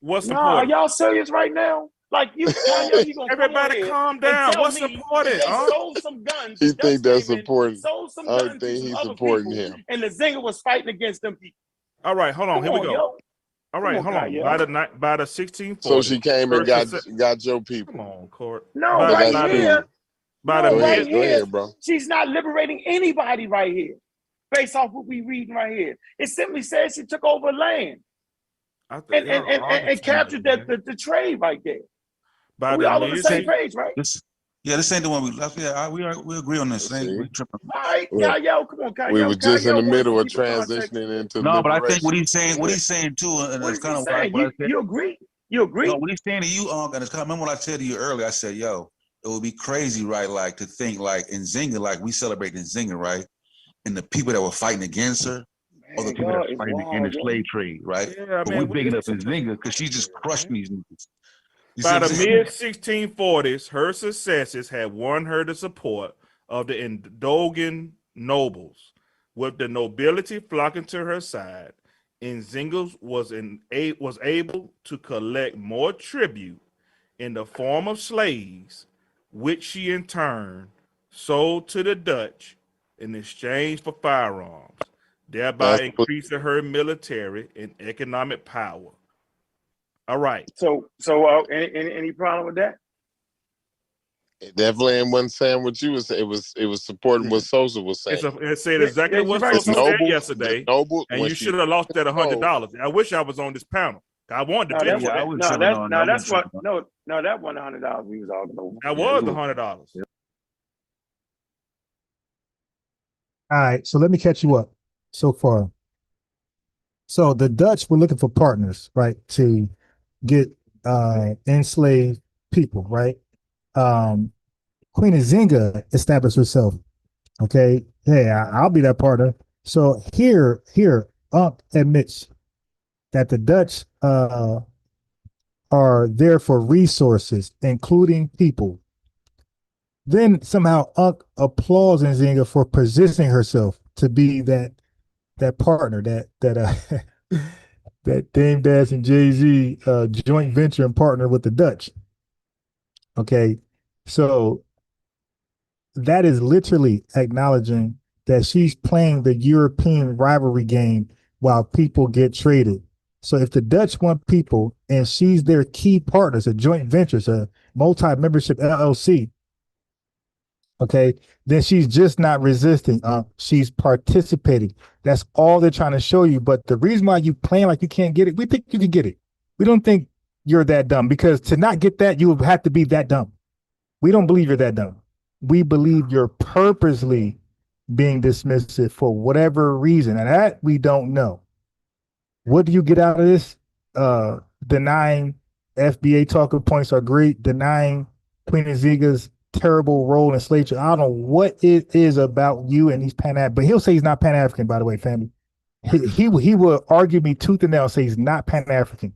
What's no, important? Are y'all serious right now? Like you, Kyle, you gonna everybody calm down. What's important? They sold some guns. You think that's important? Sold some I guns don't think to he's some other supporting people, him. and the Nzinga was fighting against them people. All right, hold on. Here we go. Yo. All right, hold on. By the 1640. So she came and got your people. Come on, Court. No, right here. Right here, bro. She's not liberating anybody right here, based off what we reading right here. It simply says she took over land and captured the trade right there. By we all on the same page, right? Yeah, this ain't the one we left. Yeah, we agree on this. See? We tripping. All right, Well, Kyle, come on, Kyle. we were just in Kyle the wanted middle to of keep the context. transitioning into No, but I think what liberation. he's saying too, and What it's is he kind of saying? what I said. You agree? You agree? No, what he's saying to you, and it's kind of, remember what I said to you earlier. I said, yo, it would be crazy, right? Like to think like Nzinga, like we celebrate Nzinga, right? And the people that were fighting against her, or the people that are fighting in the slave trade, right? Yeah, But man. we bigging up Nzinga because she's just crushing these niggas. You see By what the I'm saying? mid 1640s, her successes had won her the support of the Ndogan nobles, with the nobility flocking to her side. Nzinga was able to collect more tribute in the form of slaves, which she in turn sold to the Dutch in exchange for firearms, thereby increasing her military and economic power. All right. So any problem with that? It definitely wasn't saying what you was saying. It was supporting what Sosa was saying. It said exactly what Sosa said yesterday, and you should have lost that $100. I wish I was on this panel. I wanted to pitch that wasn't $100 we was arguing over. That was the $100. All right, so let me catch you up so far. So the Dutch were looking for partners, right, to get enslaved people, right? Queen Nzinga established herself. Okay, hey, I'll be that partner. So here, admits that the Dutch are there for resources, including people. Then somehow applauds Nzinga for positioning herself to be that partner, that Dame Dash and Jay-Z joint venture and partner with the Dutch. Okay, so that is literally acknowledging that she's playing the European rivalry game while people get traded. So if the Dutch want people and she's their key partners, a joint venture, a multi-membership LLC, okay, then she's just not resisting. She's participating. That's all they're trying to show you. But the reason why you playing like you can't get it, we think you can get it. We don't think you're that dumb, because to not get that, you would have to be that dumb. We don't believe you're that dumb. We believe you're purposely being dismissive for whatever reason, and that we don't know. What do you get out of this? Denying FBA talking points are great, denying Queen Nzinga's terrible role in slave trade. I don't know what it is about you and he's Pan-African, but he'll say he's not Pan-African, by the way, family. He will argue me tooth and nail, say he's not Pan-African.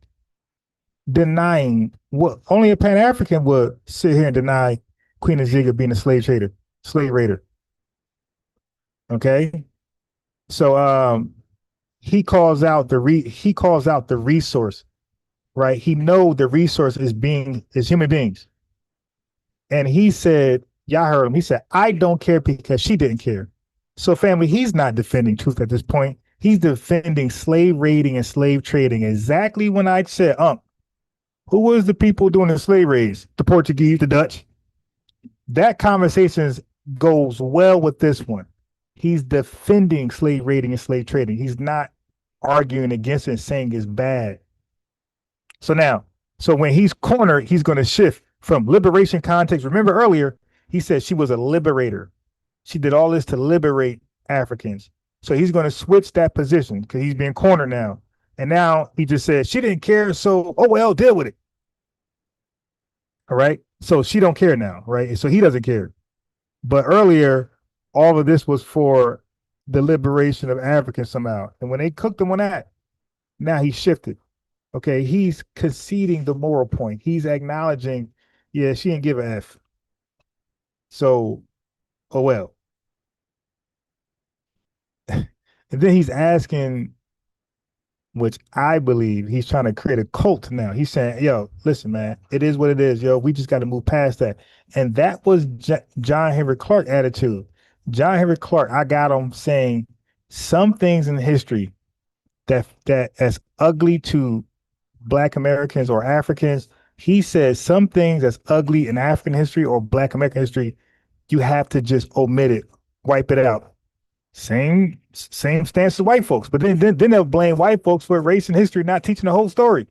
Denying what only a Pan-African would sit here and deny Queen Nzinga being a slave raider. Okay, so he calls out the resource, right? He know the resource is human beings, and he said, y'all heard him. He said, "I don't care because she didn't care." So, family, he's not defending truth at this point. He's defending slave raiding and slave trading. Exactly when I said, who was the people doing the slave raids? The Portuguese, the Dutch. That conversation goes well with this one. He's defending slave raiding and slave trading. He's not arguing against it and saying it's bad. So when he's cornered, he's going to shift from liberation context. Remember earlier, he said she was a liberator. She did all this to liberate Africans. So he's going to switch that position because he's being cornered now. And now he just said she didn't care, so oh well, deal with it. All right. So she don't care now, right? So he doesn't care. But earlier, all of this was for the liberation of Africans somehow. And when they cooked him on that, now he shifted. Okay, he's conceding the moral point. He's acknowledging, yeah, she didn't give a F. So, oh well. And then he's asking, which I believe he's trying to create a cult now. He's saying, yo, listen, man, it is what it is, yo. We just got to move past that. And that was John Henry Clark attitude. John Henry Clark, I got him saying some things in history that as ugly to Black Americans or Africans, he says some things that's ugly in African history or Black American history, you have to just omit it, wipe it out. Same stance as white folks, but then they'll blame white folks for race and history not teaching the whole story.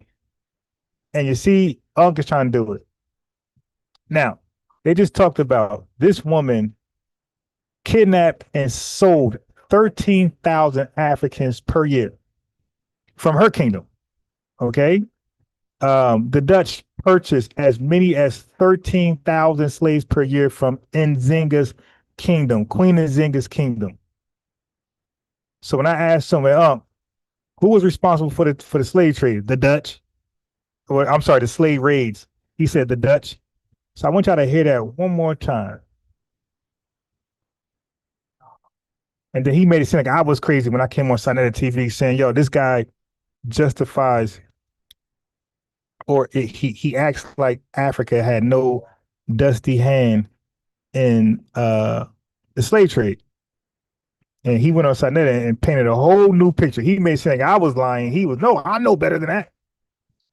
And you see, Unc is trying to do it. Now, They just talked about this woman kidnapped and sold 13,000 Africans per year from her kingdom. Okay. The Dutch purchased as many as 13,000 slaves per year from Nzinga's kingdom, Queen Nzinga's kingdom. So when I asked someone, who was responsible for the slave trade? The Dutch. Or I'm sorry, the slave raids. He said the Dutch. So I want y'all to hear that one more time. And then he made it seem like I was crazy when I came on Sunday TV saying, yo, this guy justifies, or he acts like Africa had no dusty hand in the slave trade. And he went on Sunday and painted a whole new picture. He made it seem like I was lying. He was, no, I know better than that.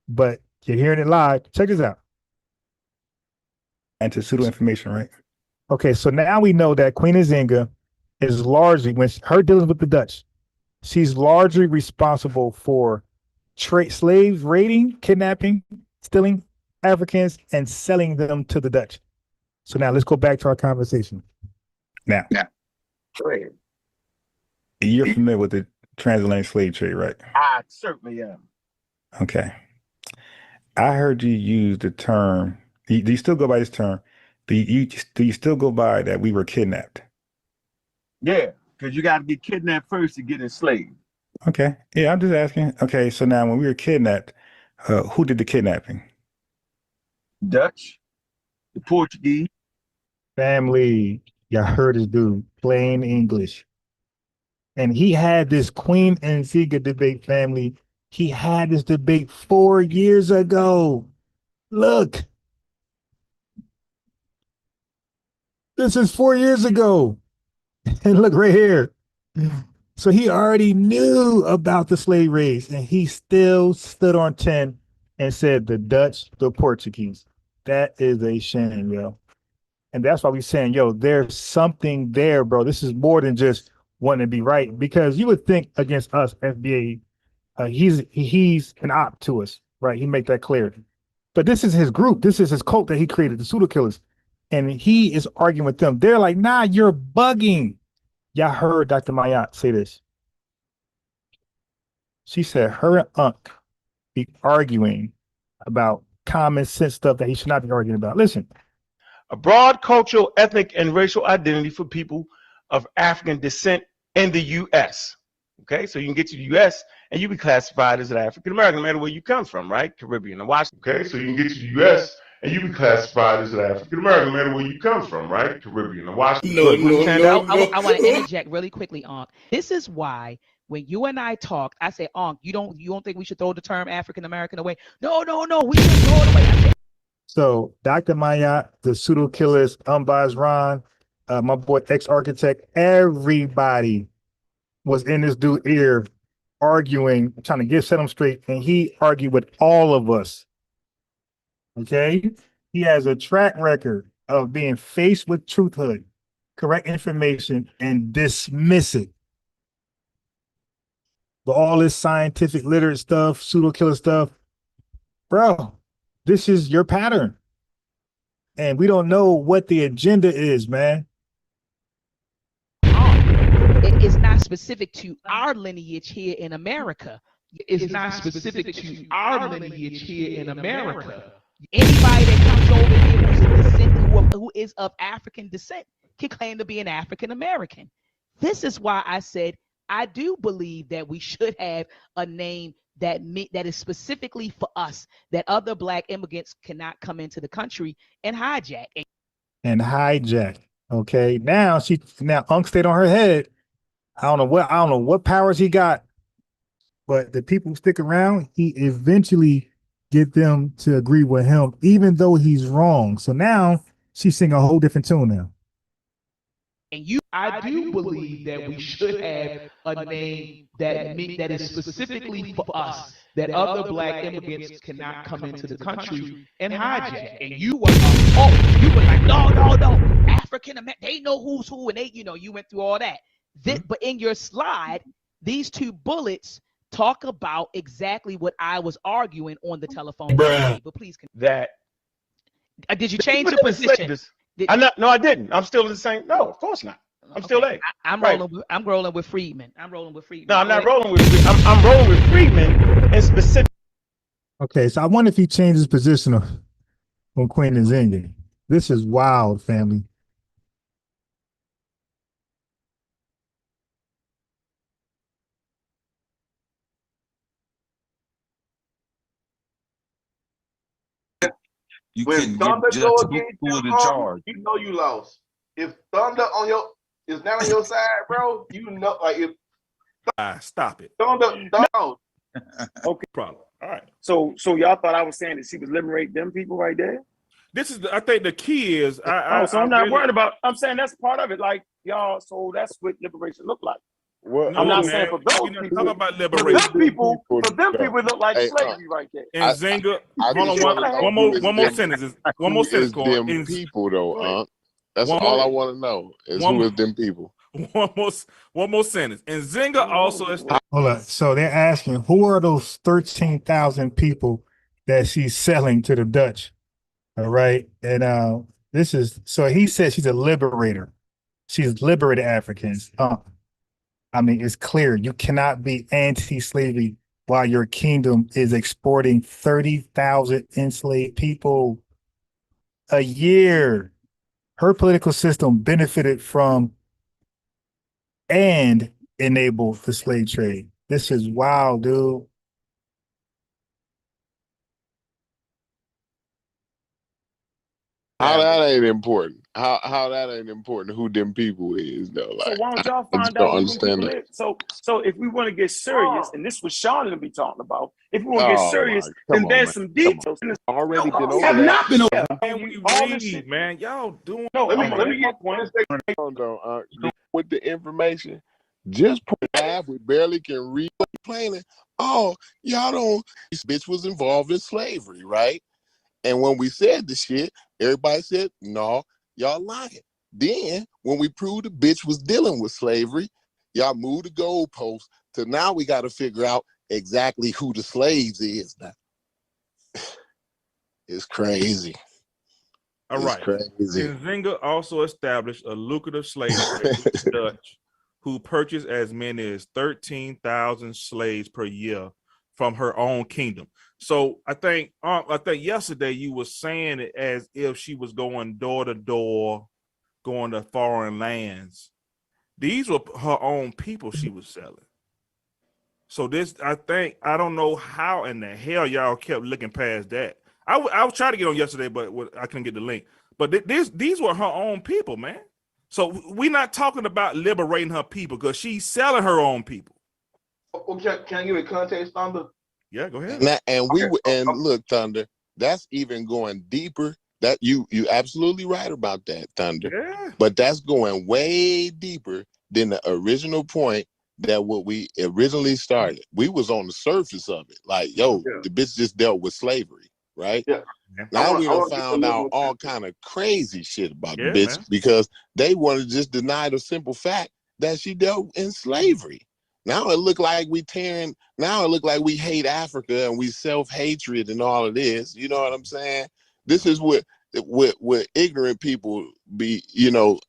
But you're hearing it live. Check this out. And to pseudo information, right? Okay, so now we know that Queen Nzinga is largely, when her dealings with the Dutch, she's largely responsible for slaves raiding, kidnapping, stealing Africans, and selling them to the Dutch. So now let's go back to our conversation. Now, you're familiar with the transatlantic slave trade, right? I certainly am. Okay. I heard you use the term. Do you still go by this term? Do you still go by that we were kidnapped? Yeah, because you got to get kidnapped first to get enslaved. Okay. Yeah, I'm just asking. Okay, so now when we were kidnapped, who did the kidnapping? Dutch, the Portuguese. Family, y'all heard this dude, plain English. And he had this Queen Nzinga debate, family. He had this debate 4 years ago. Look. This is 4 years ago. And look right here. So he already knew about the slave raids, and he still stood on 10 and said the Dutch, the Portuguese. That is a shame, yo. And that's why we're saying, yo, there's something there, bro. This is more than just wanting to be right, because you would think against us, FBA, he's an op to us, right? He made that clear. But this is his group. This is his cult that he created, the pseudo killers. And he is arguing with them. They're like, nah, you're bugging. Y'all heard Dr. Mayat say this. She said her and Unc be arguing about common sense stuff that he should not be arguing about. Listen. A broad cultural, ethnic, and racial identity for people of African descent in the U.S. Okay, so you can get to the U.S. and you be classified as an African American, no matter where you come from, right? Caribbean and Washington. Okay, so you can get to the U.S. and you be classified as an African American, no matter where you come from, right? Caribbean and Washington. I want to interject really quickly, Unc. This is why when you and I talk, I say, Unc, you don't think we should throw the term African American away? No, we should throw it away. So Dr. Mayat, the pseudo killers, Unbiased Ron, my boy ex-architect, everybody was in this dude's ear arguing, trying to set him straight, and he argued with all of us. Okay? He has a track record of being faced with truthhood, correct information, and dismiss it. But all this scientific literate stuff, pseudo killer stuff, bro, this is your pattern. And we don't know what the agenda is, man. It is not specific to our lineage here in America. It's not specific to our lineage here in America. Anybody that comes over here who is of African descent can claim to be an African American. This is why I said I do believe that we should have a name that is specifically for us, that other Black immigrants cannot come into the country and hijack. Okay. Now Unc stayed on her head. I don't know what powers he got, but the people who stick around, he eventually get them to agree with him, even though he's wrong. So now she's singing a whole different tune now. And I do believe that we should have a name that is specifically for us, that other Black immigrants cannot come into the country and hijack. And you were like, no, African American, they know who's who, and they, you went through all that. But in your slide, these two bullets talk about exactly what I was arguing on the telephone. But please, that did you change the position? I didn't. I'm still the same. No, of course not. I'm still A. I'm Right. rolling with Friedman. I'm rolling with Friedman. No, I'm not rolling with. I'm rolling with Friedman and specific. Okay, so I wonder if he changed his position on Queen Nzinga. This is wild, family. You When couldn't Thunder get go just against who was you, in charge. you know you lost. If Thunder is not on your side, bro, you know, like if stop it. Thunder, no. Okay. Problem. All right. So y'all thought I was saying that she was liberating them people right there? This is, I think the key is, I'm not worried about. I'm saying that's part of it. Like y'all, so that's what liberation look like. Well, I'm not man, saying for those we're not people. talking about For liberation. them people, it look like Hey, slavery right there. And Nzinga, I hold just on, wanna know one who more is sentence. them people though, That's all I want to know is who is them people. One more sentence. And Nzinga also is. Hold on. So they're asking, who are those 13,000 people that she's selling to the Dutch? All right. And this is, so he said she's a liberator. She's liberated Africans. I mean, it's clear you cannot be anti-slavery while your kingdom is exporting 30,000 enslaved people a year. Her political system benefited from and enabled the slave trade. This is wild, dude. How that ain't important? How that ain't important? Who them people is though? Like, So why don't y'all I just find don't out who them understand people that. is? So if we want to get serious, and this was Sean gonna be talking about, if we want to get serious, then there's some details. Already been over have that. not been over And that. we All this read, shit. man. Y'all doing. No, Let me get point. With the information, just we barely can read. Complaining, oh, y'all don't. This bitch was involved in slavery, right? And when we said the shit, everybody said, no, y'all lying. Then when we proved the bitch was dealing with slavery, y'all moved the goalpost to now we got to figure out exactly who the slaves is now. It's crazy. All right. Crazy. Nzinga also established a lucrative slave trade with the Dutch, who purchased as many as 13,000 slaves per year from her own kingdom. So I think yesterday you were saying it as if she was going door to door, going to foreign lands. These were her own people she was selling. So this, I don't know how in the hell y'all kept looking past that. I was trying to get on yesterday, but I couldn't get the link. But these were her own people, man. So we're not talking about liberating her people because she's selling her own people. Can I give it context, Thunder? Yeah, go ahead. Look, Thunder, that's even going deeper. That you absolutely right about that, Thunder. Yeah. But that's going way deeper than the original point that what we originally started. We was on the surface of it. Like, yo, the bitch just dealt with slavery, right? Yeah. Now we done found out all kind of crazy shit about the bitch because they want to just deny the simple fact that she dealt in slavery. Now it look like we hate Africa and we self-hatred and all of this. You know what I'm saying? This is what ignorant people be,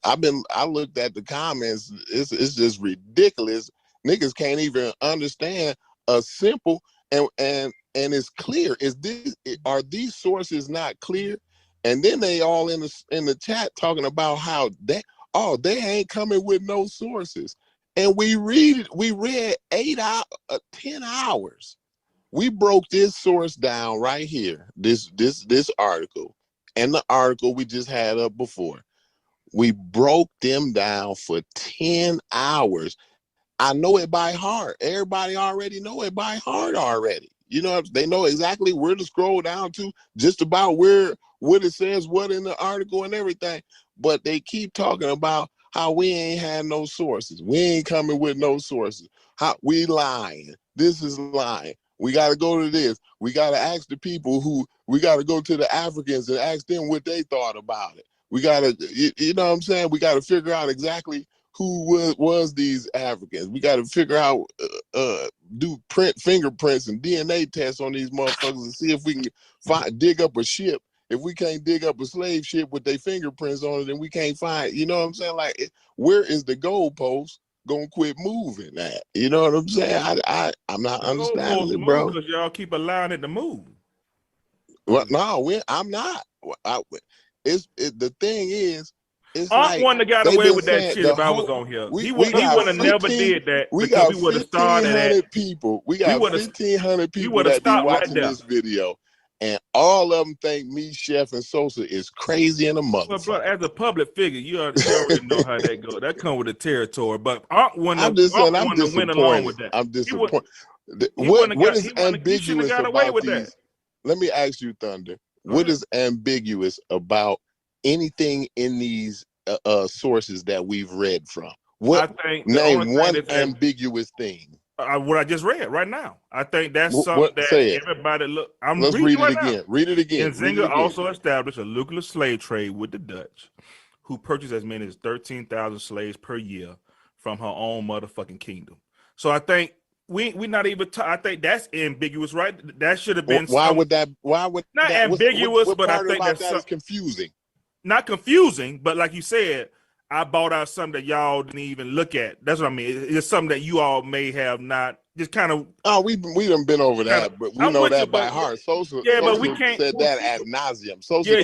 I looked at the comments, it's just ridiculous. Niggas can't even understand a simple and it's clear. Are these sources not clear? And then they all in the chat talking about how they ain't coming with no sources. And we read 10 hours. We broke this source down right here. This article and the article we just had up before. We broke them down for 10 hours. I know it by heart. Everybody already know it by heart already. They know exactly where to scroll down to, just about what it says, what in the article and everything. But they keep talking about how we ain't had no sources. We ain't coming with no sources. How we lying. This is lying. We got to go to this. We got to ask the people we got to go to the Africans and ask them what they thought about it. We got to, you know what I'm saying? We got to figure out exactly who was these Africans. We got to figure out, do fingerprints and DNA tests on these motherfuckers and see if we can dig up a ship if we can't dig up a slave ship with their fingerprints on it, then we can't find, you know what I'm saying? Like, where is the goalpost gonna quit moving at? You know what I'm saying? I'm not understanding it, bro. Because y'all keep allowing it to move. Well, no, I'm not. The thing is, it's I'm like one that got away with that shit if I was on here. He would have never did that because we would have started at people. We got 1,500 people that be watching this video, and all of them think me, Chef, and Sosa is crazy in a mother. Well, bro, as a public figure, you already know how that goes. That comes with the territory. But I'm disappointed. Went along with that. I'm disappointed. What is ambiguous about these? Let me ask you, Thunder. What is ambiguous about anything in these sources that we've read from? Name one ambiguous thing. What I just read right now. I think that's something that everybody look. Let's read it again. Read it again. Nzinga also established a lucrative slave trade with the Dutch, who purchased as many as 13,000 slaves per year from her own motherfucking kingdom. So I think we not even. I think that's ambiguous, right? That should have been. Why would not ambiguous? What but part I think about that's that is confusing. Not confusing, but like you said, I bought out something that y'all didn't even look at. That's what I mean. It's something that you all may have not just kind of. Oh, we done been over that, but we know that by heart. Sosa, but we can't said that ad nauseum. Sosa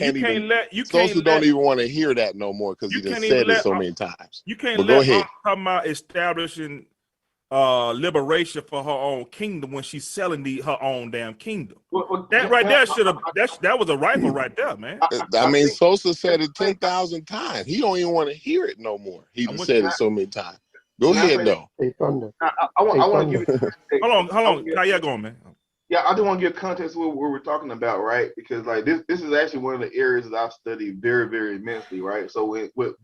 Sosa don't even want to hear that no more because he done said it so many times. You can't let her talk about establishing liberation for her own kingdom when she's selling her own damn kingdom. That right there that was a rifle right there, man. I mean, Sosa said it 10,000 times. He don't even want to hear it no more. He said it so many times. Go ahead, though. Hey, Thunder. I want to give you. Hold on. How you going, man? Yeah, I just want to give context what we're talking about, right? Because like this is actually one of the areas that I've studied very, very immensely, right? So what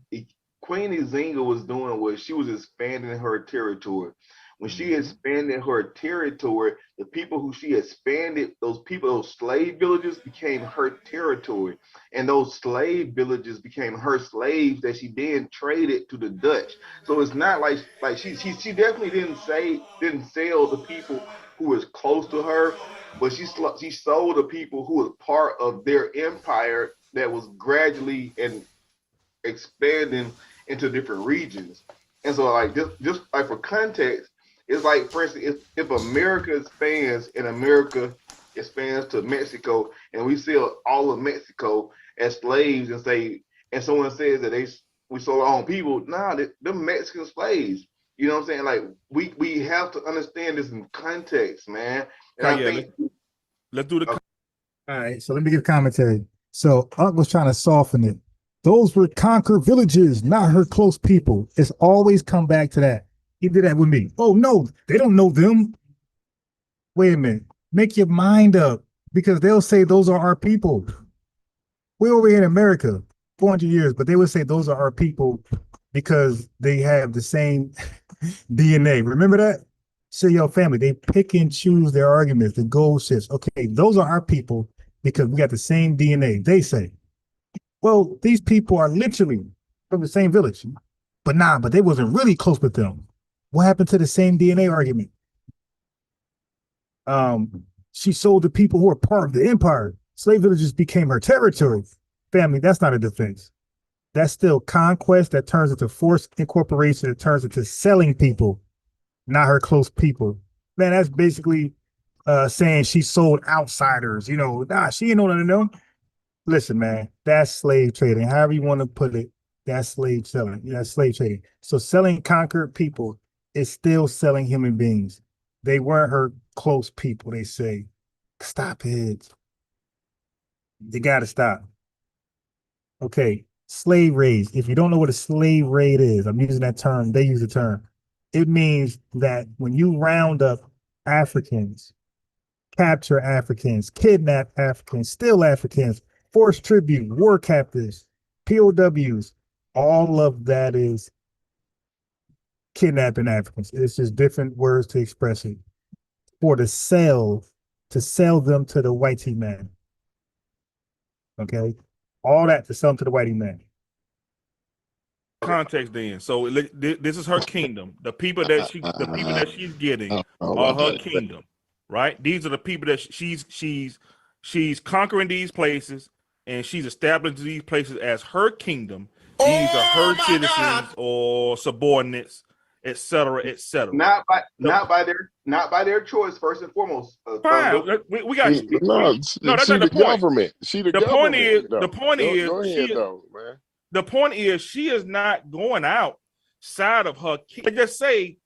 Queen Nzinga was doing was she was expanding her territory. When she expanded her territory, the people who she expanded, those slave villages became her territory. And those slave villages became her slaves that she then traded to the Dutch. So it's not like she definitely didn't sell the people who was close to her, but she sold the people who was part of their empire that was gradually and expanding into different regions. And so like just like for context, it's like, for instance, if America expands and America expands to Mexico and we sell all of Mexico as slaves and someone says that we sold our own people, they're Mexican slaves. You know what I'm saying? Like we have to understand this in context, man. And let's do the. All right, so let me give commentary. So Unc was trying to soften it. Those were conquered villages, not her close people. It's always come back to that. He did that with me. Oh no, they don't know them. Wait a minute. Make your mind up, because they'll say those are our people. We're over here in America, 400 years, but they would say those are our people because they have the same DNA. Remember that? So your family, they pick and choose their arguments. The goal says, okay, those are our people because we got the same DNA. They say, well, these people are literally from the same village, but they wasn't really close with them. What happened to the same DNA argument? She sold the people who were part of the empire. Slave villages became her territory. Family, that's not a defense. That's still conquest that turns into forced incorporation, that turns into selling people, not her close people. Man, that's basically saying she sold outsiders. She ain't no to know. Listen, man, that's slave trading. However you want to put it, that's slave selling. That's slave trading. So selling conquered people is still selling human beings. They weren't her close people, they say. Stop it. You gotta stop. Okay, slave raids. If you don't know what a slave raid is, I'm using that term, they use the term. It means that when you round up Africans, capture Africans, kidnap Africans, steal Africans, force tribute, war captives, POWs, all of that is kidnapping Africans. It's just different words to express it. To sell them to the whitey man. Okay? All that to sell them to the whitey man. Context then. So this is her kingdom. The people that she's getting are her kingdom, right? These are the people that she's conquering these places. and she's established these places as her kingdom. These are her citizens or subordinates, etc., etc. Not by their choice, first and foremost. Fine. We got no, that's she not the the point. government. She the point government. is though. the point is go ahead though, man. The point is she is not going outside of her. Just say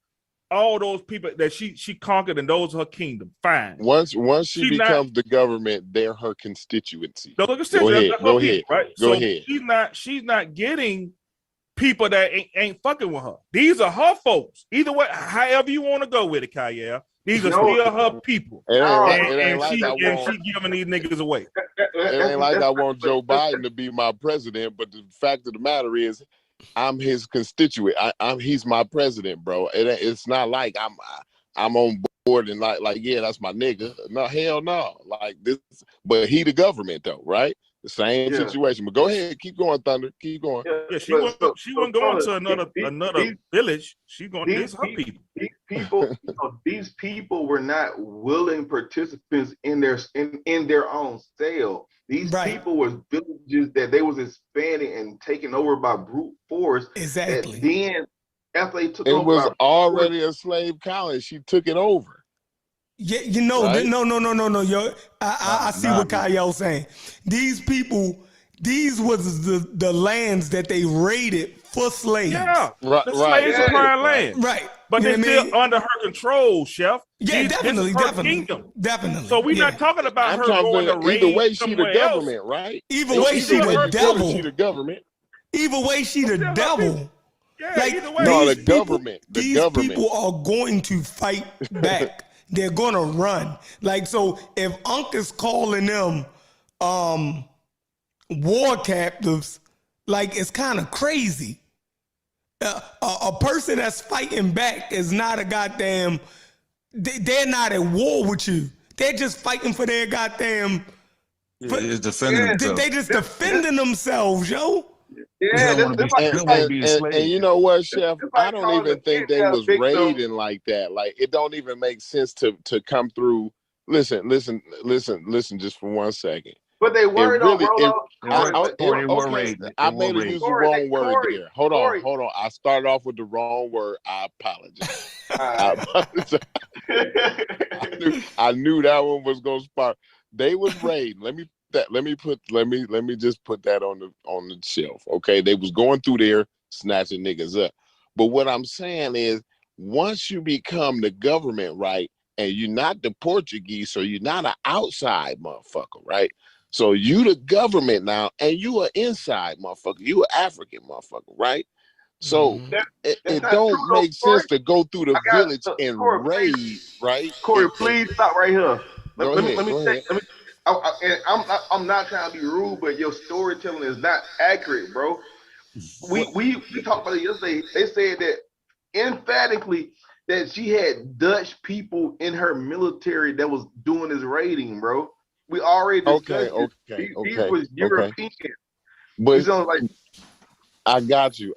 all those people that she conquered and those are her kingdom. Fine. Once she becomes the government, they're her constituency. Go ahead. Right. Go ahead. She's not getting people that ain't fucking with her. These are her folks. Either way, however you want to go with it, Kyle. These are still her people. And she giving these niggas away. It ain't like I want Joe Biden to be my president, but the fact of the matter is, I'm his constituent. He's my president, bro. It's not like I'm on board and like yeah, that's my nigga. No, hell no. Like this, but he the government though, right? The same situation. But go ahead, keep going, Thunder. Keep going. Yeah, she wasn't going to another village. She going to her people. These people were not willing participants in their own sale. These people were villages that they was expanding and taken over by brute force. Exactly. Then after they took it over, was already a slave colony. She took it over. Yeah, you know, right? No. Yo, I see what Kayo's saying. These people, these was the lands that they raided for slaves. Yeah, the slave supply land. Right. But they're still under her control, Chef. Yeah, definitely. So we're not talking about her going to raid either way, she the government, else. right? Either way, she the devil. She the government. Either way, she the devil. Yeah, like, either way. No, the government. These people are going to fight back. They're gonna run. Like, so if Unc is calling them war captives, like, it's kind of crazy. A person that's fighting back is not a goddamn. They're not at war with you. They're just fighting for their goddamn. They're defending themselves. They just defending themselves, yo. Yeah, and you know what, Chef? I don't even think they was raiding like that. Like, it don't even make sense to come through. Listen, just for 1 second. But they weren't I may have used the wrong word there. Hold on. I started off with the wrong word. I apologize. I knew that one was gonna spark. They was raiding. Let me just put that on the shelf. Okay, they was going through there snatching niggas up. But what I'm saying is, once you become the government, right, and you're not the Portuguese, so you're not an outside motherfucker, right? So you the government now, and you are inside motherfucker. You an African motherfucker, right? So it don't make sense to go through the village and raid, right? Corey, please stop right here. Let me I'm not trying to be rude, but your storytelling is not accurate, bro. We talked about it yesterday. They said that emphatically that she had Dutch people in her military that was doing this raiding, bro. We already discussed these was European. But I got you.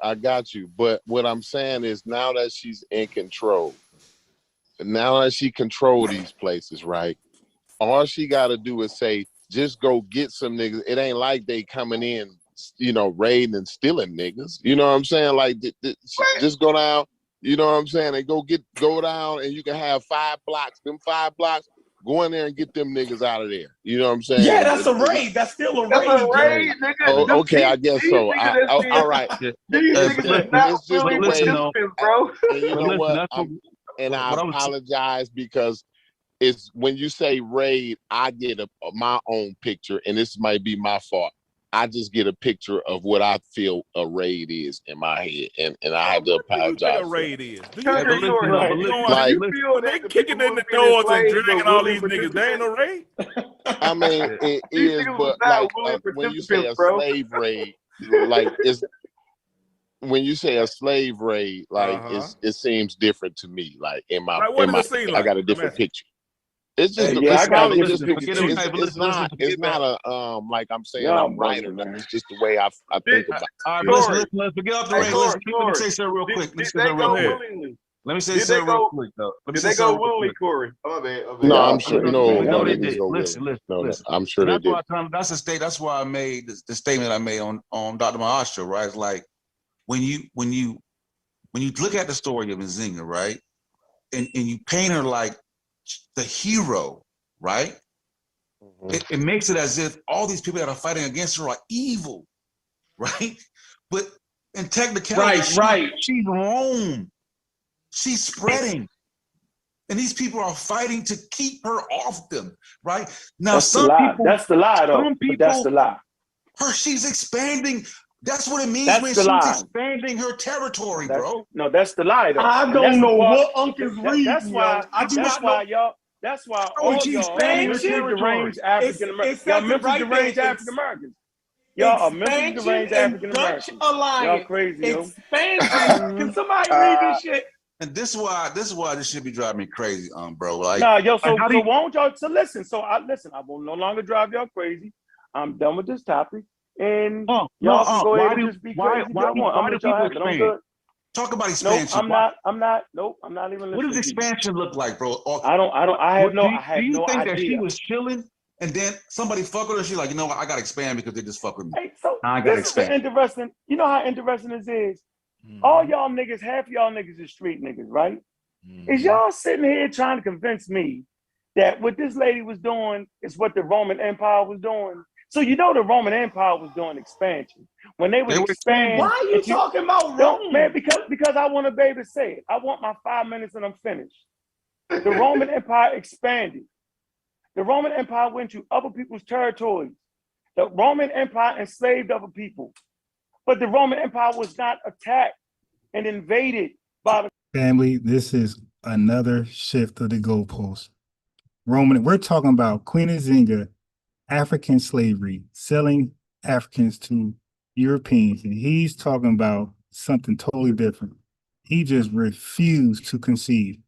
But what I'm saying is, now that she's in control, now that she control these places, right? All she got to do is say, just go get some niggas. It ain't like they coming in, raiding and stealing niggas. You know what I'm saying? Like, just go down, you know what I'm saying? And go down, and you can have 5 blocks. Them 5 blocks, go in there and get them niggas out of there. You know what I'm saying? Yeah, that's a raid. That's still a raid. That's a raid, nigga. Oh, okay, I guess so. All right. These niggas not really participants, bro. And you know what? I apologize, because it's when you say raid, I get my own picture, and this might be my fault. I just get a picture of what I feel a raid is in my head, and I have to apologize. What a raid is? Like, they kicking in the doors and dragging all these niggas. They ain't no raid. I mean, it is, but like when you say a slave raid, like when you say a slave raid, like it seems different to me. Like in my, I got a different picture. It's just it's not a like I'm saying I'm right or nothing. It's just the way I think about it. All right, let's get off the raid. Let me say something real quick. Let me say Did they something real go? quick, though. Let me Did say they go something real willingly, quick. Corey? Oh, man. No, Yeah, I'm sure. No, we no, know they they didn't did. go Listen, willing. No, listen. I'm sure And they that's why did. that's why I made the statement I made on Dr. Maastro, right? It's like when you look at the story of Nzinga, right, and you paint her like the hero, right? It makes it as if all these people that are fighting against her are evil, right? But in technicality, she's Rome. She's spreading. And these people are fighting to keep her off them, right? Now, That's the lie. That's the lie, though. Some people, But that's the lie. She's expanding. That's what it means That's when the she's lie. expanding her territory, bro. No, that's the lie, though. I don't know what Unc is reading, That's why. I do not know. Y'all. That's why Oh, all she's y'all expanding her mentally territory. deranged African Americans. Y'all mentally deranged African Americans. Y'all are mentally deranged African Americans. Y'all crazy, yo. Expansion. Can somebody read this shit? And this is why this shit be driving me crazy, bro. Like, nah, yo. So like, why don't y'all? So listen. I will no longer drive y'all crazy. I'm done with this topic, and y'all can go ahead and just be crazy if y'all want. I'm with y'all happy. I'm good. Talk about expansion. Nope, I'm not. Nope, I'm not even listening. What does expansion look like, bro? I have no Do you think idea. that she was chilling and then somebody fuck with her? She's like, you know what? I gotta expand because they just fuck with me. Hey, so I gotta this expand. is interesting. You know how interesting this is? All y'all niggas, half y'all niggas is street niggas, right? Is y'all sitting here trying to convince me that what this lady was doing is what the Roman Empire was doing? So you know the Roman Empire was doing expansion. When they would expand. Why are you talking about Rome? Man, because I want to be able to say it. I want my 5 minutes and I'm finished. The Roman Empire expanded. The Roman Empire went to other people's territories. The Roman Empire enslaved other people. But the Roman Empire was not attacked and invaded by the Family, this is another shift of the goalpost. We're talking about Queen Nzinga, African slavery, selling Africans to Europeans, and he's talking about something totally different. He just refused to concede.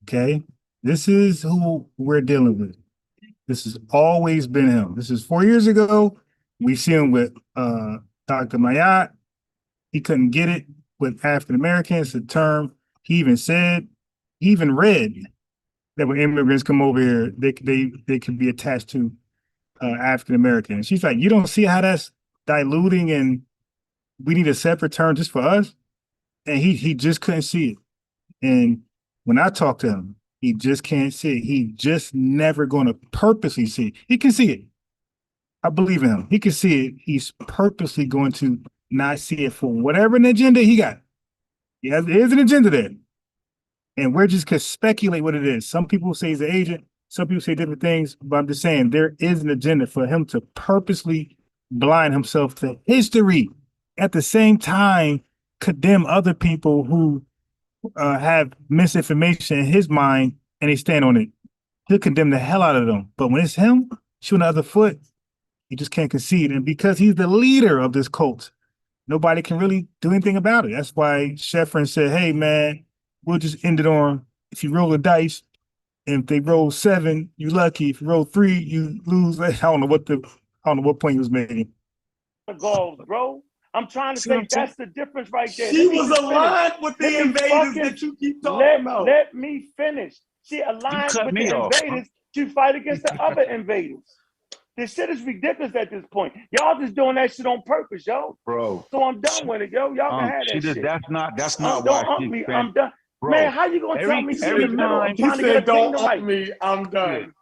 Okay? This is who we're dealing with. This has always been him. This is 4 years ago. We see him with Dr. Mayat. He couldn't get it with African Americans, the term he even read that when immigrants come over here, they could be attached to African Americans. She's like, you don't see how that's diluting and we need a separate term just for us? And he just couldn't see it. And when I talk to him, he just can't see it. He just never going to purposely see it. He can see it. I believe in him. He can see it. He's purposely going to not see it for whatever an agenda he got. There's an agenda there. And we're just going to speculate what it is. Some people say he's an agent. Some people say different things. But I'm just saying there is an agenda for him to purposely blind himself to history. At the same time, condemn other people who have misinformation in his mind and they stand on it. He'll condemn the hell out of them. But when it's him shooting the other foot, he just can't concede. And because he's the leader of this cult, nobody can really do anything about it. That's why Sheffrin said, hey, man, we'll just end it on if you roll the dice. And if they roll 7, you lucky. If you roll 3, you lose. I don't know what point he was making. Goals, bro. I'm trying to say that's the difference right there. She was aligned with the invaders that you keep talking about. Let me finish. She aligned with the invaders to fight against the other invaders. This shit is ridiculous at this point. Y'all just doing that shit on purpose, yo. Bro. So I'm done with it, yo. Y'all can have that shit. That's not why don't she me. expanded. I'm done. Bro, Man, how you gonna tell me He said, don't up me. I'm done.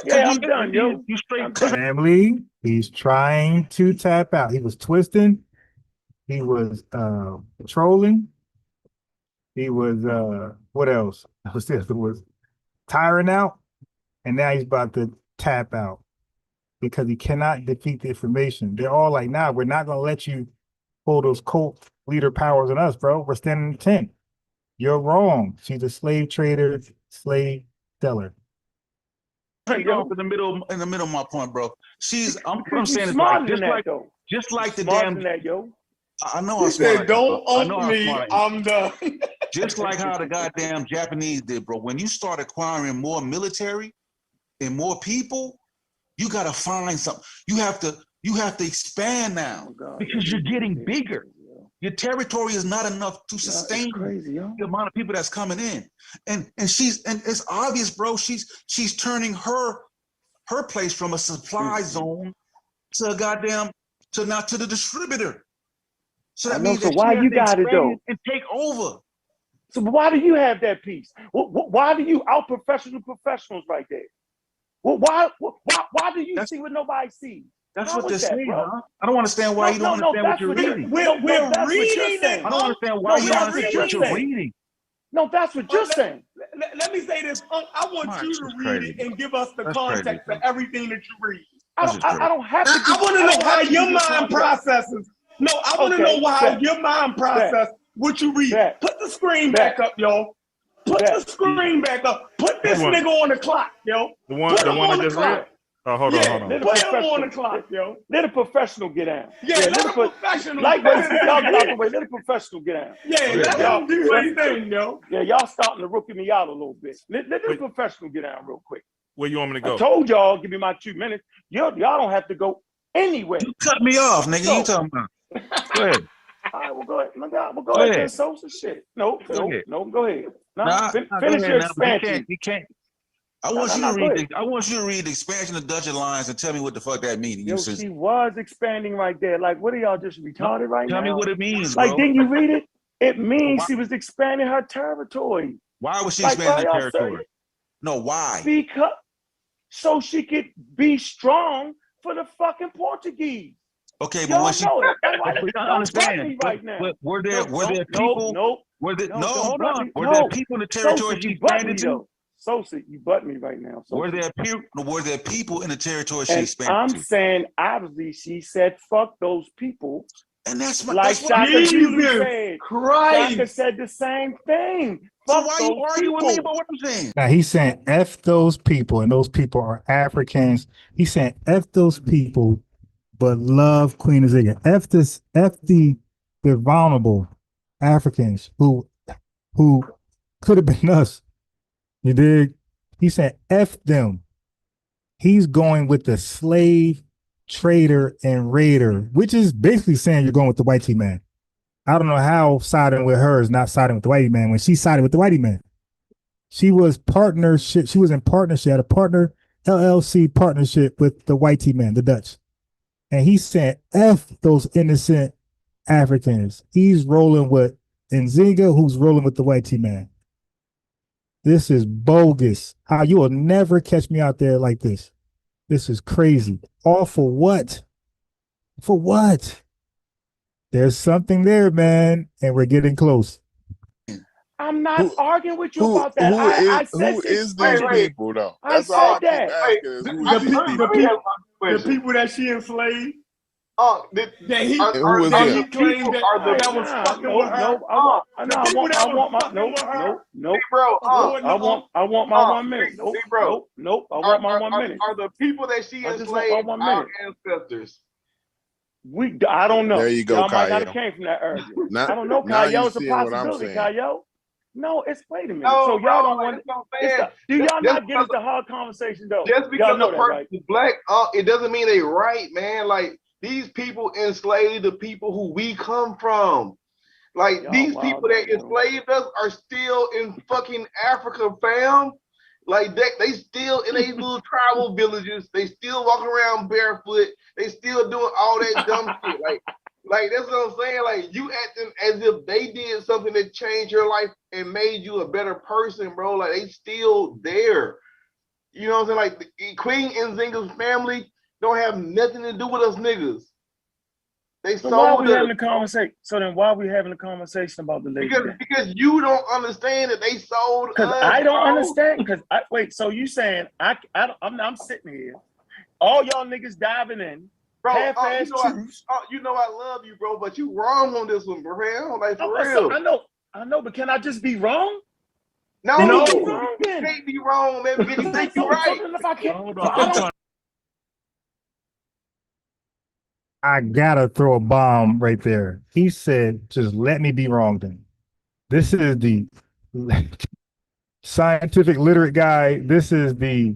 Yeah, I'm done, yo. You straight Family, he's trying to tap out. He was twisting. He was trolling. He was what else? Was tiring out. And now he's about to tap out because he cannot defeat the information. They're all like, nah, we're not gonna let you pull those cult leader powers on us, bro. We're standing 10. You're wrong. She's a slave trader, slave seller. In the middle of my point, bro. I'm saying just like the smarter damn than that, yo. I know He I'm smart. said, don't I know up me. I'm done. Just like how the goddamn Japanese did, bro. When you start acquiring more military and more people, you gotta find something. You have to expand now because you're getting bigger. Your territory is not enough to sustain the amount of people that's coming in. And it's obvious, bro. She's turning her place from a supply zone to a goddamn to the distributor. So that means so that why she you got it though? And take over. So why do you have that piece? Why do you out professionals right there? Why do you see what nobody sees? That's what they're saying, huh? I don't understand why you don't understand what you're reading. We're reading it. I don't understand why you don't understand what you're reading. No, that's what you're saying. Let me say this. I want you to read it and give us the context of everything that you read. I don't have to. I want to know how your mind processes. No, I want to know how your mind processes what you read. Put the screen back up, yo. Put the screen back up. Put this nigga on the clock, yo. The one that just read? Oh, hold on. Put him on the clock, yo. Let a professional get down. Let a professional. Like, y'all get out the way. Let a professional get down. Let him do his thing, yo. Yeah, y'all starting to rookie me out a little bit. Let the professional get down real quick. Where you want me to go? I told y'all, give me my 2 minutes. Y'all don't have to go anywhere. You cut me off, nigga. You talking about? Go ahead. All right, well, go ahead. We'll go ahead and social shit. No, go ahead. Finish your expansion. You can't. I want you to read the expansion of Dutch Alliance and tell me what the fuck that means. Yo, she was expanding right there. Like, what are y'all just retarded right now? Tell me what it means, like, bro. didn't you read it? It means she was expanding her territory. Why was she expanding her territory? No, why? Because so she could be strong for the fucking Portuguese. Okay, but when she, I understand. Right now. Were there people? Were there people in the territory she expanded to? Sosa, you butt me right now. Sosa. Were there people in the territory she expanded I'm to? saying, obviously, she said, "Fuck those people." And that's Shaka said. Christ. Shaka said the same thing. So why you arguing with me about what I'm saying? Now he's saying F those people, and those people are Africans. He's saying F those people, but love Queen Nzinga. F the vulnerable Africans who could have been us. You dig? He said F them. He's going with the slave trader and raider, which is basically saying you're going with the whitey man. I don't know how siding with her is not siding with the whitey man when she sided with the whitey man. She was partnership. She was in partnership, had a partner LLC partnership with the whitey man, the Dutch. And he said, F those innocent Africans. He's rolling with Nzinga, who's rolling with the whitey man. This is bogus. How you will never catch me out there like this. This is crazy. All for what? For what? There's something there, man, and we're getting close. I'm not arguing with you about that. Who is these people, though? That's all I keep asking is who is these people? The people that she enslaved. That he claimed that was fucking with her. I want my 1 minute. Nope. I want my 1 minute. Are the people that she enslaved our ancestors? I don't know. There you go, Y'all might not Kyle. have came from that area. I don't know, Kyle. It's a possibility, Kyle. No, wait a minute. No, so y'all don't want. Do y'all not get into hard conversation though? Just because the person is black, it doesn't mean they right, man. Like these people enslaved the people who we come from. Like these people that enslaved us are still in fucking Africa, fam. Like they still in a little tribal villages. They still walking around barefoot. They still doing all that dumb shit. Like that's what I'm saying. Like you acting as if they did something that changed your life and made you a better person, bro. Like they still there. You know what I'm saying? Like the Queen Nzinga's family don't have nothing to do with us niggas. They so sold why are we us. having a conversation? So then why are we having a conversation about the lady? Because you don't understand that they sold us. Because I don't understand. Because wait, so you saying I'm sitting here, all y'all niggas diving in, bro? half-ass truths. You know I love you, bro, but you wrong on this one, bro. Like for real. I know, but can I just be wrong? No, you can't be wrong, man. Because you think you're right. If I can't, Hold on. I gotta throw a bomb right there. He said, just let me be wrong then. This is the scientific literate guy. This is the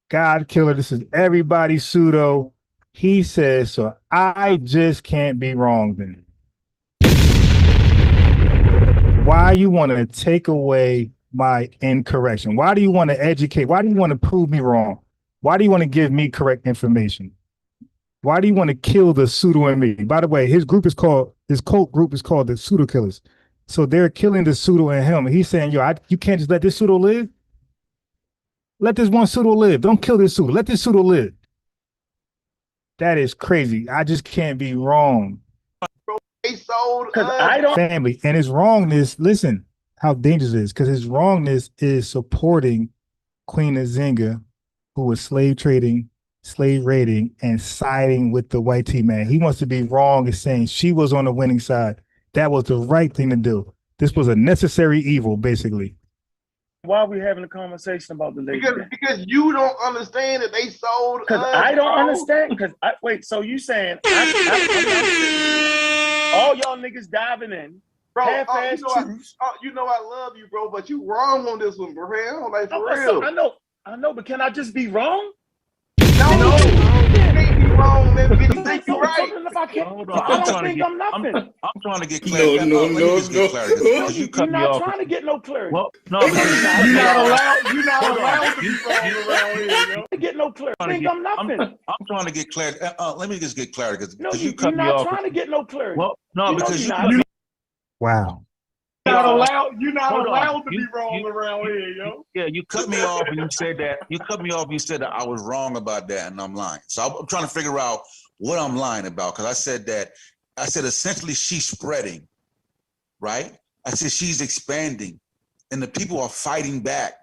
God killer. This is everybody pseudo. He says, so I just can't be wrong then. why you want to take away my incorrection? Why do you want to educate? Why do you want to prove me wrong? Why do you want to give me correct information? Why do you want to kill the pseudo in me? By the way, his cult group is called the Pseudo Killers. So they're killing the pseudo in him. And he's saying, yo, you can't just let this pseudo live. Let this one pseudo live. Don't kill this pseudo. Let this pseudo live. That is crazy. I just can't be wrong. They sold I don't family. And his wrongness, listen how dangerous it is, because his wrongness is supporting Queen Nzinga, who was slave trading, slave raiding, and siding with the white tea man. He wants to be wrong and saying she was on the winning side. That was the right thing to do. This was a necessary evil, basically. Why are we having a conversation about the lady? Because you don't understand that they sold. Because I don't understand. Because wait, so you saying all y'all niggas diving in, bro? half-ass truths. You know I love you, bro, but you wrong on this one, bro. Like for real. So I know, but can I just be wrong? No, you can't be wrong, man. Because you think you're right. If I can't, Hold I on, don't think I'm nothing. I'm trying to get clarity. No. Because you cut You're me not off. trying to get no clarity. Well, no, because you're not allowed to be wrong around here, yo. Get no clarity. I think I'm nothing. I'm trying to get clarity. Let me just get clarity because you cut me off. You're not trying to get no clarity. Well, no, because you wow. You're not allowed to be wrong around here, yo. Yeah, you cut me off and you said that. You cut me off and you said that I was wrong about that and I'm lying. So I'm trying to figure out what I'm lying about, because I said essentially she's spreading, right? I said she's expanding and the people are fighting back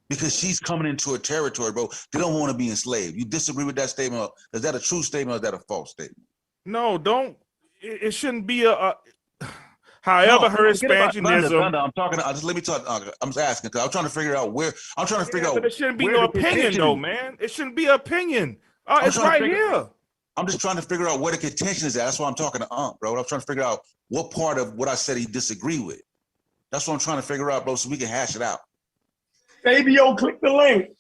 because she's coming into a territory, bro. They don't want to be enslaved. You disagree with that statement? Is that a true statement or is that a false statement? No, don't. It shouldn't be a however, her expansionism. I'm talking. Just let me talk. I'm just asking because I'm trying to figure out where. I'm trying to figure out. But it shouldn't be no opinion, though, man. It shouldn't be opinion. It's right here. I'm just trying to figure out where the contention is at. That's why I'm talking to bro. I'm trying to figure out what part of what I said he disagree with. That's what I'm trying to figure out, bro, so we can hash it out. Baby, yo, click the link.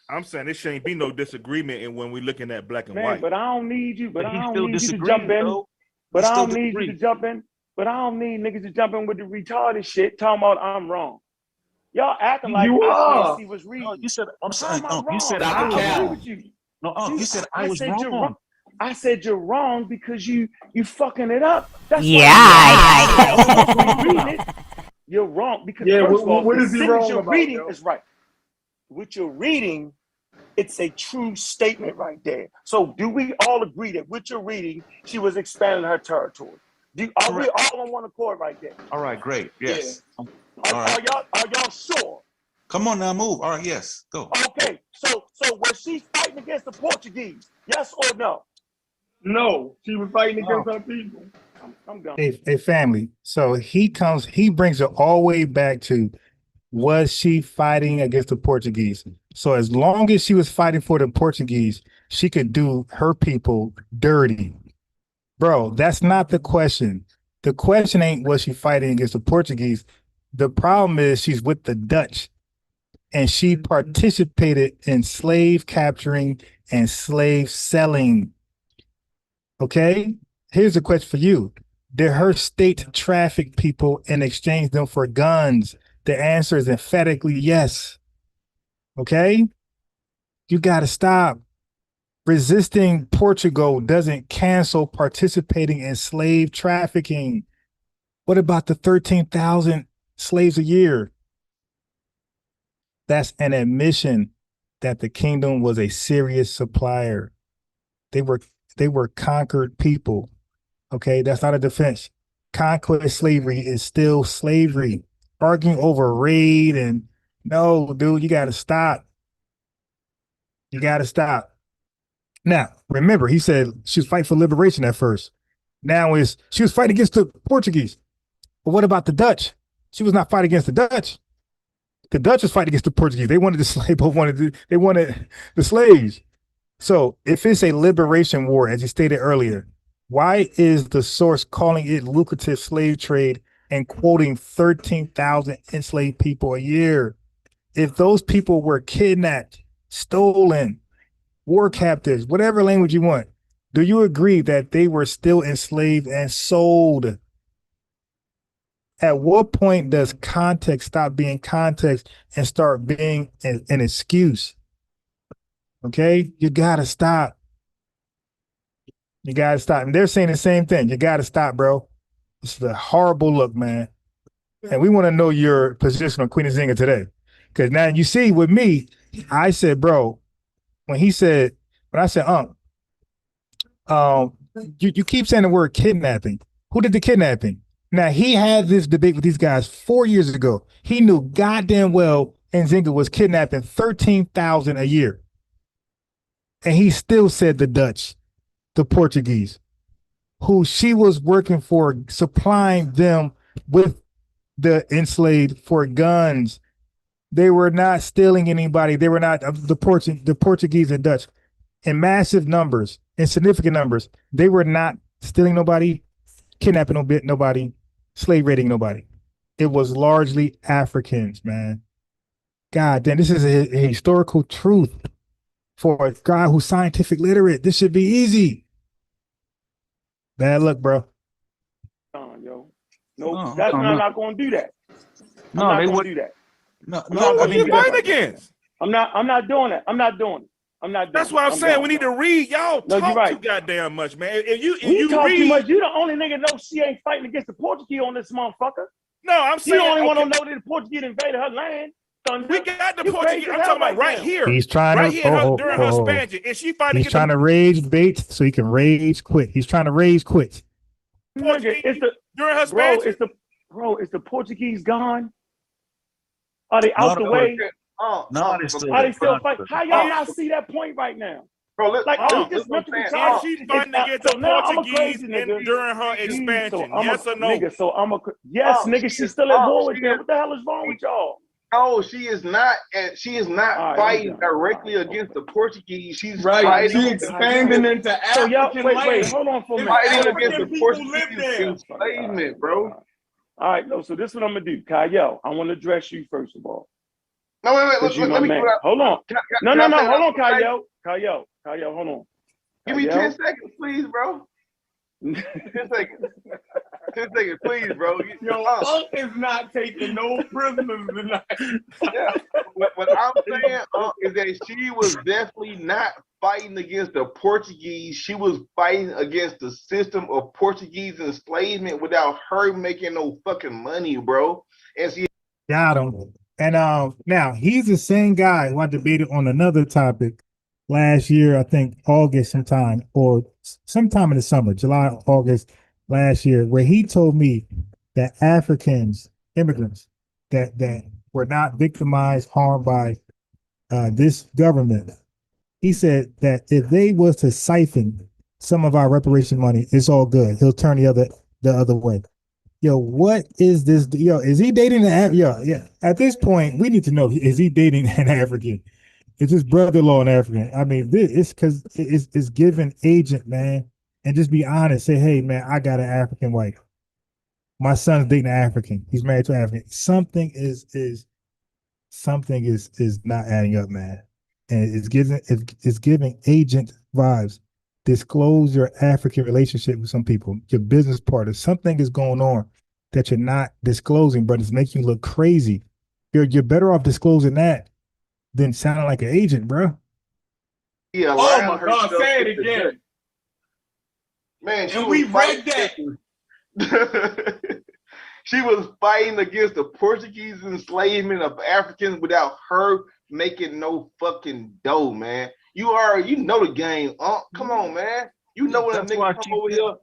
I'm saying there shouldn't be no disagreement in when we're looking at black and white. But I don't need you. But I don't need you to jump in. But I don't need you to jump in. But I don't need niggas to jump in with the retarded shit talking about I'm wrong. Y'all acting like I can't see what's reading. No, you said I'm sorry. You said I agree with you. No, you said I was wrong. I said you're wrong because you fucking it up. That's you're wrong because first of all, what is he wrong you're about, reading yo? is right. What you're reading, it's a true statement right there. So do we all agree that what you're reading, she was expanding her territory? Are we all on one accord right there? All right, great. Yes. Yeah. Are y'all sure? Come on now, move. All right, yes, go. Okay, so was she fighting against the Portuguese? Yes or no? No, she was fighting against her people. I'm gone. A family. So he brings it all the way back to, was she fighting against the Portuguese? So as long as she was fighting for the Portuguese, she could do her people dirty. Bro, that's not the question. The question ain't, was she fighting against the Portuguese? The problem is she's with the Dutch and she participated in slave capturing and slave selling. Okay? Here's a question for you. Did her state traffic people and exchange them for guns? The answer is emphatically yes. Okay? You got to stop. Resisting Portugal doesn't cancel participating in slave trafficking. What about the 13,000 slaves a year? That's an admission that the kingdom was a serious supplier. They were conquered people. Okay, that's not a defense. Conquest slavery is still slavery. Arguing over raid and no, dude, you got to stop. You got to stop. Now, remember, he said she was fighting for liberation at first. Now she was fighting against the Portuguese. But what about the Dutch? She was not fighting against the Dutch. The Dutch was fighting against the Portuguese. They wanted the slave, they wanted the slaves. So if it's a liberation war, as you stated earlier, why is the source calling it lucrative slave trade and quoting 13,000 enslaved people a year? If those people were kidnapped, stolen, war captives, whatever language you want, do you agree that they were still enslaved and sold? At what point does context stop being context and start being an excuse? Okay, you gotta stop. You gotta stop. And they're saying the same thing. You gotta stop, bro. It's a horrible look, man. And we want to know your position on Queen Nzinga today. Because now you see with me, I said, bro, when I said, you keep saying the word kidnapping. Who did the kidnapping? Now, he had this debate with these guys 4 years ago. He knew goddamn well Nzinga was kidnapping 13,000 a year. And he still said the Dutch, the Portuguese, who she was working for, supplying them with the enslaved for guns. They were not stealing anybody. They were not the Portuguese and Dutch in massive numbers, in significant numbers. They were not stealing nobody, kidnapping nobody, slave raiding nobody. It was largely Africans, man. God damn, this is a historical truth for a guy who's scientific literate. This should be easy. Bad luck, bro. Yo. No, that's not going to do that. No, I'm they not going would to do that. No, what are you fighting against? I'm not doing it. I'm not doing it. That's why I'm saying we need to read. Y'all talk too goddamn much, man. If you talk read too much, you the only nigga know she ain't fighting against the Portuguese on this motherfucker. No, I'm saying you the only one who know that the Portuguese invaded her land. We got the Portuguese. I'm talking about right here. He's trying during her expansion. Is she fighting? He's trying to rage bait so he can rage quit. He's trying to rage quit. Nigga, during her expansion. Is the Portuguese gone? Are they out the way? No, Are they still fighting? How y'all not see that point right now? Bro, is she fighting against the Portuguese during her expansion? Yes or no? Nigga, yes, nigga, she's still at war with them. What the hell is wrong with y'all? No, she is not, and she is not fighting directly against the Portuguese. She's fighting. She's expanding into African land. Wait, hold on for a minute. Fighting against the Portuguese enslavement, bro. All right, no. So this is what I'm gonna do, Kyle. I want to address you first of all. No, wait. Let me hold on. No. Hold on, Kyle. Kyle, hold on. Give me 10 seconds, please, bro. 10 seconds. 10 seconds, please, bro. Yo, Unc is not taking no prisoners tonight. Yeah. What I'm saying is that she was definitely not fighting against the Portuguese. She was fighting against the system of Portuguese enslavement without her making no fucking money, bro. And she got him. And now he's the same guy who I debated on another topic last year, I think August sometime or sometime in the summer, July, August last year, where he told me that Africans, immigrants, that were not victimized, harmed by this government. He said that if they was to siphon some of our reparation money, it's all good. He'll turn the other way. Yo, what is this? Yo, is he dating an yeah. At this point, we need to know, is he dating an African? It's his brother-in-law an African. I mean, it's because it's giving agent, man. And just be honest. Say, hey, man, I got an African wife. My son's dating an African. He's married to an African. Something is not adding up, man. And it's giving agent vibes. Disclose your African relationship with some people, your business partners. Something is going on that you're not disclosing, but it's making you look crazy. You're better off disclosing that than sounding like an agent, bro. Yeah. Oh my God! Say it again. Man, and we read that. She was fighting against the Portuguese enslavement of Africans without her making no fucking dough, man. You know the game. Come on, man. You know when a nigga come over here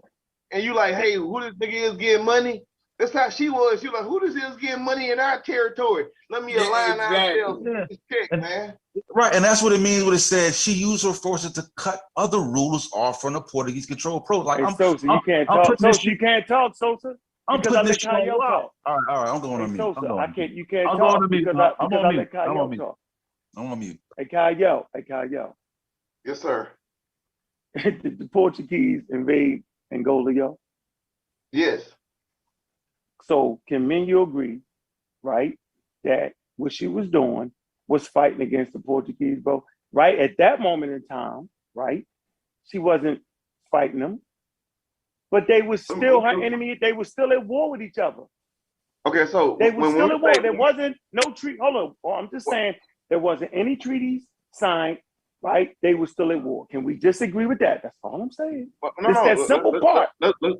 and you like, hey, who this nigga is getting money? That's how she was. She was like, who this is getting money in our territory? Let me align ourselves. Check, man. Right, and that's what it means when it says she used her forces to cut other rulers off from the Portuguese control pro. Like, hey, Sosa, you can't talk. Sosa, you can't talk, Sosa. I'm putting this on you. All right, I'm going on mute. Sosa, you can't talk because I let Kyle talk. I'm on mute. Hey, Kyle. Yes, sir. Did the Portuguese invade Angola, yo? Yes. So can you agree, right, that what she was doing was fighting against the Portuguese, bro? Right? At that moment in time, right? She wasn't fighting them, but they were still her enemy. They were still at war with each other. Okay, so they were still we at war. say, There wasn't no treaty. Hold on. Oh, I'm just saying there wasn't any treaties signed, right? They were still at war. Can we disagree with that? That's all I'm saying. It's that simple part.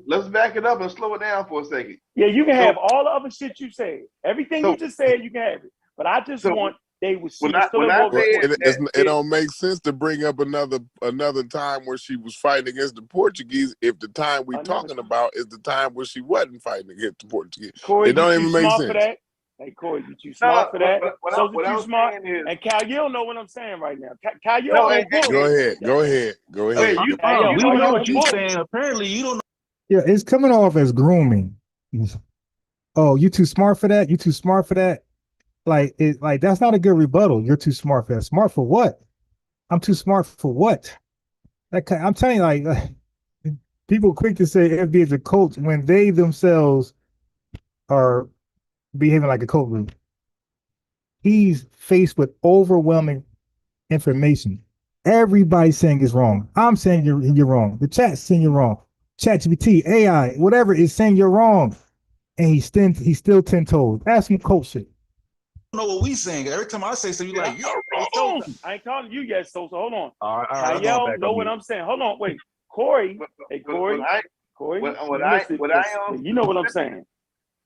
Let's back it up and slow it down for a second. Yeah, you can have all the other shit you said. Everything you just said, you can have it. But I just want they were still at war. It don't make sense to bring up another time where she was fighting against the Portuguese if the time we're talking about is the time where she wasn't fighting against the Portuguese. Corey, it don't even make sense. For that? Hey, Corey, you too smart for that? So you too smart. And Kyle, you don't know what I'm saying right now. Kyle, you Go ahead. Hey, we don't know what you're saying. Apparently, you don't know. Yeah, it's coming off as grooming. Oh, you too smart for that? You too smart for that? Like that's not a good rebuttal. You're too smart for that. Smart for what? I'm too smart for what? I'm telling you, like people quick to say FBA is a cult when they themselves are behaving like a cult group. He's faced with overwhelming information. Everybody's saying it's wrong. I'm saying you're wrong. The chat's saying you're wrong. ChatGPT, AI, whatever is saying you're wrong. And he's still 10 toes. Ask him cult shit. Know what we saying. Every time I say something, you're like, you're wrong. I ain't calling you yet, so hold on. All right, Kyle, know what I'm saying. Hold on, wait. Corey. Hey, Corey. Corey. You know what I'm saying.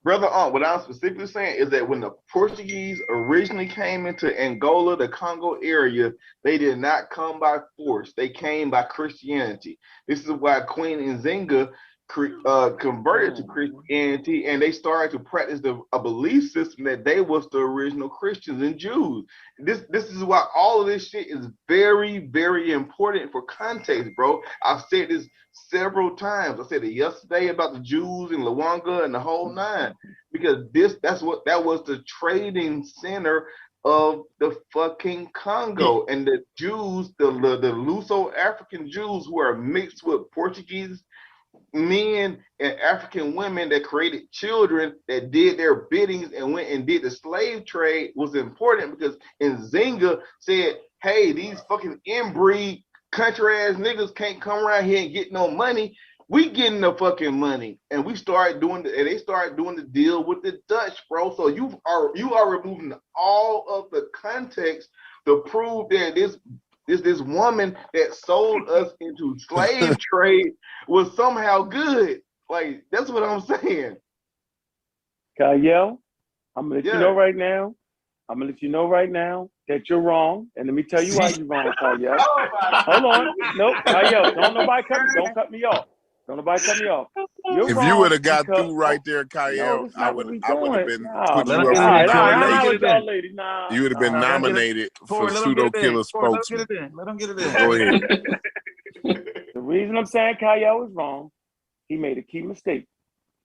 Brother, what I'm specifically saying is that when the Portuguese originally came into Angola, the Congo area, they did not come by force. They came by Christianity. This is why Queen Nzinga converted to Christianity, and they started to practice a belief system that they was the original Christians and Jews. This is why all of this shit is very, very important for context, bro. I've said this several times. I said it yesterday about the Jews in Luanga and the whole nine, because that was the trading center of the fucking Congo, and the Jews, the Luso-African Jews who are mixed with Portuguese men and African women that created children that did their biddings and went and did the slave trade was important, because Nzinga said, hey, these fucking inbreed country ass niggas can't come around here and get no money. We getting the fucking money. And they started doing the deal with the Dutch, bro. So you are removing all of the context to prove that this woman that sold us into slave trade was somehow good. Like, that's what I'm saying. Kyle, I'm gonna let you know right now. I'm gonna let you know right now that you're wrong, and let me tell you why you're wrong, Kyle. Hold on, nope, Kyle, don't cut me off. Don't nobody cut me off. You're if wrong, you would have got through right there, Kyle, I would have been put you up for you would have been nominated for pseudo killer spokesman. Let him get it in. Go ahead. The reason I'm saying Kyle is wrong, he made a key mistake.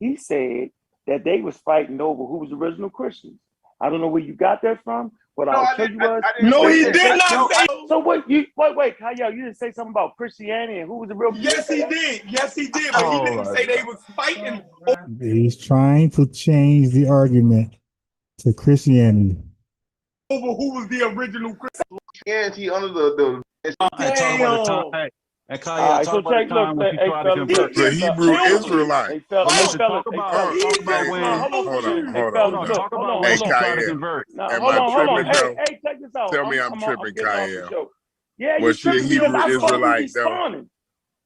He said that they was fighting over who was the original Christians. I don't know where you got that from, but I'll tell you what. No, he did not say. So what? Wait, Kyle, you didn't say something about Christianity and who was the real? Yes, he did. Yes, he did. But he didn't say they was fighting. He's trying to change the argument to Christianity. Over who was the original Christianity under the And Kyle, talk about the time when she tried to convert. The Hebrew Israelite. Talk about Talk about when she tried to convert. Am I tripping though? Hey, check this out. Tell me I'm tripping, Kyle. Yeah, was she a Hebrew Israelite though?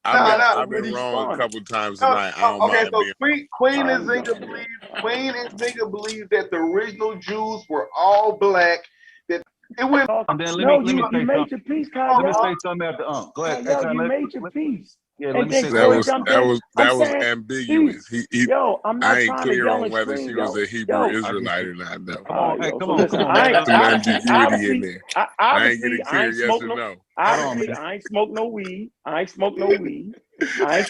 I've been really wrong a couple times tonight. I don't okay, mind so being Queen Nzinga believes that the original Jews were all black. That it went. And then you made your peace, Kyle. Let me say something after Go ahead. Kyle, you made your peace. Yeah, let me say that was ambiguous. I'm not I ain't clear on whether she was a Hebrew Israelite or not. Though. Hey, come on, some ambiguity in there. I ain't getting clear yes or no. Obviously, I ain't smoke no weed. I ain't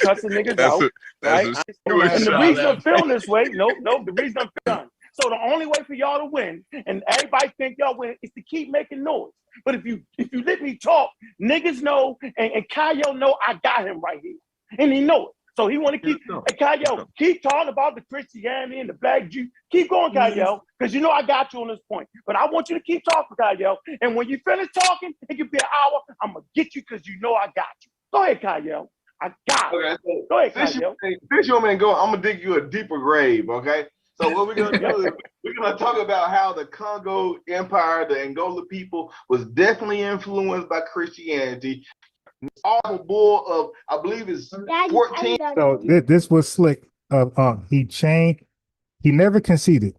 cussing niggas out. Right? And the reason I'm feeling this way, the reason I'm feeling. So the only way for y'all to win, and everybody think y'all win, is to keep making noise. But if you let me talk, niggas know, and Kyle know I got him right here, and he know it. So he want to keep, Kyle, keep talking about the Christianity and the black Jew. Keep going, Kyle, because you know I got you on this point. But I want you to keep talking, Kyle. And when you finish talking, it could be an hour. I'm gonna get you because you know I got you. Go ahead, Kyle. I got it. Okay, so go ahead, Kyle. Since you want me to go, I'm gonna dig you a deeper grave. Okay. So what we're gonna do is we're gonna talk about how the Congo Empire, the Angola people, was definitely influenced by Christianity. All bull of, I believe it's 14. So this was slick. He never conceded.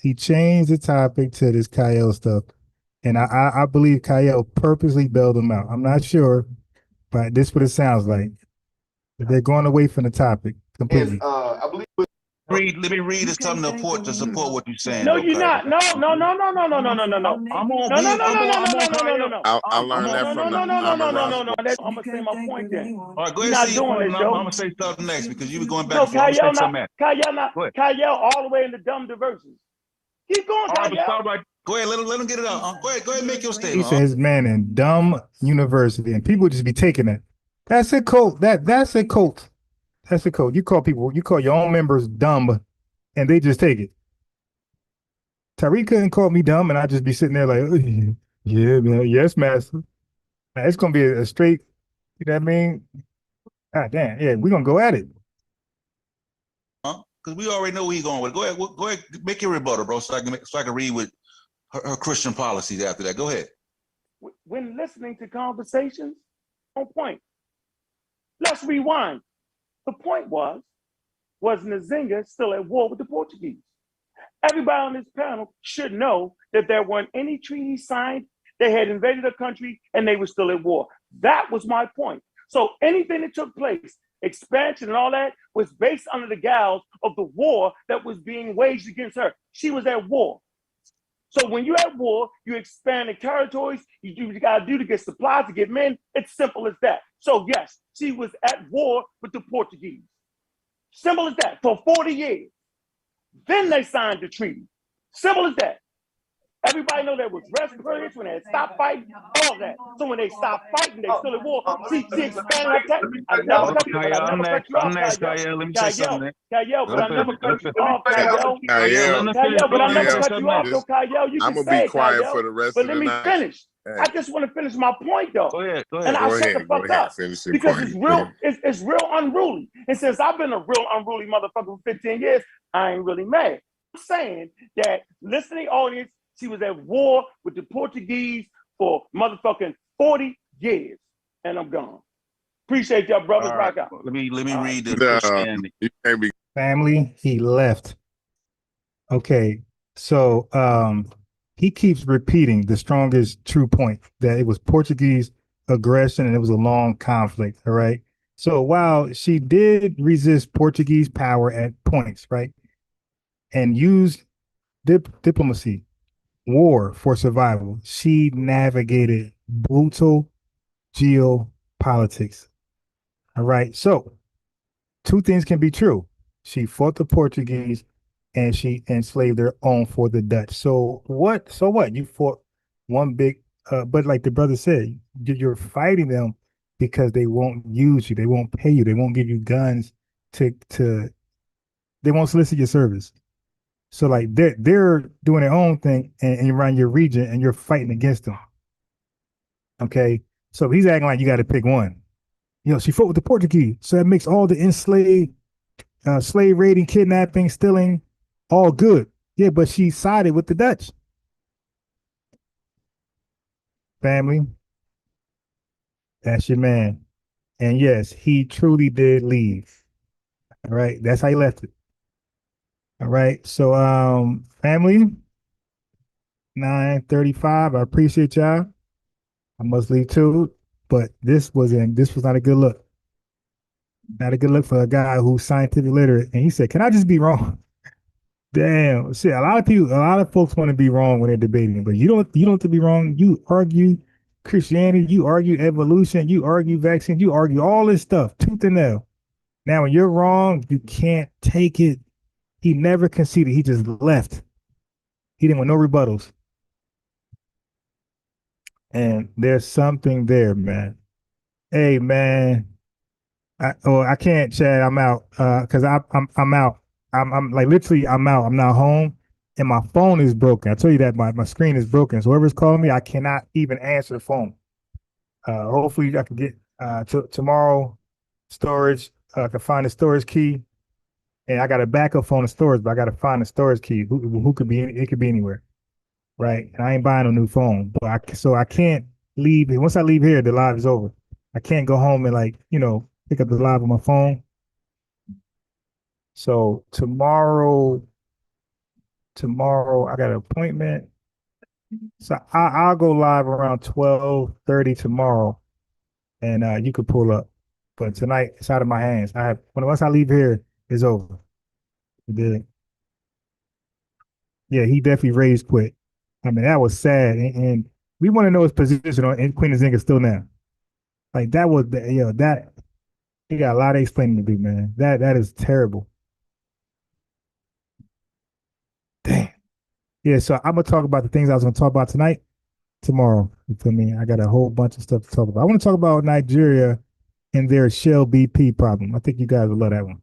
He changed the topic to this Kyle stuff. And I believe Kyle purposely bailed him out. I'm not sure, but this is what it sounds like. They're going away from the topic completely. And I believe Let me read something to support what you're saying. No, you're not. No. I'm on. I learned that from the. No. I'm gonna say my point then. All right, go You're ahead. not doing this, I'm yo. gonna say something next because you were going back No, and forth. Kyle, Go ahead. Kyle, all the way in the dumb diversions. Keep going, All right, Kyle. go ahead. Let him get it out. Go ahead and make your He statement. said his man in dumb university, and people just be taking it. That's a cult. That's a cult. That's a cult. You call your own members dumb, and they just take it. Tariq couldn't call me dumb, and I'd just be sitting there like, yeah, man, yes, master. Now, it's gonna be a straight, you know what I mean? God damn, yeah, we're gonna go at it. Because we already know where he's going with it. Go ahead, make your rebuttal, bro, so I can read with her Christian policies after that. Go ahead. When listening to conversations, on point. Let's rewind. The point was Nzinga still at war with the Portuguese? Everybody on this panel should know that there weren't any treaties signed. They had invaded a country and they were still at war. That was my point. So anything that took place, expansion and all that, was based under the gauze of the war that was being waged against her. She was at war. So when you're at war, you expand the territories, you do what you gotta do to get supplies, to get men. It's simple as that. So yes, she was at war with the Portuguese. Simple as that, for 40 years. Then they signed the treaty. Simple as that. Everybody know there was rest periods when they had stopped fighting, all that. So when they stopped fighting, they still at war. She expanded her territory. I never cut you, but I never cut you off, Kyle. Let me say something. Kyle, but I never cut you off, Kyle. Kyle, but I never cut you off, though, Kyle. You I'm can gonna say be quiet Kyle, for the rest but of let the me night. finish. I just want to finish my point, though. Go ahead. And I'll shut the fuck up. Finish your Because point. it's real unruly. And since I've been a real unruly motherfucker for 15 years, I ain't really mad. I'm saying that listening audience, she was at war with the Portuguese for motherfucking 40 years. And I'm gone. Appreciate y'all, brothers. Rock out. Let me read the Christianity. Family, he left. Okay, so he keeps repeating the strongest true point that it was Portuguese aggression and it was a long conflict. All right. So while she did resist Portuguese power at points, right, and used diplomacy, war for survival, she navigated brutal geopolitics. All right. So two things can be true. She fought the Portuguese and she enslaved their own for the Dutch. So what? So what? You fought one big, but like the brother said, you're fighting them because they won't use you, they won't pay you, they won't give you guns to they won't solicit your service. So like they're doing their own thing and you're around your region and you're fighting against them. Okay, so he's acting like you got to pick one. You know, she fought with the Portuguese, so that makes all the enslaved, slave raiding, kidnapping, stealing, all good. Yeah, but she sided with the Dutch. Family, that's your man. And yes, he truly did leave. All right, that's how he left it. All right, so family, 9:35. I appreciate y'all. I must leave too, but this was not a good look. Not a good look for a guy who's scientific literate. And he said, "Can I just be wrong?" Damn, shit. A lot of folks want to be wrong when they're debating, but you don't have to be wrong. You argue Christianity, you argue evolution, you argue vaccine, you argue all this stuff, tooth and nail. Now, when you're wrong, you can't take it. He never conceded. He just left. He didn't want no rebuttals. And there's something there, man. Hey, man. I can't, Chad. I'm out. Cause I'm out. I'm like literally I'm out. I'm not home, and my phone is broken. I tell you that my screen is broken. So whoever's calling me, I cannot even answer the phone. Hopefully I can get tomorrow storage. I can find the storage key And I got a backup phone in storage, but I got to find a storage key. Who could be? It could be anywhere, right? And I ain't buying a new phone, but so I can't leave. Once I leave here, the live is over. I can't go home and pick up the live on my phone. So tomorrow I got an appointment. So I'll go live around 12:30 tomorrow, and you could pull up. But tonight it's out of my hands. Once I leave here, it's over. Yeah, he definitely raised quit. I mean, that was sad, and we want to know his position in Queen Nzinga still now. Like that was that he got a lot of explaining to do, man. That is terrible. Damn. Yeah, so I'm gonna talk about the things I was gonna talk about tonight, tomorrow. You feel me? I got a whole bunch of stuff to talk about. I want to talk about Nigeria and their Shell BP problem. I think you guys will love that one.